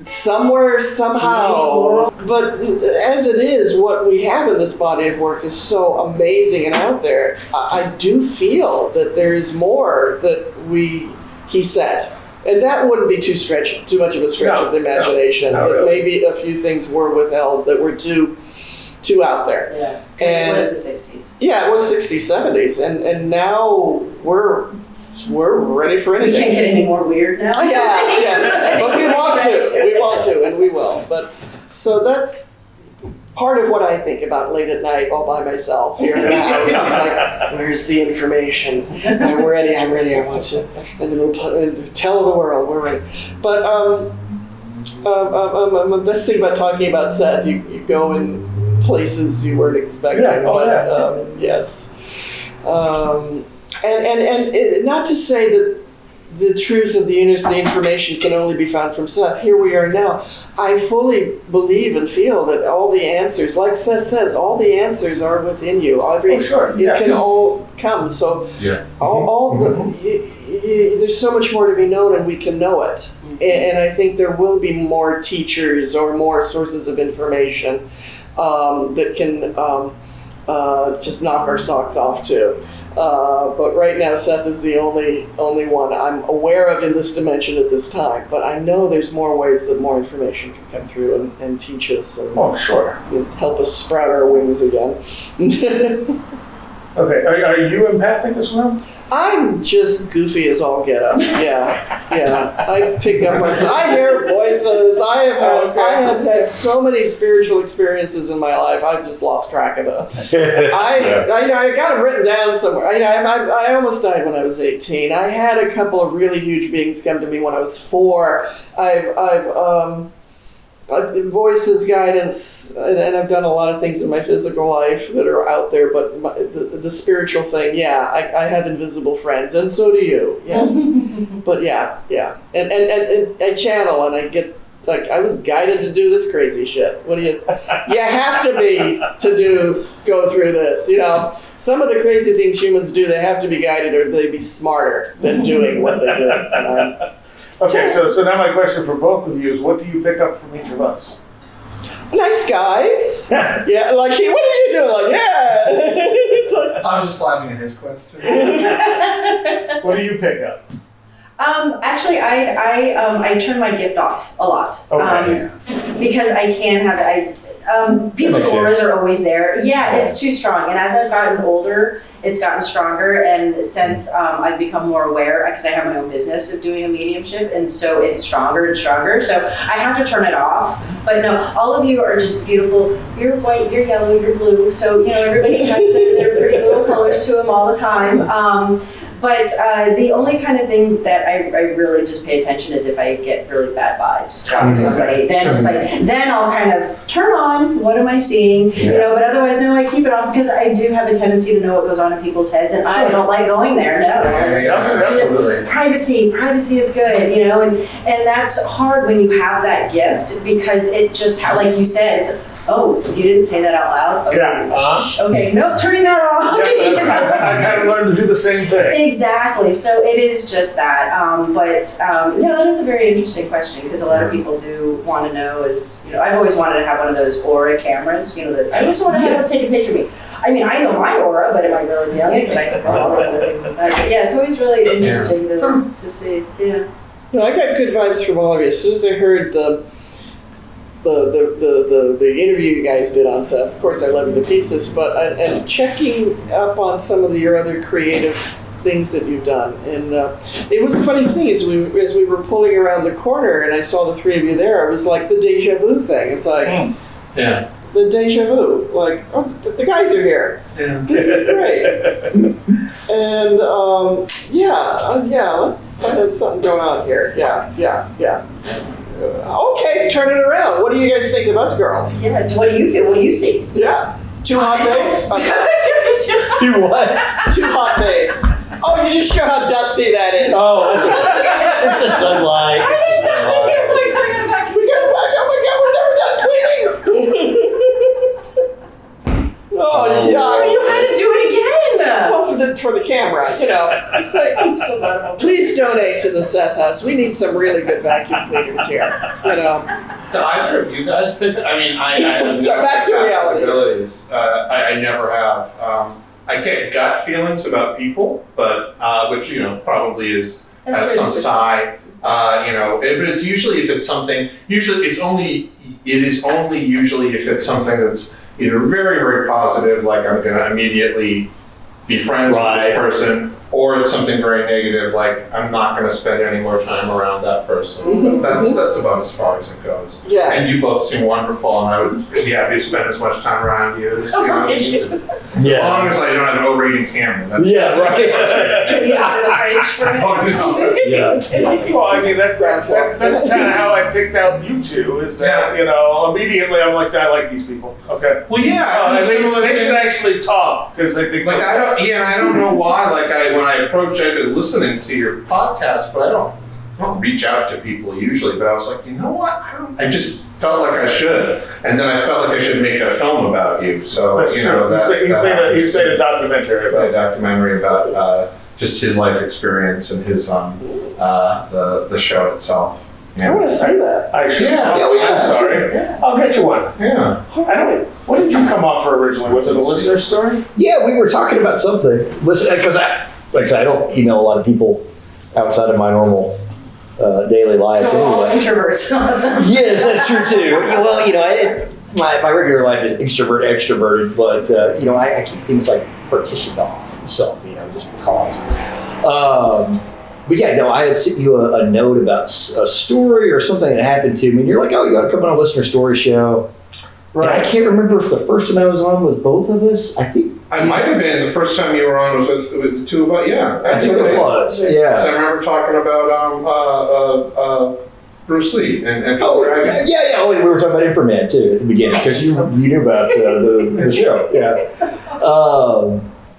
Somewhere, somehow. But as it is, what we have in this body of work is so amazing and out there. I do feel that there is more that he said. And that wouldn't be too much of a stretch of the imagination. No, that really. maybe a few things were withheld that were too out there. Yeah, And it was the 60s. Yeah, it was 60s, 70s, and now we're ready for We anything. can't get any more weird now. Yeah, but we want to, and we will. But so that's part of what I think about late at night, all by myself here in the house. It's like, where's the information? I'm ready. I want to, and then we'll tell the world we're ready. But that's the thing about talking about Seth. You go in places you weren't expecting. Yes. And not to say that the truth of the universe, the information can only be found from Seth. Here we are now. I fully believe and feel that all the answers, like Seth says, all the answers are within you. It can all come. So there's so much more to be known, and we can know it. And I think there will be more teachers or more sources of information that can just knock our socks off too. But right now, Seth is the only one I'm aware of in this dimension at this time. But I know there's more ways that more information can come through and teach us and help us sprout our wings again. Okay, are you empathic as well? I'm just goofy as all get up. Yeah. I pick up myself. I hear voices. I have had so many spiritual experiences in my life. I've just lost track of them. I got them written down somewhere. I almost died when I was 18. I had a couple of really huge beings come to me when I was 4. I've voices, guidance, and I've done a lot of things in my physical life that are out there, but the spiritual thing, I have invisible friends, and so do you, yes. But and I channel, and I get, like, I was guided to do this crazy shit. You have to be to go through this, some of the crazy things humans do, they have to be guided or they'd be smarter than doing what they do. And Okay, so now my question for both of you is, what do you pick up from each of us? nice guys. Yeah, like, hey, what are you doing? Like, yeah. It's like, I'm just laughing at his question. What do you pick up? Actually, I turn my gift off a lot. Okay. Because I can't have it. People's makes auras sense. are always there. Yeah, it's too strong. And as I've gotten older, it's gotten stronger. And since I've become more aware, because I have my own business of doing a mediumship, and so it's stronger and stronger. So I have to turn it off. But no, all of you are just beautiful. You're white, you're yellow, you're blue. So, you know, everybody has their pretty little colors to them all the time. But the only kind of thing that I really just pay attention is if I get really bad vibes from somebody. Then it's like, then I'll kind of turn on, what am I seeing? You know, but otherwise, no, I keep it off because I do have a tendency to know what goes on in people's heads, and I don't like going there. No, Absolutely. privacy is good, you know, and that's hard when you have that gift because it just, like you said, it's, oh, you didn't say that out loud? Okay. Yeah. Okay, nope, turning that off. I kind of learned to do the same thing. Exactly. So it is just that. No, that is a very interesting question because a lot of people do want to know is, you know, I've always wanted to have one of those aura cameras, you know, that I just want to have it take a picture of me. I mean, I know my aura, but am I really feeling it? Because I saw all the things like that. But yeah, it's always really interesting to see. Yeah. no, I got good vibes from all of you. As soon as I heard the interview you guys did on Seth, of course I love you to pieces, but and checking up on some of your other creative things that you've done. And it was a funny thing as we were pulling around the corner and I saw the three of you there, it was like the deja vu thing. It's like Yeah. the deja vu, like, oh, the guys are here. Yeah. This is great. And let's find out something going on here. Yeah. Okay, turn it around. What do you guys think of us girls? Yeah. What do you feel? What do you see? Yeah. Two hot babes? Do what? Two hot babes. Oh, you just showed how dusty that is. Oh, it's the sunlight. I didn't just sit here. Oh my God, I gotta vacuum. We gotta back. Oh my God, we're never done cleaning. Oh, yeah. So you had to do it again. Well, for the camera, you know. It's like, please donate to the Seth House. We need some really good vacuum cleaners here. You know. Do either of you guys pick it? I mean, I have So no back to reality. abilities. I never have. I get gut feelings about people, but which you know probably has some side. You know, but it's usually if it's something. Usually, it is only usually if it's something that's either very very positive, like I'm going to immediately be friends with this person, or it's something very negative, like I'm not going to spend any more time around that person. That's about as far as it goes. Yeah. And you both seem wonderful, and I would be happy to spend as much time around you as you know, need to. As long as I don't have an overeating camera. That's right. Turn it out of the fridge for a minute. Yeah. Well, I mean, that's kind of how I picked out you two, is that, you know, immediately I'm like, I like these people. Okay. Well, yeah. They should actually talk, because I think... Like, I don't know why, like, when I approach, I've been listening to your podcast, but I don't reach out to people usually, but I was like, you know what? I just felt like I should. And then I felt like I should make a film about you. So, That's you know, true. He's made a documentary about just his life experience and his the show itself. I want to see that. I should. Yeah. I'm sorry. I'll get you one. Yeah. What did you come up for originally? Was it a listener story? Yeah, we were talking about something. Listen, because like I said, I don't email a lot of people outside of my normal daily life. So we're all anyway. introverts. Awesome. Yes, that's true too. Well, you know, my regular life is extrovert, extroverted, but you know, I keep things like partitioned off. So, you know, just because. But yeah, no, I had sent you a note about a story or something that happened to me, and you're like, oh, you got to come on a listener story show. Right. And I can't remember if the first time I was on was both of us. I think I might have been the first time you were on was with the two of us. Yeah, I think it was. Yeah. So I remember talking about Bruce Lee and Oh, yeah. Oh, and we were talking about Inframan too at the beginning because you knew about the show. Yeah.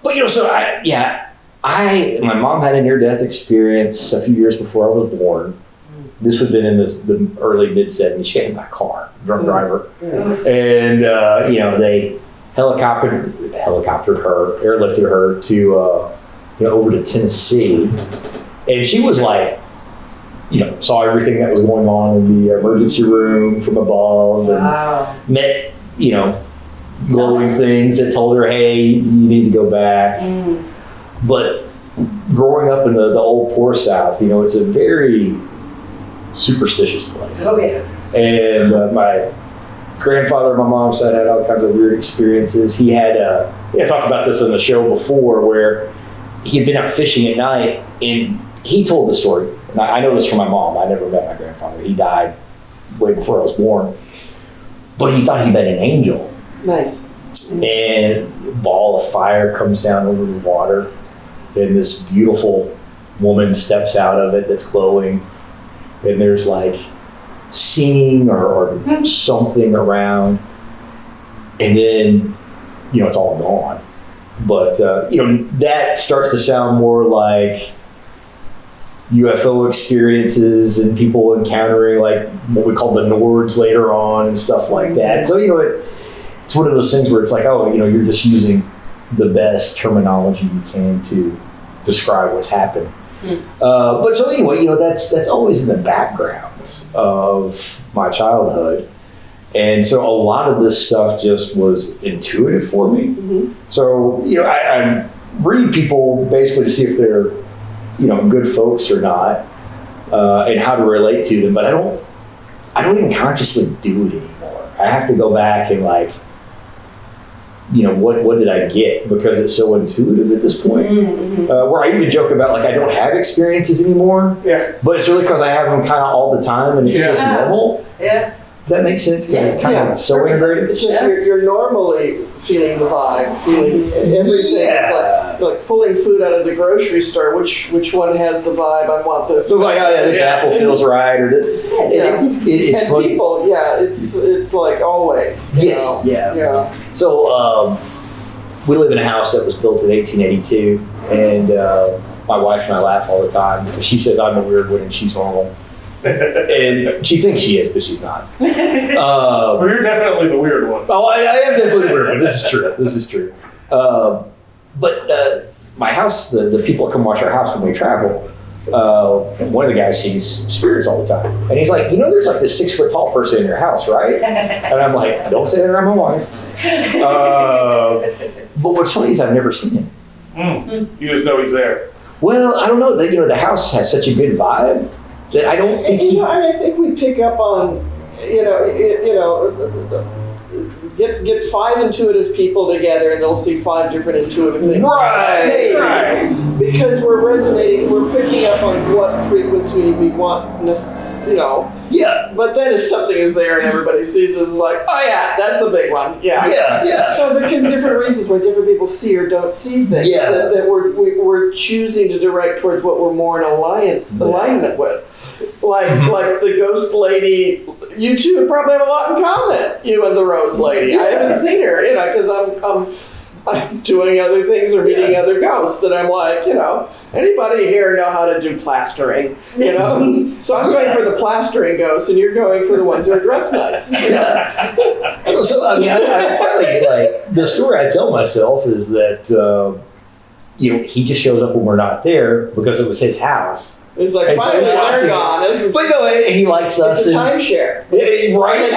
But you know, so my mom had a near-death experience a few years before I was born. This would have been in the early mid-70s. She got hit by a car, drunk driver. And, you know, they airlifted her to over to Tennessee, and she was like, saw everything that was going on in the emergency room from above, and met glowing things that told her, hey, you need to go back. But growing up in the old poor South, it's a very superstitious place. Oh yeah. And my grandfather on my mom's side had all kinds of weird experiences. He had, I talked about this on the show before, where he had been out fishing at night, and he told the story. And I know this from my mom. I never met my grandfather. He died way before I was born. But he thought he met an angel. Nice. And a ball of fire comes down over the water, and this beautiful woman steps out of it that's glowing, and there's like singing or something around, and then it's all gone. But that starts to sound more like UFO experiences and people encountering like what we call the Nords later on and stuff like that. So it's one of those things where it's like, you're just using the best terminology you can to describe what's happened. But so anyway, that's always in the background of my childhood. And so a lot of this stuff just was intuitive for me. Mm-hmm. So, I read people basically to see if they're, good folks or not, and how to relate to them. But I don't even consciously do it anymore. I have to go back and what did I get? Because it's so intuitive at this point. Mm-hmm. Where I even joke about I don't have experiences anymore. Yeah. But it's really because I have them kind of all the time, and it's just normal. Yeah. Does that make sense? It's kind of so integrated. It's just you're normally feeling the vibe, feeling everything. It's like pulling food out of the grocery store. Which one has the vibe? I want this. So it's like, this apple feels right, or this. It's and funny. People, it's like always. Yes. Yeah. So we live in a house that was built in 1882, and my wife and I laugh all the time. She says I'm a weird one and she's normal. And she thinks she is, but she's not. Well, you're definitely the weird one. Oh, I am definitely the weird one. This is true. But my house, the people that come watch our house when we travel, one of the guys sees spirits all the time. And he's like, there's like this 6 foot tall person in your house, right? And I'm like, don't say that around my wife. But what's funny is I've never seen him. You just know he's there. Well, I don't know. The house has such a good vibe that I don't think I think we pick up on, get 5 intuitive people together and they'll see 5 different intuitive things. Right. Because we're resonating, we're picking up on what frequency we want, Yeah. But then if something is there and everybody sees it, it's like, oh yeah, that's a big one. Yeah. So there can be different reasons why different people see or don't see things that we're choosing to direct towards what we're more in alignment with. Like the ghost lady, you two probably have a lot in common, you and the rose lady. I haven't seen her, because I'm doing other things or meeting other ghosts that I'm like, anybody here know how to do plastering, So I'm going for the plastering ghosts and you're going for the ones who are dressed nice. So, I finally, the story I tell myself is that, he just shows up when we're not there because it was his house. It's like, finally, they're gone. But he likes us. It's a timeshare. Right.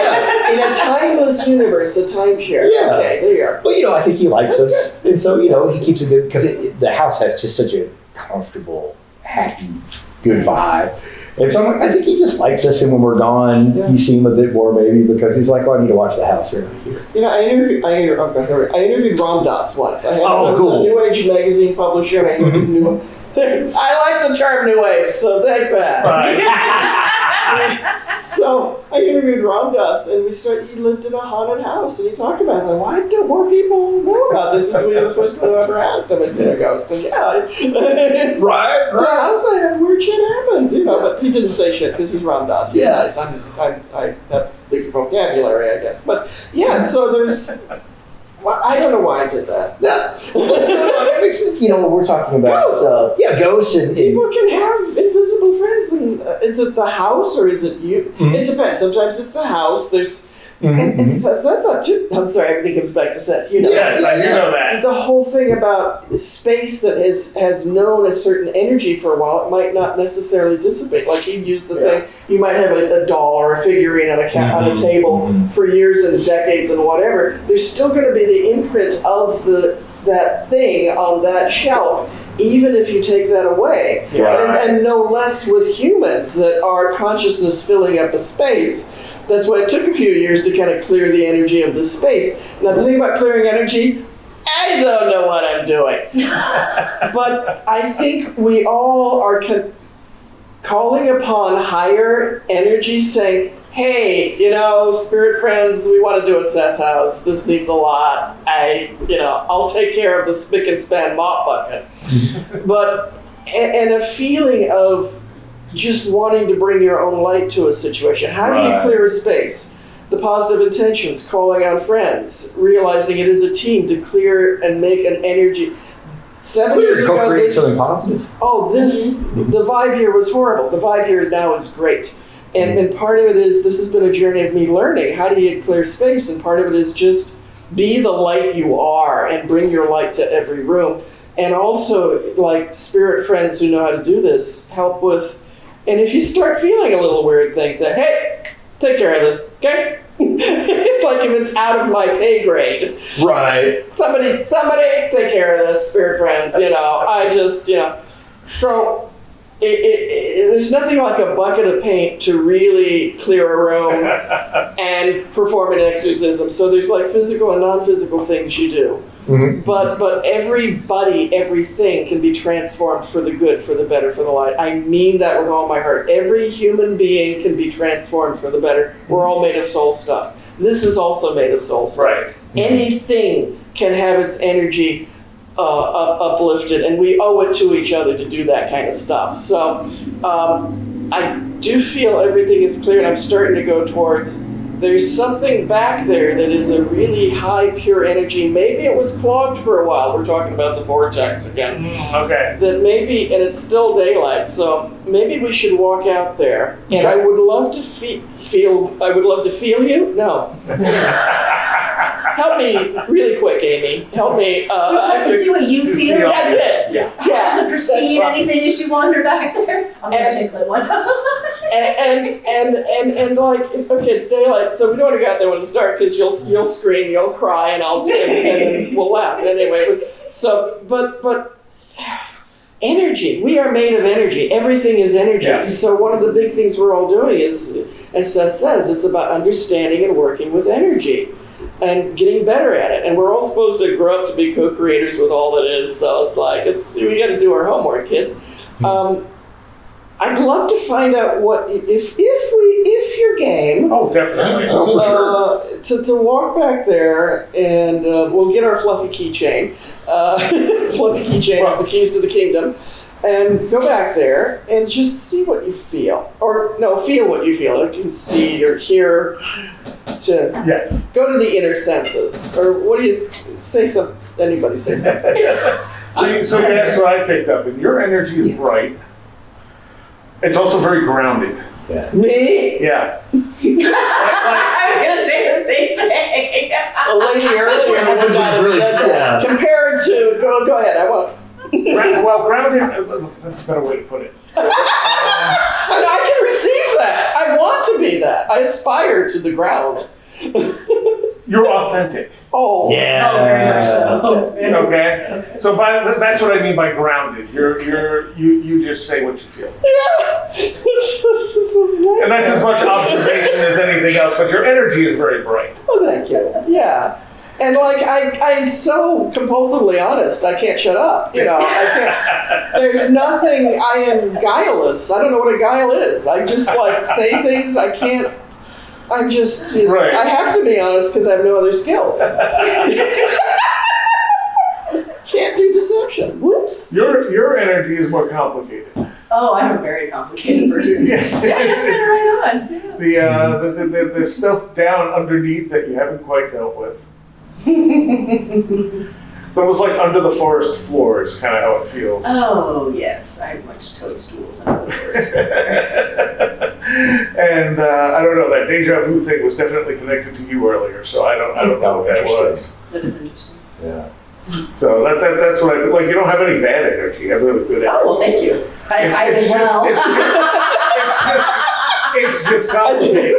In a timeless universe, a timeshare. Yeah. Okay, there you are. But, I think he likes us. And so, he keeps it good because the house has just such a comfortable, happy, good vibe. And so I think he just likes us, and when we're gone, you see him a bit more maybe because he's like, I need to watch the house here. I interviewed Ram Dass once. I was cool. a New Age magazine publisher, and I interviewed I like the term New Age, so take that. Right. So I interviewed Ram Dass, and he lived in a haunted house, and he talked about it. Like, why don't more people know about this? This is the first one who ever asked him. I seen a ghost, and right. The house I have weird shit happens, But he didn't say shit because he's Ram Dass. He's nice. I have big vocabulary, I guess. But so there's. Well, I don't know why I did that. We're talking about ghosts. Ghosts and people can have invisible friends. And is it the house or is it you? Mm-hmm. It depends. Sometimes it's the house. There's And so that's not too. I'm sorry, everything comes back to Seth. You know. Yes, I do know that. The whole thing about space that has known a certain energy for a while, it might not necessarily dissipate. Like you use the thing, you might have a doll or a figurine on on a table for years and decades and whatever. There's still going to be the imprint of that thing on that shelf, even if you take that away. Right. And no less with humans that are consciousness filling up a space. That's why it took a few years to kind of clear the energy of this space. Now, the thing about clearing energy, I don't know what I'm doing. But I think we all are calling upon higher energy saying, hey, spirit friends, we want to do a Seth House. This needs a lot. I'll take care of the spick and span mop bucket. But, and a feeling of just wanting to bring your own light to a situation. How do you clear a space? The positive intentions, calling on friends, realizing it is a team to clear and make an energy. 7 years ago, something positive. The vibe here was horrible. The vibe here now is great. And part of it is, this has been a journey of me learning. How do you clear space? And part of it is just be the light you are and bring your light to every room. And also, like spirit friends who know how to do this, help with. And if you start feeling a little weird thing, say, hey, take care of this, okay? It's like if it's out of my pay grade. Right. Somebody take care of this, spirit friends, So there's nothing like a bucket of paint to really clear a room and perform an exorcism. So there's like physical and non-physical things you do. Mm-hmm. But everybody, everything can be transformed for the good, for the better, for the light. I mean that with all my heart. Every human being can be transformed for the better. We're all made of soul stuff. This is also made of soul stuff. Right. Anything can have its energy uplifted, and we owe it to each other to do that kind of stuff. So I do feel everything is clear, and I'm starting to go towards. There's something back there that is a really high, pure energy. Maybe it was clogged for a while. We're talking about the vortex again. Okay. That maybe, and it's still daylight, so maybe we should walk out there. And I would love to feel. I would love to feel you. No. Help me really quick, Amy. Help me. To see what you feel. That's it. Yeah. How to perceive anything as you wander back there. I'm gonna take that one. and like, okay, it's daylight, so we don't want to go out there when it's dark because you'll scream, you'll cry, and then we'll laugh anyway. But energy. We are made of energy. Everything is energy. Yeah. So one of the big things we're all doing is, as Seth says, it's about understanding and working with energy and getting better at it. And we're all supposed to grow up to be co-creators with all that is. So it's like, we got to do our homework, kids. I'd love to find out what if you're game. Oh, definitely. To walk back there and we'll get our fluffy keychain. Fluffy keychain of the keys to the kingdom, and go back there and just see what you feel, or no, feel what you feel. You can see or hear. Yes. Go to the inner senses, or what do you say? Anybody say something? So that's what I picked up, and your energy is bright. It's also very grounded. Yeah. Me? Yeah. I was going to say the same thing. A lady earlier said that. Compared to, go ahead, I won't. Well, grounded, that's a better way to put it. I can receive that. I want to be that. I aspire to the ground. You're authentic. Oh. Yeah. Oh, very much so. Okay. So that's what I mean by grounded. You just say what you feel. Yeah. This is nice. And that's as much observation as anything else, but your energy is very bright. Oh, thank you. Yeah. And like I'm so compulsively honest, I can't shut up. I can't. There's nothing. I am guileless. I don't know what a guile is. I just like say things. I can't. I'm just right. I have to be honest because I have no other skills. Can't do deception. Whoops. Your energy is more complicated. Oh, I'm a very complicated person. Yeah, it's been right on. Yeah. The stuff down underneath that you haven't quite dealt with. It's almost like under the forest floor is kind of how it feels. Oh, yes. I have much toadstools under the forest floor. And I don't know, that deja vu thing was definitely connected to you earlier, so I don't know what that was. That is interesting. Yeah. So that's what I like. You don't have any bad energy. You have really good energy. Oh, well, thank you. I It's as well. It's just complicated.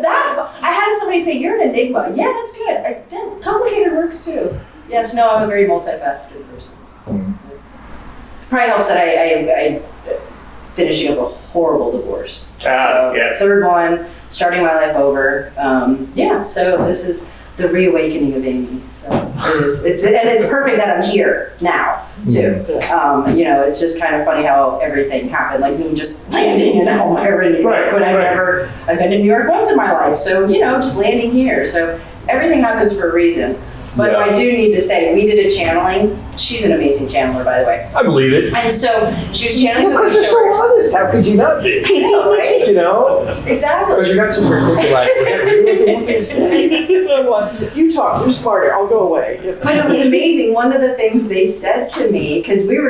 I had somebody say, you're an enigma. Yeah, that's good. Complicated works too. Yes, no, I'm a very multifaceted person. Probably helps that I finishing up a horrible divorce. Yes. Third one, starting my life over. So this is the reawakening of Amy. So it is. It's perfect that I'm here now too. It's just kind of funny how everything happened. Like me just landing in Elmira, New York, when I've been to New York once in my life. So just landing here. So everything happens for a reason. But I do need to say, we did a channeling. She's an amazing channeler, by the way. I believe it. And so she was channeling the Because you're so Oshara. honest. How could you not be? I know, right? Exactly. Because you're not sitting there thinking like, was that really what they wanted to say? You talk, you're smarter, I'll go away. But it was amazing. One of the things they said to me, because them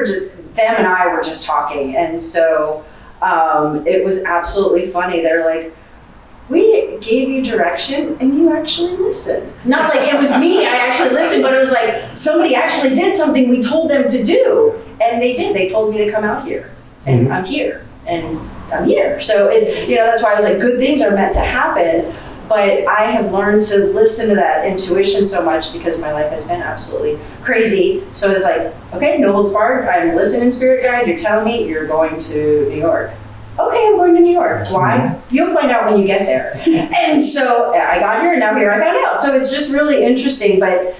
and I were just talking, and so it was absolutely funny. They're like, we gave you direction and you actually listened. Not like it was me, I actually listened, but it was like somebody actually did something we told them to do. And they did. They told me to come out here. And I'm here. And I'm here. So it's, that's why I was like, good things are meant to happen. But I have learned to listen to that intuition so much because my life has been absolutely crazy. So it's like, okay, no holds barred. I'm listening, spirit guide. You're telling me you're going to New York. Okay, I'm going to New York. Why? You'll find out when you get there. And so I got here, and now here I found out. So it's just really interesting, but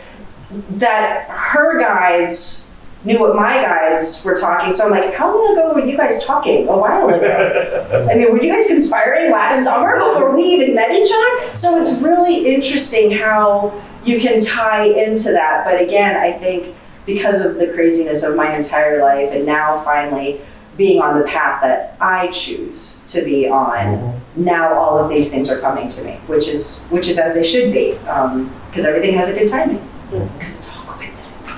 that her guides knew what my guides were talking. So I'm like, how long ago were you guys talking? A while ago. I mean, were you guys conspiring last summer before we even met each other? So it's really interesting how you can tie into that. But again, I think because of the craziness of my entire life, and now finally being on the path that I choose to be on, now all of these things are coming to me, which is as they should be, because everything has a good timing, because it's all coincidence.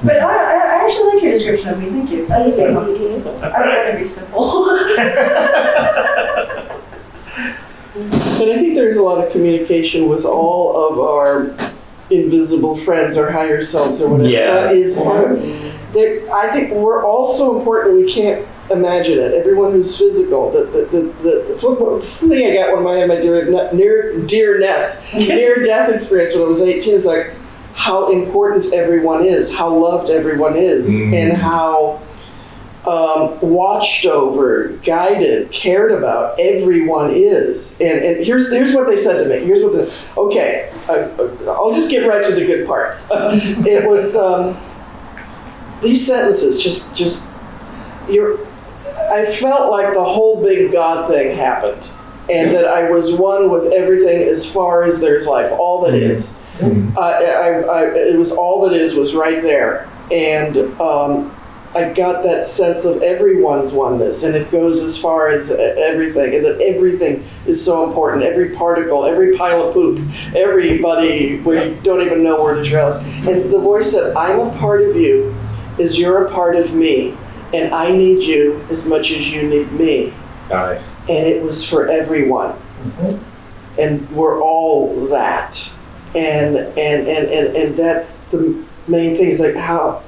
But I actually like your description of me. Thank you. I do. I don't want to be simple. And I think there's a lot of communication with all of our invisible friends or higher selves or whatever. Yeah. That is part of I think we're all so important we can't imagine it. Everyone who's physical, that's what's the thing I got when I had my near-death experience when I was 18 is like how important everyone is, how loved everyone is, and how watched over, guided, cared about everyone is. And here's what they said to me. I'll just get right to the good parts. It was these sentences just I felt like the whole big God thing happened, and that I was one with everything as far as there's life, all that is. It was all that is was right there, and I got that sense of everyone's oneness, and it goes as far as everything, and that everything is so important. Every particle, every pile of poop, everybody where you don't even know where to trail is. And the voice said, I'm a part of you as you're a part of me, and I need you as much as you need me. Nice. And it was for everyone. And we're all that. And that's the main thing, is like how,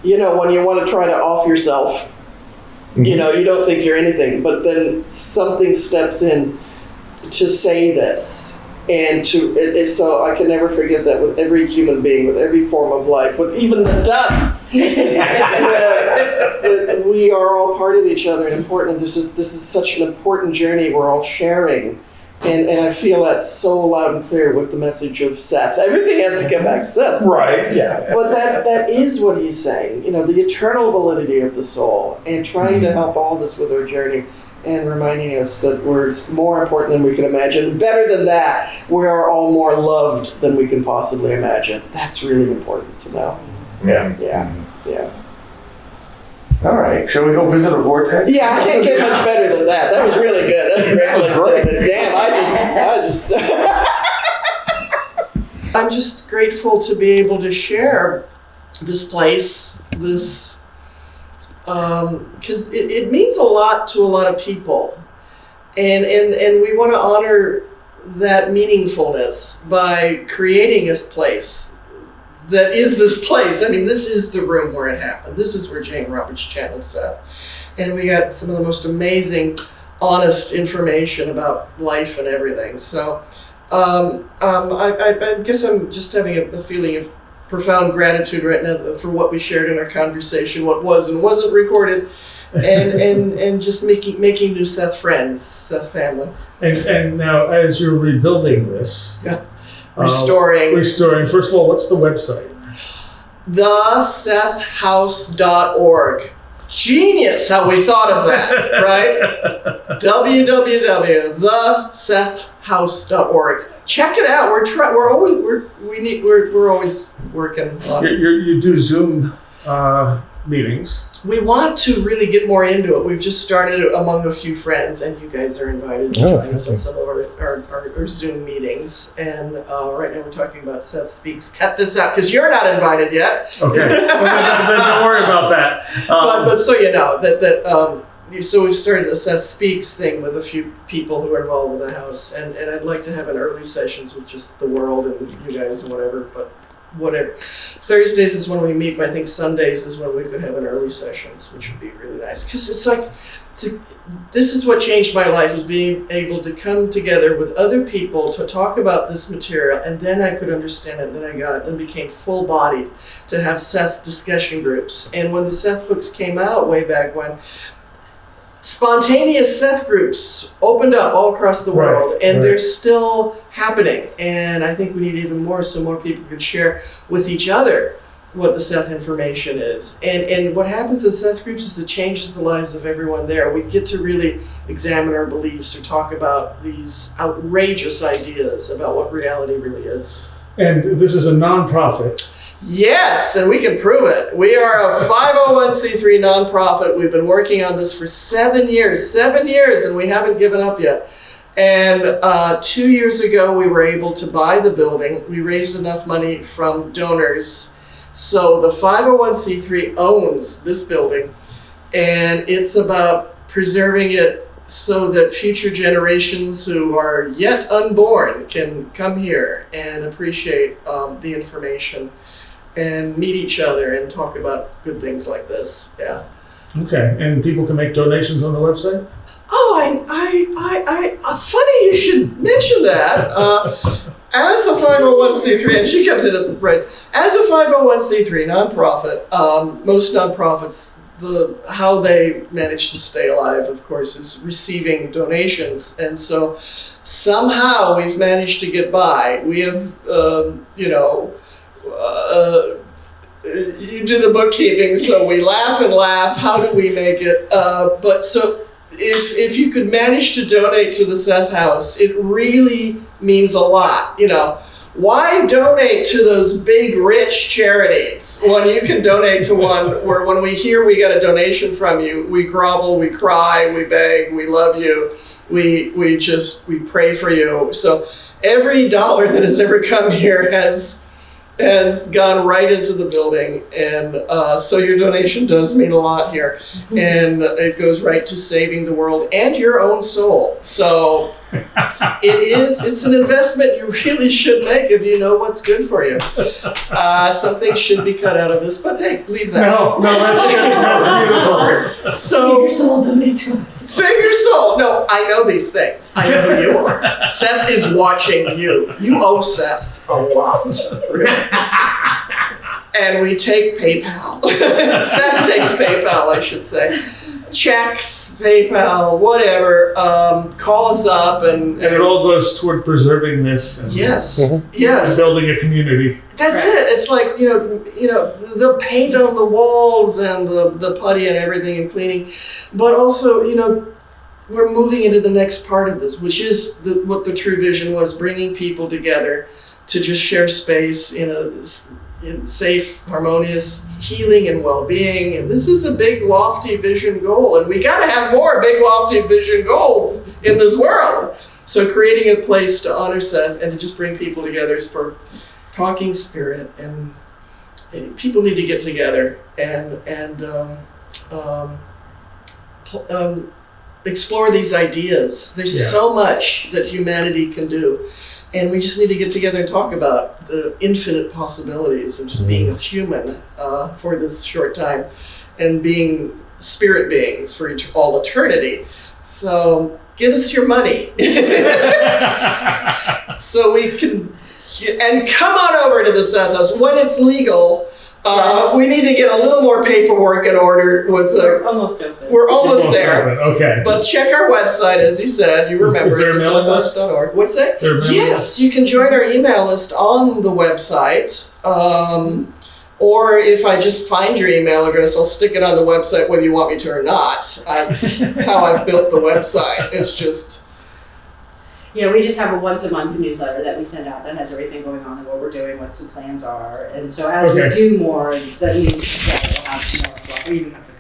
when you want to try to off yourself, you don't think you're anything, but then something steps in to say this. And so I can never forget that with every human being, with every form of life, with even the dust, that we are all part of each other and important. This is such an important journey we're all sharing. And I feel that so loud and clear with the message of Seth. Everything has to come back to Seth. Right, yeah. But that is what he's saying, the eternal validity of the soul, and trying to help all of us with our journey, and reminding us that we're more important than we can imagine. Better than that, we are all more loved than we can possibly imagine. That's really important to know. Yeah. All right, shall we go visit a vortex? Yeah, I can't get much better than that. That was really good. That's a great place to end it. Damn, I just I'm just grateful to be able to share this place, this because it means a lot to a lot of people. And we want to honor that meaningfulness by creating a place that is this place. I mean, this is the room where it happened. This is where Jane Roberts channeled Seth. And we got some of the most amazing, honest information about life and everything. So I guess I'm just having a feeling of profound gratitude right now for what we shared in our conversation, what was and wasn't recorded, and just making new Seth friends, Seth family. And now, as you're rebuilding this, Restoring. First of all, what's the website? thesethhouse.org. Genius how we thought of that, right? www.thesethhouse.org. Check it out. We're always working on it. You do Zoom meetings. We want to really get more into it. We've just started among a few friends, and you guys are invited to join us on some of our Zoom meetings. And right now we're talking about Seth Speaks. Cut this out because you're not invited yet. Okay, then don't worry about that. But so you know so we've started a Seth Speaks thing with a few people who are involved with the house, and I'd like to have an early sessions with just the world and you guys and whatever. Thursdays is when we meet, but I think Sundays is when we could have an early sessions, which would be really nice. Because it's like, this is what changed my life, was being able to come together with other people to talk about this material, and then I could understand it, and then I got it, then became full-bodied to have Seth discussion groups. And when the Seth books came out way back when, spontaneous Seth groups opened up all across the world, and they're still happening. And I think we need even more, so more people can share with each other what the Seth information is. And what happens in Seth groups is it changes the lives of everyone there. We get to really examine our beliefs or talk about these outrageous ideas about what reality really is. And this is a nonprofit. Yes, and we can prove it. We are a 501c3 nonprofit. We've been working on this for 7 years, and we haven't given up yet. And 2 years ago, we were able to buy the building. We raised enough money from donors. So the 501c3 owns this building, and it's about preserving it so that future generations who are yet unborn can come here and appreciate the information and meet each other and talk about good things like this. Yeah. Okay, and people can make donations on the website? Oh, funny you should mention that. As a 501c3, and she comes in right, as a 501c3 nonprofit, most nonprofits, how they manage to stay alive, of course, is receiving donations. And so somehow we've managed to get by. We have, you do the bookkeeping, so we laugh. How do we make it? But so if you could manage to donate to the Seth House, it really means a lot. Why donate to those big, rich charities when you can donate to one where when we hear we got a donation from you, we grovel, we cry, we beg, we love you, we pray for you. So every dollar that has ever come here has gone right into the building, and so your donation does mean a lot here, and it goes right to saving the world and your own soul. So it's an investment you really should make if you know what's good for you. Something should be cut out of this, but hey, leave that. No, that's beautiful. So, Save your soul, donate to us. Save your soul. No, I know these things. I know who you are. Seth is watching you. You owe Seth a lot. And we take PayPal. Seth takes PayPal, I should say. Checks, PayPal, whatever. Call us up and it all goes toward preserving this. And yes. And building a community. That's it. It's like, the paint on the walls and the putty and everything and cleaning. But also, we're moving into the next part of this, which is what the true vision was, bringing people together to just share space in a safe, harmonious healing and well-being. And this is a big, lofty vision goal. And we got to have more big, lofty vision goals in this world. So creating a place to honor Seth and to just bring people together is for talking spirit. And people need to get together and um, explore these ideas. There's Yeah. so much that humanity can do. And we just need to get together and talk about the infinite possibilities of just being a human for this short time and being spirit beings for all eternity. So give us your money so we can, and come on over to the Seth House when it's legal. Yes. We need to get a little more paperwork in order with We're almost open. we're almost there. Okay. But check our website, as he said. You remember Is there it, a mailing list? thesethhouse.org. What's that? There a mailing Yes, you can join our email list on the website. Or if I just find your email address, I'll stick it on the website whether you want me to or not. That's how I've built the website. It's just, Yeah, we just have a once a month newsletter that we send out that has everything going on and what we're doing, what some plans are. And so as we Okay. do more, the newsletter will have more as well. We even have to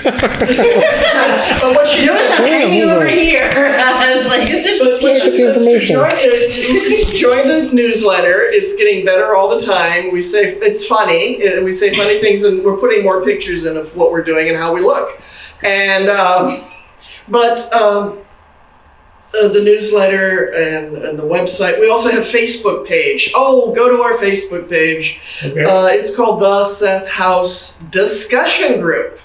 but what she notice I'm said, hanging over here. I was like, this but what she is says is join the newsletter. It's getting better all the time. We say, it's funny. We say funny things, and we're putting more pictures in of what we're doing and how we look. And, the newsletter and the website. We also have Facebook page. Oh, go to our Facebook page. Okay. It's called the Seth House Discussion Group.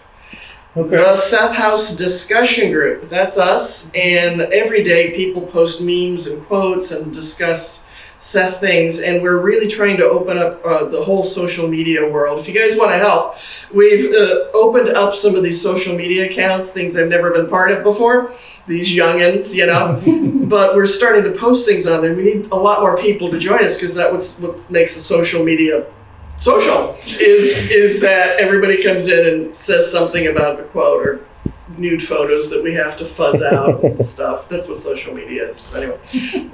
Okay. The Seth House Discussion Group. That's us. And every day people post memes and quotes and discuss Seth things. And we're really trying to open up the whole social media world. If you guys want to help, we've opened up some of these social media accounts, things I've never been part of before. These youngins, you know, but we're starting to post things on there. We need a lot more people to join us because that's what makes the social media social is that everybody comes in and says something about a quote or nude photos that we have to fuzz out and stuff. That's what social media is anyway.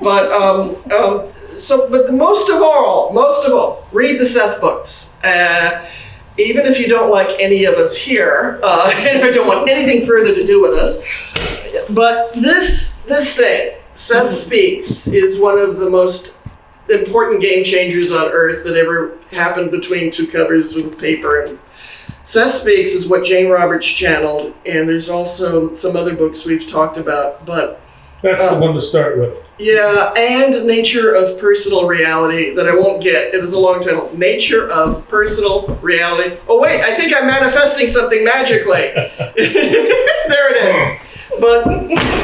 But but most of all, read the Seth books. Even if you don't like any of us here, and I don't want anything further to do with us, but this thing, Seth Speaks, is one of the most important game changers on earth that ever happened between two covers with paper. And Seth Speaks is what Jane Roberts channeled, and there's also some other books we've talked about, but That's the one to start with. yeah, and Nature of Personal Reality that I won't get. It is a long title. Nature of Personal Reality. Oh wait, I think I'm manifesting something magically. There it is. But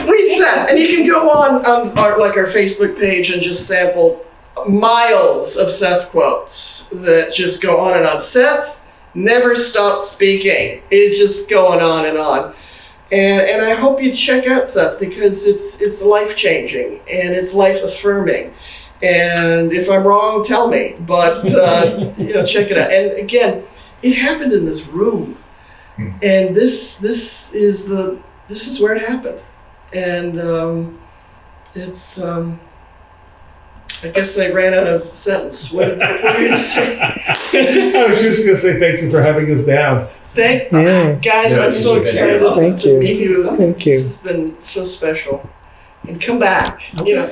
read Seth, and you can go on our Facebook page and just sample miles of Seth quotes that just go on and on. Seth never stops speaking. It's just going on and on. And I hope you check out Seth because it's life-changing and it's life-affirming. And if I'm wrong, tell me. But check it out. And again, it happened in this room, and this is where it happened. And it's I guess I ran out of sentence. What were you going to say? I was just going to say thank you for having us down. Guys, I'm so excited to meet you. Thank you. This has been so special. And come back. You know.